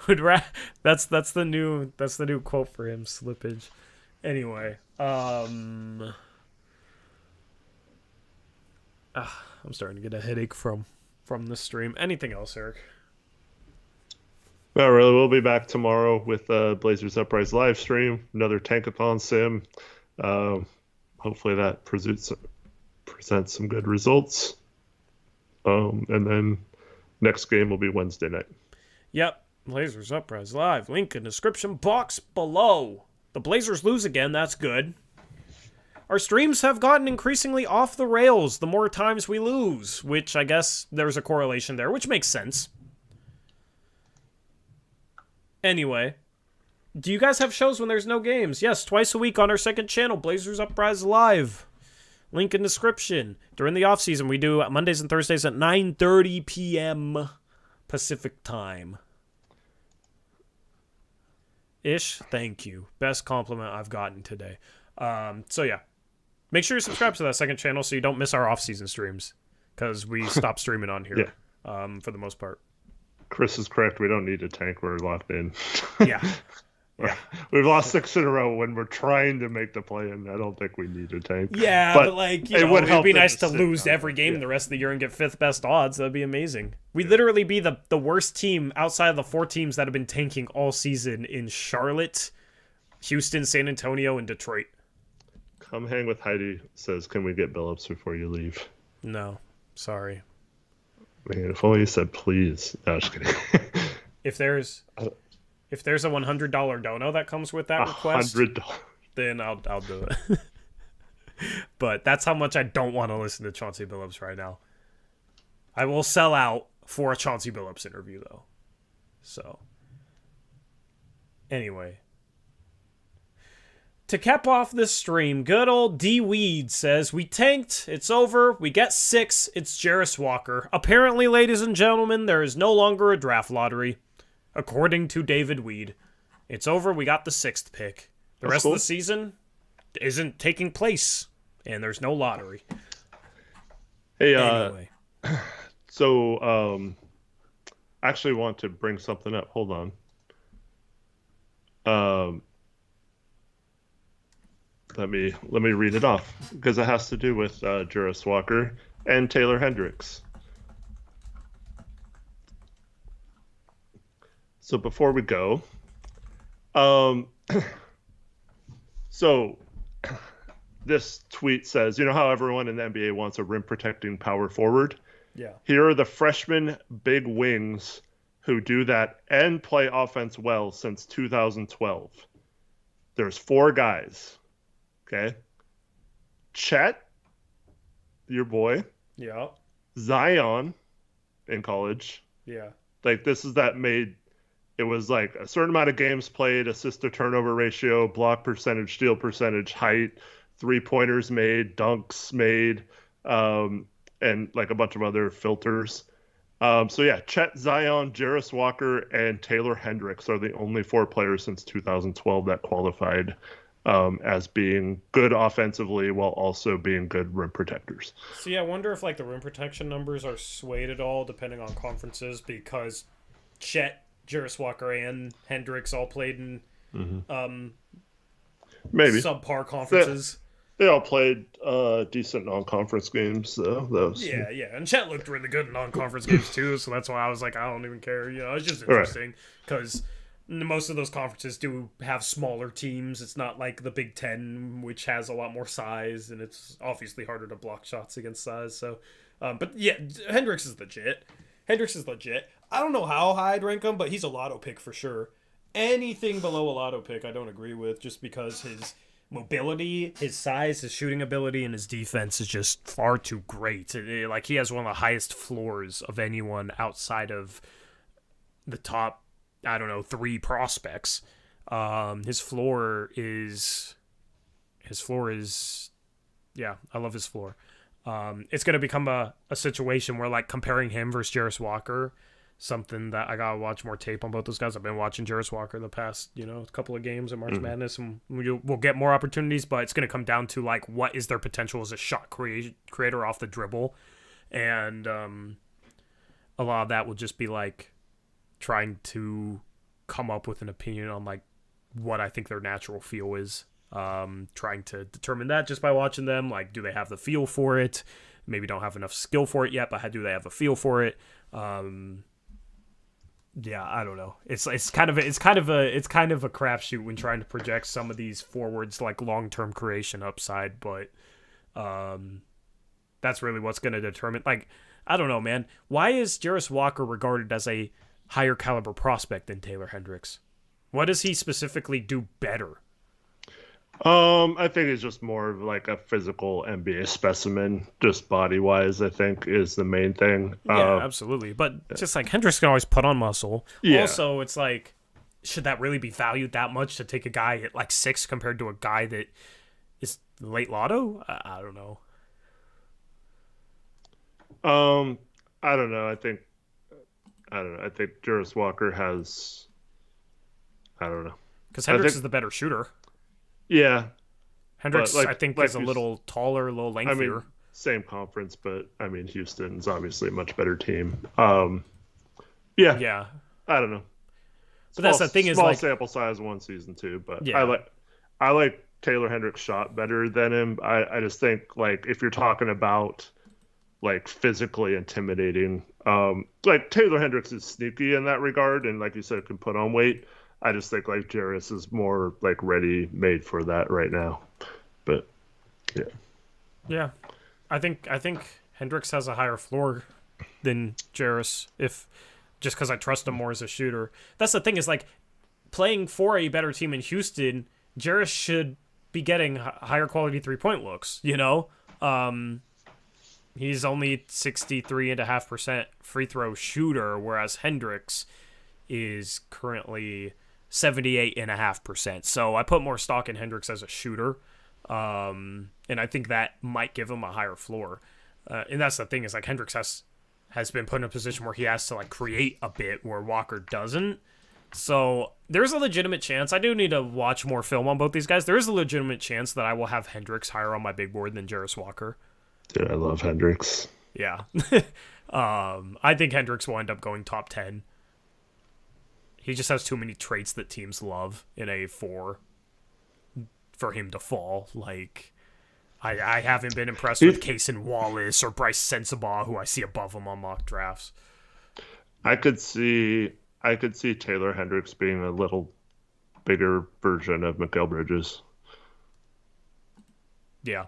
That's the new quote for him, slippage. Anyway, I'm starting to get a headache from this stream. Anything else, Eric? Not really. We'll be back tomorrow with Blazers Uprise live stream, another Tankathon sim. Hopefully that present some good results. And then next game will be Wednesday night. Yep. Blazers Uprise Live. Link in description box below. The Blazers lose again. That's good. Our streams have gotten increasingly off the rails the more times we lose, which I guess there's a correlation there, which makes sense. Anyway, do you guys have shows when there's no games? Yes, twice a week on our second channel, Blazers Uprise Live. Link in description. During the off season, we do Mondays and Thursdays at 9:30 p.m. Pacific time. Ish, thank you. Best compliment I've gotten today. So yeah, make sure you subscribe to that second channel so you don't miss our off-season streams, because we stopped streaming on here for the most part. Chris is correct. We don't need a tank. We're locked in. Yeah. We've lost 6 in a row when we're trying to make the play, and I don't think we need a tank. Yeah, but like, you know, it'd be nice to sit lose down. every game the rest of the year and get 5th best odds. That'd be amazing. We'd literally be the worst team outside of the 4 teams that have been tanking all season in Charlotte, Houston, San Antonio, and Detroit. Come hang with Heidi says, can we get Billups before you leave? No, sorry. Man, if only you said please. No, just kidding. If there's a $100 dono that comes with that request, $100. then I'll do it. But that's how much I don't want to listen to Chauncey Billups right now. I will sell out for a Chauncey Billups interview, though. So, anyway. To cap off this stream, good old D Weed says, we tanked, it's over, we get 6, it's Jarris Walker. Apparently, ladies and gentlemen, there is no longer a draft lottery. According to David Weed. It's over, we got the 6th pick. The rest of the season isn't taking place, and there's no lottery. Hey, Anyway. So, I actually want to bring something up. Hold on. Let me read it off, because it has to do with Jarris Walker and Taylor Hendricks. So before we go, so this tweet says, you know how everyone in the NBA wants a rim protecting power forward? Yeah. Here are the freshman big wings who do that and play offense well since 2012. There's 4 guys. Okay. Chet, your boy. Yeah. Zion in college. Yeah. Like, this is that made, it was like a certain amount of games played, assist to turnover ratio, block percentage, steal percentage, height, 3-pointers made, dunks made, and like a bunch of other filters. So yeah, Chet, Zion, Jarris Walker, and Taylor Hendricks are the only 4 players since 2012 that qualified as being good offensively while also being good rim protectors. So yeah, I wonder if like the rim protection numbers are swayed at all depending on conferences, because Chet, Jarris Walker, and Hendricks all played in Maybe subpar conferences. they all played decent non-conference games, though. Yeah, and Chet looked really good in non-conference games too, so that's why I was like, I don't even care. You know, it's just interesting because most of those conferences do have smaller teams. It's not like the Big Ten, which has a lot more size, and it's obviously harder to block shots against size. So, but yeah, Hendricks is legit. I don't know how high I'd rank him, but he's a lotto pick for sure. Anything below a lotto pick, I don't agree with, just because his mobility, his size, his shooting ability, and his defense is just far too great. Like, he has one of the highest floors of anyone outside of the top, I don't know, 3 prospects. His floor is, yeah, I love his floor. It's going to become a situation where, like, comparing him versus Jarris Walker, something that I gotta watch more tape on both those guys. I've been watching Jarris Walker the past, couple of games in March Madness, and we'll get more opportunities, but it's going to come down to, like, what is their potential as a shot creator off the dribble, and a lot of that will just be, like, trying to come up with an opinion on, like, what I think their natural feel is. Trying to determine that just by watching them. Like, do they have the feel for it? Maybe don't have enough skill for it yet, but do they have a feel for it? Yeah, I don't know. It's kind of a crapshoot when trying to project some of these forwards, like, long-term creation upside, but That's really what's going to determine. Like, I don't know, man. Why is Jarris Walker regarded as a higher caliber prospect than Taylor Hendricks? What does he specifically do better? I think he's just more of like a physical NBA specimen, just body wise. I think is the main thing. Yeah, absolutely. But just like Hendricks can always put on muscle. Yeah. Also, it's like, should that really be valued that much to take a guy at like 6 compared to a guy that is late lotto? I don't know. I don't know. I think Jarris Walker has. I don't know. Because Hendricks is the better shooter. Yeah. Hendricks, Like- I think, like is a you little taller, a little lengthier. I mean, same conference, but I mean, Houston's obviously a much better team. Yeah. Yeah. I don't know. But that's the thing is, small like, sample size, 1 season, 2. But Yeah. I like Taylor Hendricks' shot better than him. I just think like if you're talking about like physically intimidating, like Taylor Hendricks is sneaky in that regard, and like you said, can put on weight. I just think like Jarris is more like ready made for that right now. But yeah. yeah. I think Hendricks has a higher floor than Jarris, if just because I trust him more as a shooter. That's the thing is, like, playing for a better team in Houston, Jarris should be getting higher quality 3-point looks, you know? He's only 63.5% free throw shooter, whereas Hendricks is currently 78.5%. So I put more stock in Hendricks as a shooter. And I think that might give him a higher floor. And that's the thing is, like, Hendricks has been put in a position where he has to like create a bit where Walker doesn't. So there's a legitimate chance. I do need to watch more film on both these guys. There is a legitimate chance that I will have Hendricks higher on my big board than Jarris Walker. Dude, I love Hendricks. Yeah. I think Hendricks will end up going top 10. He just has too many traits that teams love in a 4 for him to fall. Like, I haven't been impressed with Cason Wallace or Bryce Sensabaugh, who I see above him on mock drafts. I could see Taylor Hendricks being a little bigger version of Mikal Bridges. Yeah.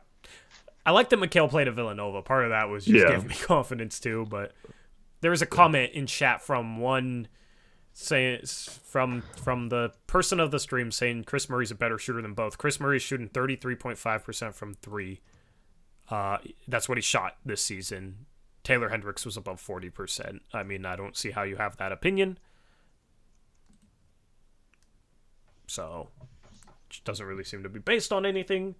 I like that Mikal played at Villanova. Part of that was just giving me confidence too, but there was a comment in chat from one saying from the person of the stream saying Chris Murray's a better shooter than both. Chris Murray's shooting 33.5% from 3. That's what he shot this season. Taylor Hendricks was above 40%. I mean, I don't see how you have that opinion. So, it doesn't really seem to be based on anything.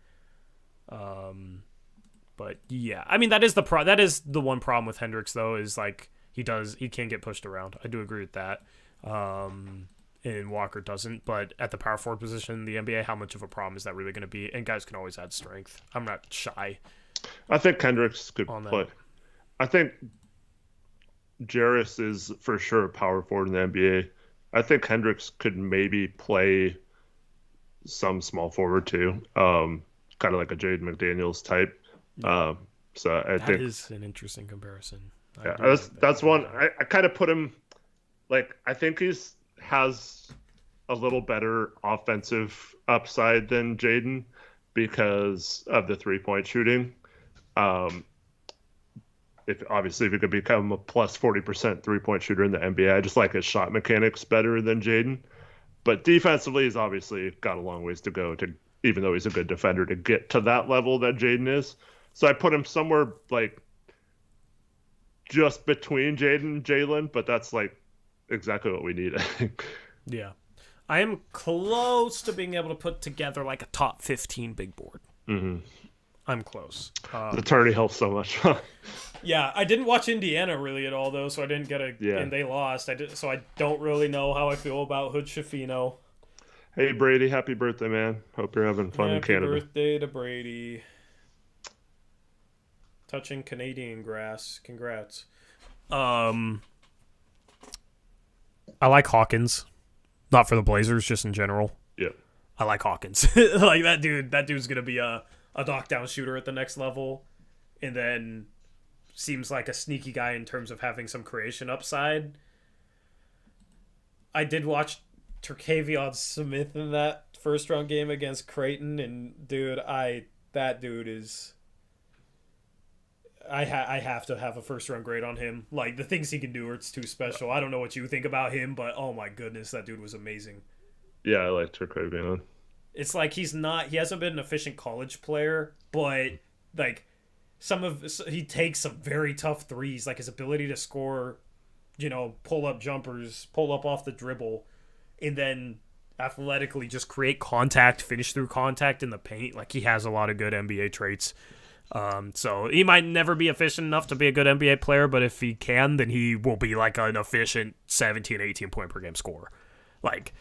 But yeah, I mean, that is the one problem with Hendricks though, is like he can get pushed around. I do agree with that. And Walker doesn't, but at the power forward position in the NBA, how much of a problem is that really going to be? And guys can always add strength. I'm not shy. I think Hendricks could on that. play. I think Jarris is for sure a power forward in the NBA. I think Hendricks could maybe play some small forward too, kind of like a Jaden McDaniels type. So I think that is an interesting comparison. Yeah, that's one. I kind of put him like I think has a little better offensive upside than Jaden because of the 3-point shooting. If he could become a plus 40% 3-point shooter in the NBA, I just like his shot mechanics better than Jaden. But defensively, he's obviously got a long ways to go to, even though he's a good defender, to get to that level that Jaden is. So I put him somewhere like just between Jaden and Jalen, but that's like exactly what we need, I think. Yeah. I am close to being able to put together like a top 15 big board. Mm-hmm. I'm close. The tourney helps so much. Yeah, I didn't watch Indiana really at all though, so I didn't get and they lost. So I don't really know how I feel about Hood Schifino. Hey Brady, happy birthday, man. Hope you're having fun in Canada. Happy birthday to Brady. Touching Canadian grass. Congrats. I like Hawkins. Not for the Blazers, just in general. Yeah. I like Hawkins. Like that dude's gonna be a knockdown shooter at the next level. And then seems like a sneaky guy in terms of having some creation upside. I did watch Terquavion Smith in that first round game against Creighton, and dude, that dude is I have to have a first round grade on him. Like the things he can do, it's too special. I don't know what you think about him, but oh my goodness, that dude was amazing. Yeah, I like Turcovian. It's like he hasn't been an efficient college player, but like he takes some very tough threes. Like his ability to score, pull up jumpers, pull up off the dribble, and then athletically just create contact, finish through contact in the paint. Like he has a lot of good NBA traits. So he might never be efficient enough to be a good NBA player, but if he can, then he will be like an efficient 17, 18 point per game scorer. Like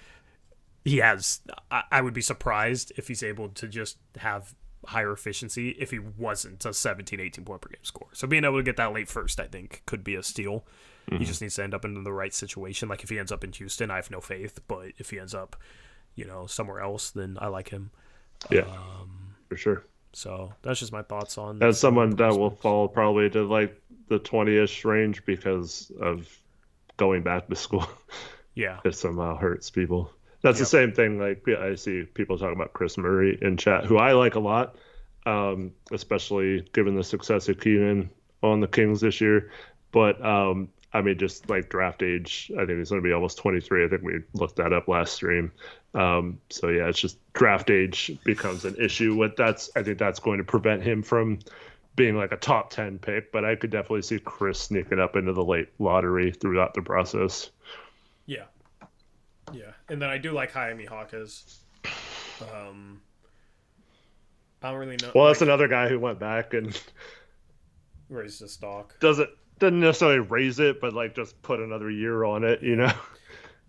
he has, I would be surprised if he's able to just have higher efficiency if he wasn't a 17, 18 point per game scorer. So being able to get that late first, I think, could be a steal. He just needs to end up in the right situation. Like if he ends up in Houston, I have no faith, but if he ends up, somewhere else, then I like him. Yeah, for sure. So that's just my thoughts on. As someone that will fall probably to like the 20-ish range because of going back to school. Yeah, it somehow hurts people. That's the same thing. Like I see people talking about Chris Murray in chat, who I like a lot, especially given the success of Keenan on the Kings this year. But I mean, just like draft age, I think he's going to be almost 23. I think we looked that up last stream. So yeah, it's just draft age becomes an issue. I think that's going to prevent him from being like a top 10 pick. But I could definitely see Chris sneaking up into the late lottery throughout the process. Yeah. Yeah, and then I do like Jaime Hawkes. I don't really know. Well, that's another guy who went back and raised the stock. Doesn't necessarily raise it, but like just put another year on it,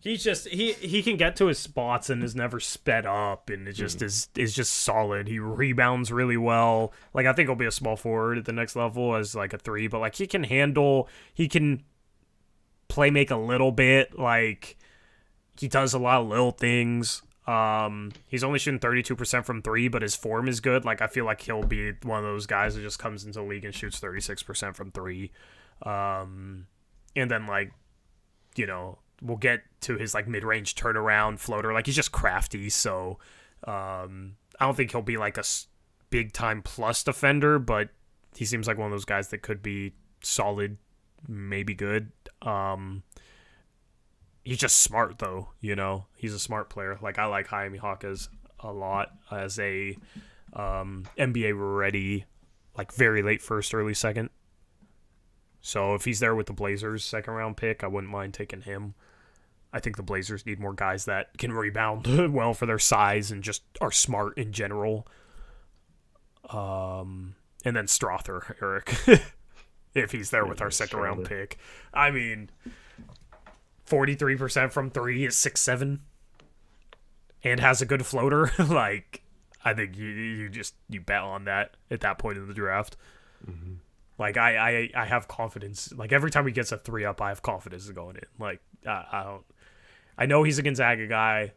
He's just he can get to his spots and is never sped up, and it just is just solid. He rebounds really well. Like I think he'll be a small forward at the next level as like a 3, but like he can play make a little bit. Like he does a lot of little things. He's only shooting 32% from 3, but his form is good. Like I feel like he'll be one of those guys that just comes into the league and shoots 36% from 3. And then like, we'll get to his like mid-range turnaround floater. Like he's just crafty. So, I don't think he'll be like a big time plus defender, but he seems like one of those guys that could be solid, maybe good. He's just smart though, he's a smart player. Like I like Jaime Hawkes a lot as a, NBA ready, like very late first, early second. So if he's there with the Blazers' second round pick, I wouldn't mind taking him. I think the Blazers need more guys that can rebound well for their size and just are smart in general. And then Strother, Eric, if he's there with our second round pick. I mean, 43% from 3 is 6'7", and has a good floater. Like, I think you bet on that at that point in the draft. Mm-hmm. Like I have confidence. Like every time he gets a 3 up, I have confidence in going in. Like I know he's a Gonzaga guy.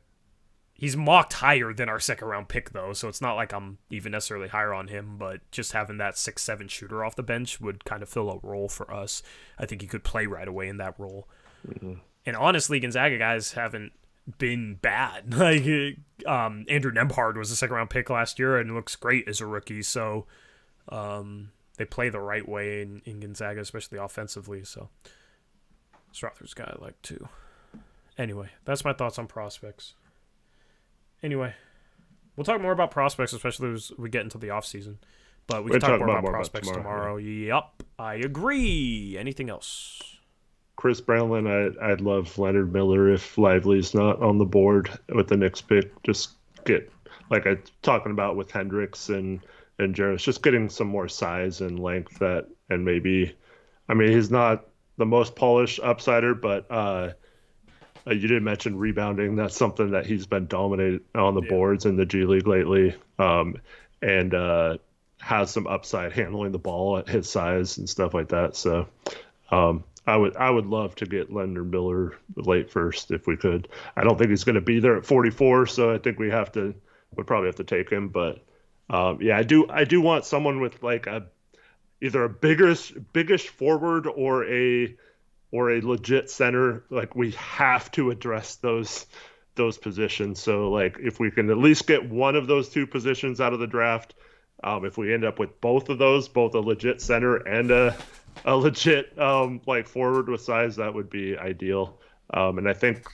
He's mocked higher than our second round pick though, so it's not like I'm even necessarily higher on him. But just having that 6'7" shooter off the bench would kind of fill a role for us. I think he could play right away in that role. Mm-hmm. And honestly, Gonzaga guys haven't been bad. Like Andrew Nembhard was a second round pick last year and looks great as a rookie. So they play the right way in Gonzaga, especially offensively. So Strother's guy I like too. Anyway, that's my thoughts on prospects. Anyway, we'll talk more about prospects, especially as we get into the offseason. But we can talk more about prospects tomorrow. Yup, I agree. Anything else? Chris Brownland, I'd love Leonard Miller if Lively's not on the board with the Knicks pick. Just get, like I'm talking about with Hendricks and Jarvis, just getting some more size and length and maybe, I mean, he's not the most polished upsider, but you did mention rebounding. That's something that he's been dominated on the boards in the G League lately, and has some upside handling the ball at his size and stuff like that. So I would love to get Leonard Miller late first if we could. I don't think he's going to be there at 44, so I think we'd probably have to take him. But yeah, I do want someone with like either a biggish forward or a legit center. Like we have to address those positions. So like if we can at least get one of those two positions out of the draft, If we end up with both of those, both a legit center and a legit like forward with size, that would be ideal. And I think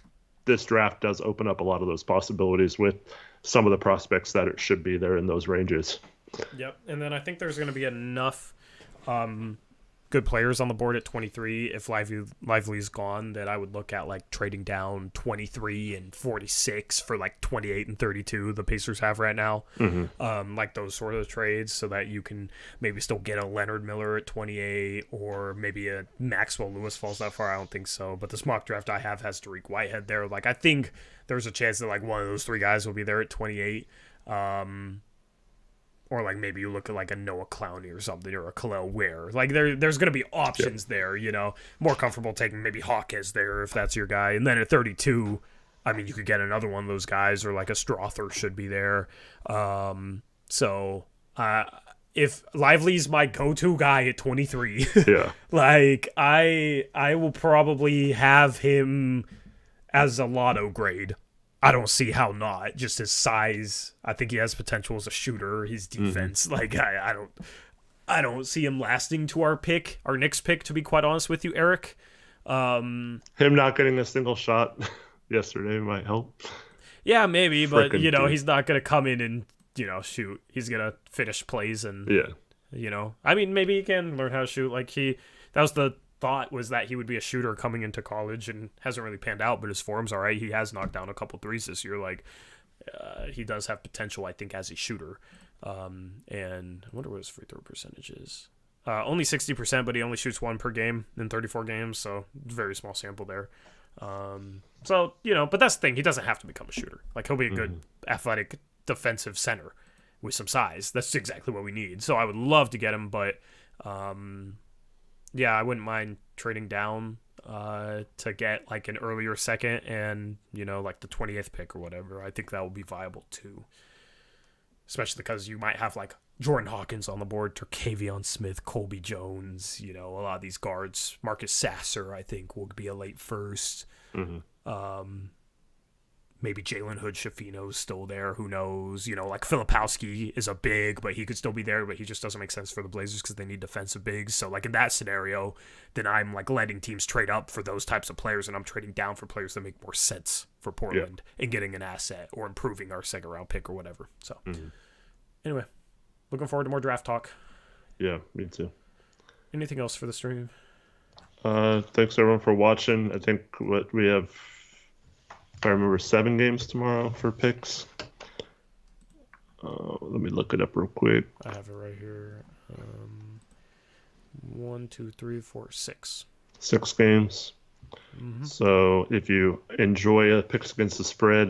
this draft does open up a lot of those possibilities with some of the prospects that it should be there in those ranges. Yep, and then I think there's going to be enough good players on the board at 23 if Lively's gone that I would look at like trading down 23 and 46 for like 28 and 32 the Pacers have right now. Like those sort of trades so that you can maybe still get a Leonard Miller at 28 or maybe a Maxwell Lewis falls that far. I don't think so, but this mock draft I have has Tariq Whitehead there. Like I think there's a chance that like one of those three guys will be there at 28. Or like maybe you look at like a Noah Clowney or something or a Khalil Ware. Like there's going to be options there, you know. More comfortable taking maybe Hawkes there if that's your guy. And then at 32, I mean, you could get another one of those guys or like a Strother should be there. If Lively's my go-to guy at 23, like I will probably have him as a lotto grade. I don't see how not. Just his size. I think he has potential as a shooter. His defense, like I don't see him lasting to our Knicks pick. To be quite honest with you, Eric, him not getting a single shot yesterday might help. Yeah, maybe, but he's not gonna come in and shoot. He's gonna finish plays and I mean, maybe he can learn how to shoot. Like that was the thought was that he would be a shooter coming into college and hasn't really panned out, but his form's all right. He has knocked down a couple threes this year. Like he does have potential, I think, as a shooter. And I wonder what his free throw percentage is. Only 60%, but he only shoots one per game in 34 games, so very small sample there. But that's the thing. He doesn't have to become a shooter. Like he'll be a good athletic defensive center with some size. That's exactly what we need. So I would love to get him, but I wouldn't mind trading down to get like an earlier second and, like the 20th pick or whatever. I think that would be viable too. Especially because you might have like Jordan Hawkins on the board, Terquavion Smith, Colby Jones, a lot of these guards. Marcus Sasser, I think, will be a late first. Maybe Jalen Hood-Schifino's still there. Who knows? Like Filipowski is a big, but he could still be there, but he just doesn't make sense for the Blazers because they need defensive bigs. So, like, in that scenario, then I'm, like, letting teams trade up for those types of players, and I'm trading down for players that make more sense for Portland and getting an asset or improving our second-round pick or whatever. So, anyway, looking forward to more draft talk. Yeah, me too. Anything else for the stream? Thanks, everyone, for watching. I think what we have... If I remember, 7 games tomorrow for picks. Let me look it up real quick. I have it right here. 1, 2, 3, 4, 6. 6 games. So if you enjoy picks against the spread,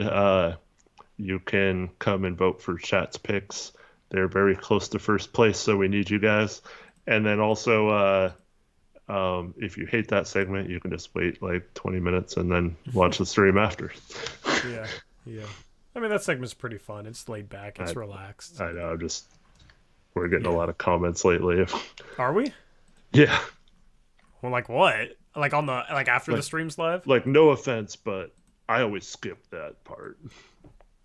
you can come and vote for Chat's picks. They're very close to first place, so we need you guys. And then also... if you hate that segment, you can just wait like 20 minutes and then watch the stream after. Yeah. I mean, that segment's pretty fun. It's laid back. It's relaxed. I know. We're getting a lot of comments lately. Are we? Yeah. Well, like what? Like on the after the stream's live? Like, no offense, but I always skip that part.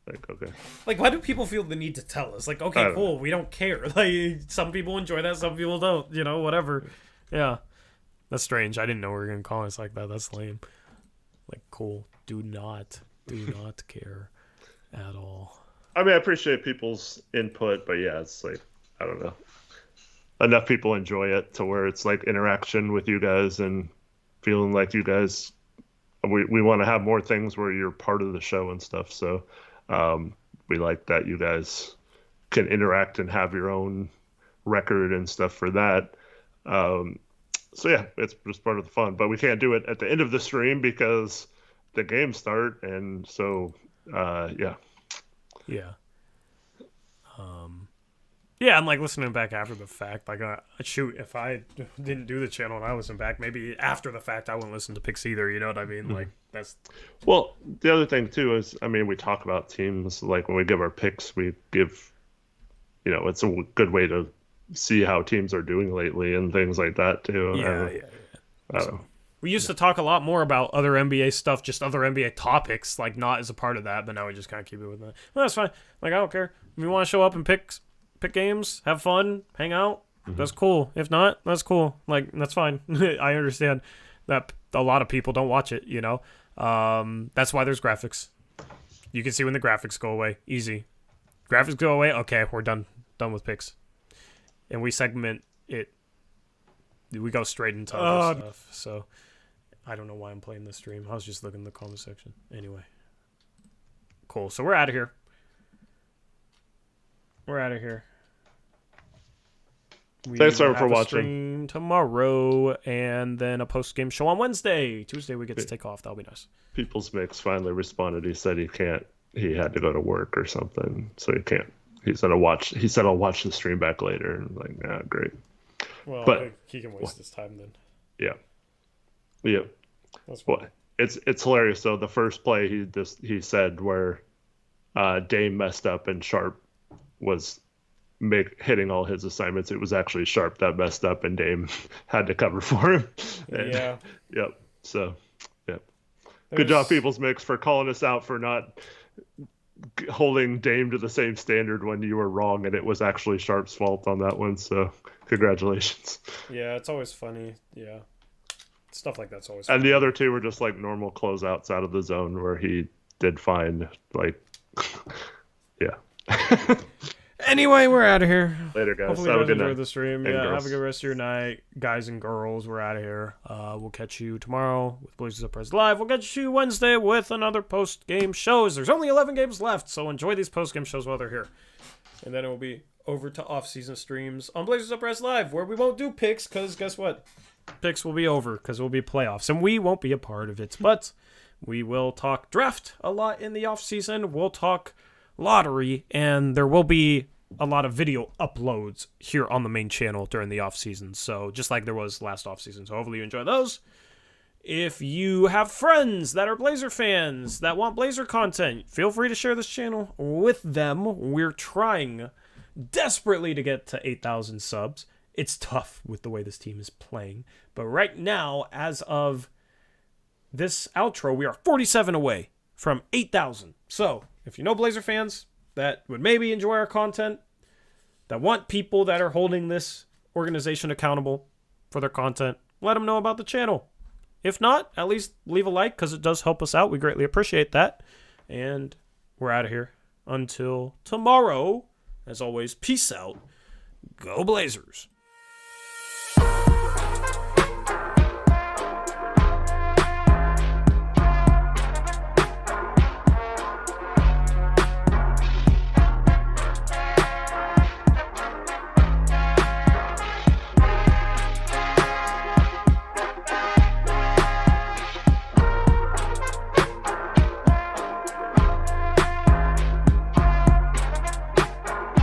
Like, okay. Like, why do people feel the need to tell us? Like, okay, cool. We don't care. Like, some people enjoy that, some people don't. Whatever. Yeah. That's strange. I didn't know we were going to call us like that. That's lame. Like, cool. Do not care at all. I mean, I appreciate people's input, but yeah, it's like, I don't know. Enough people enjoy it to where it's like interaction with you guys and feeling like you guys, we want to have more things where you're part of the show and stuff. So we like that you guys can interact and have your own record and stuff for that. So yeah, it's just part of the fun, but we can't do it at the end of the stream because the games start, and so yeah. I'm like listening back after the fact. Like, shoot, if I didn't do the channel and I listened back, maybe after the fact I wouldn't listen to picks either. You know what I mean? Like that's. Well, the other thing too is, I mean, we talk about teams like when we give our picks, we give, it's a good way to see how teams are doing lately and things like that too. So, we used to talk a lot more about other NBA stuff, just other NBA topics, like not as a part of that, but now we just kind of keep it with that. Well, that's fine. Like, I don't care. If you want to show up and pick pick games, have fun, hang out. That's cool. If not, that's cool. Like, that's fine. I understand that a lot of people don't watch it, you know. That's why there's graphics. You can see when the graphics go away. Easy. Graphics go away. Okay, we're done with picks. And we segment it. We go straight into other stuff. So, I don't know why I'm playing this stream. I was just looking in the comment section. Anyway. Cool. So, we're out of here. Thanks will for have a watching. stream tomorrow, and then a post-game show on Wednesday. Tuesday we get to take off. That'll be nice. People's Mix finally responded. He said he had to go to work or something, so he can't. He said I'll watch the stream back later. And I'm like, great. Well, but he can waste his time then. Yeah. That's Well, it's hilarious. So the first play he said where Dame messed up and Sharp was hitting all his assignments. It was actually Sharp that messed up and Dame had to cover for him. And, Yeah. Yep. So, yep. Good job, People's Mix, for calling us out for not holding Dame to the same standard when you were wrong, and it was actually Sharp's fault on that one. So, congratulations. Yeah, it's always funny. Yeah. Stuff like that's always And funny. the other two were just like normal closeouts out of the zone where he did fine. Like, yeah. Anyway, we're out of here. Later, guys. Hopefully Have you a guys good enjoyed night. the stream. And Yeah, girls. have a good rest of your night. Guys and girls, we're out of here. We'll catch you tomorrow with Blazers Uprise Live. We'll catch you Wednesday with another post-game shows. There's only 11 games left, so enjoy these post-game shows while they're here. And then it will be over to off-season streams on Blazers Uprise Live, where we won't do picks, because guess what? Picks will be over, because it will be playoffs, and we won't be a part of it. But we will talk draft a lot in the off-season. We'll talk lottery, and there will be a lot of video uploads here on the main channel during the off season. So just like there was last off season. So hopefully you enjoy those. If you have friends that are Blazer fans that want Blazer content, feel free to share this channel with them. We're trying desperately to get to 8,000 subs. It's tough with the way this team is playing. But right now, as of this outro, we are 47 away from 8,000. So if you know Blazer fans that would maybe enjoy our content, that want people that are holding this organization accountable for their content, let them know about the channel. If not, at least leave a like, because it does help us out. We greatly appreciate that. And we're out of here. Until tomorrow, as always, peace out. Go Blazers.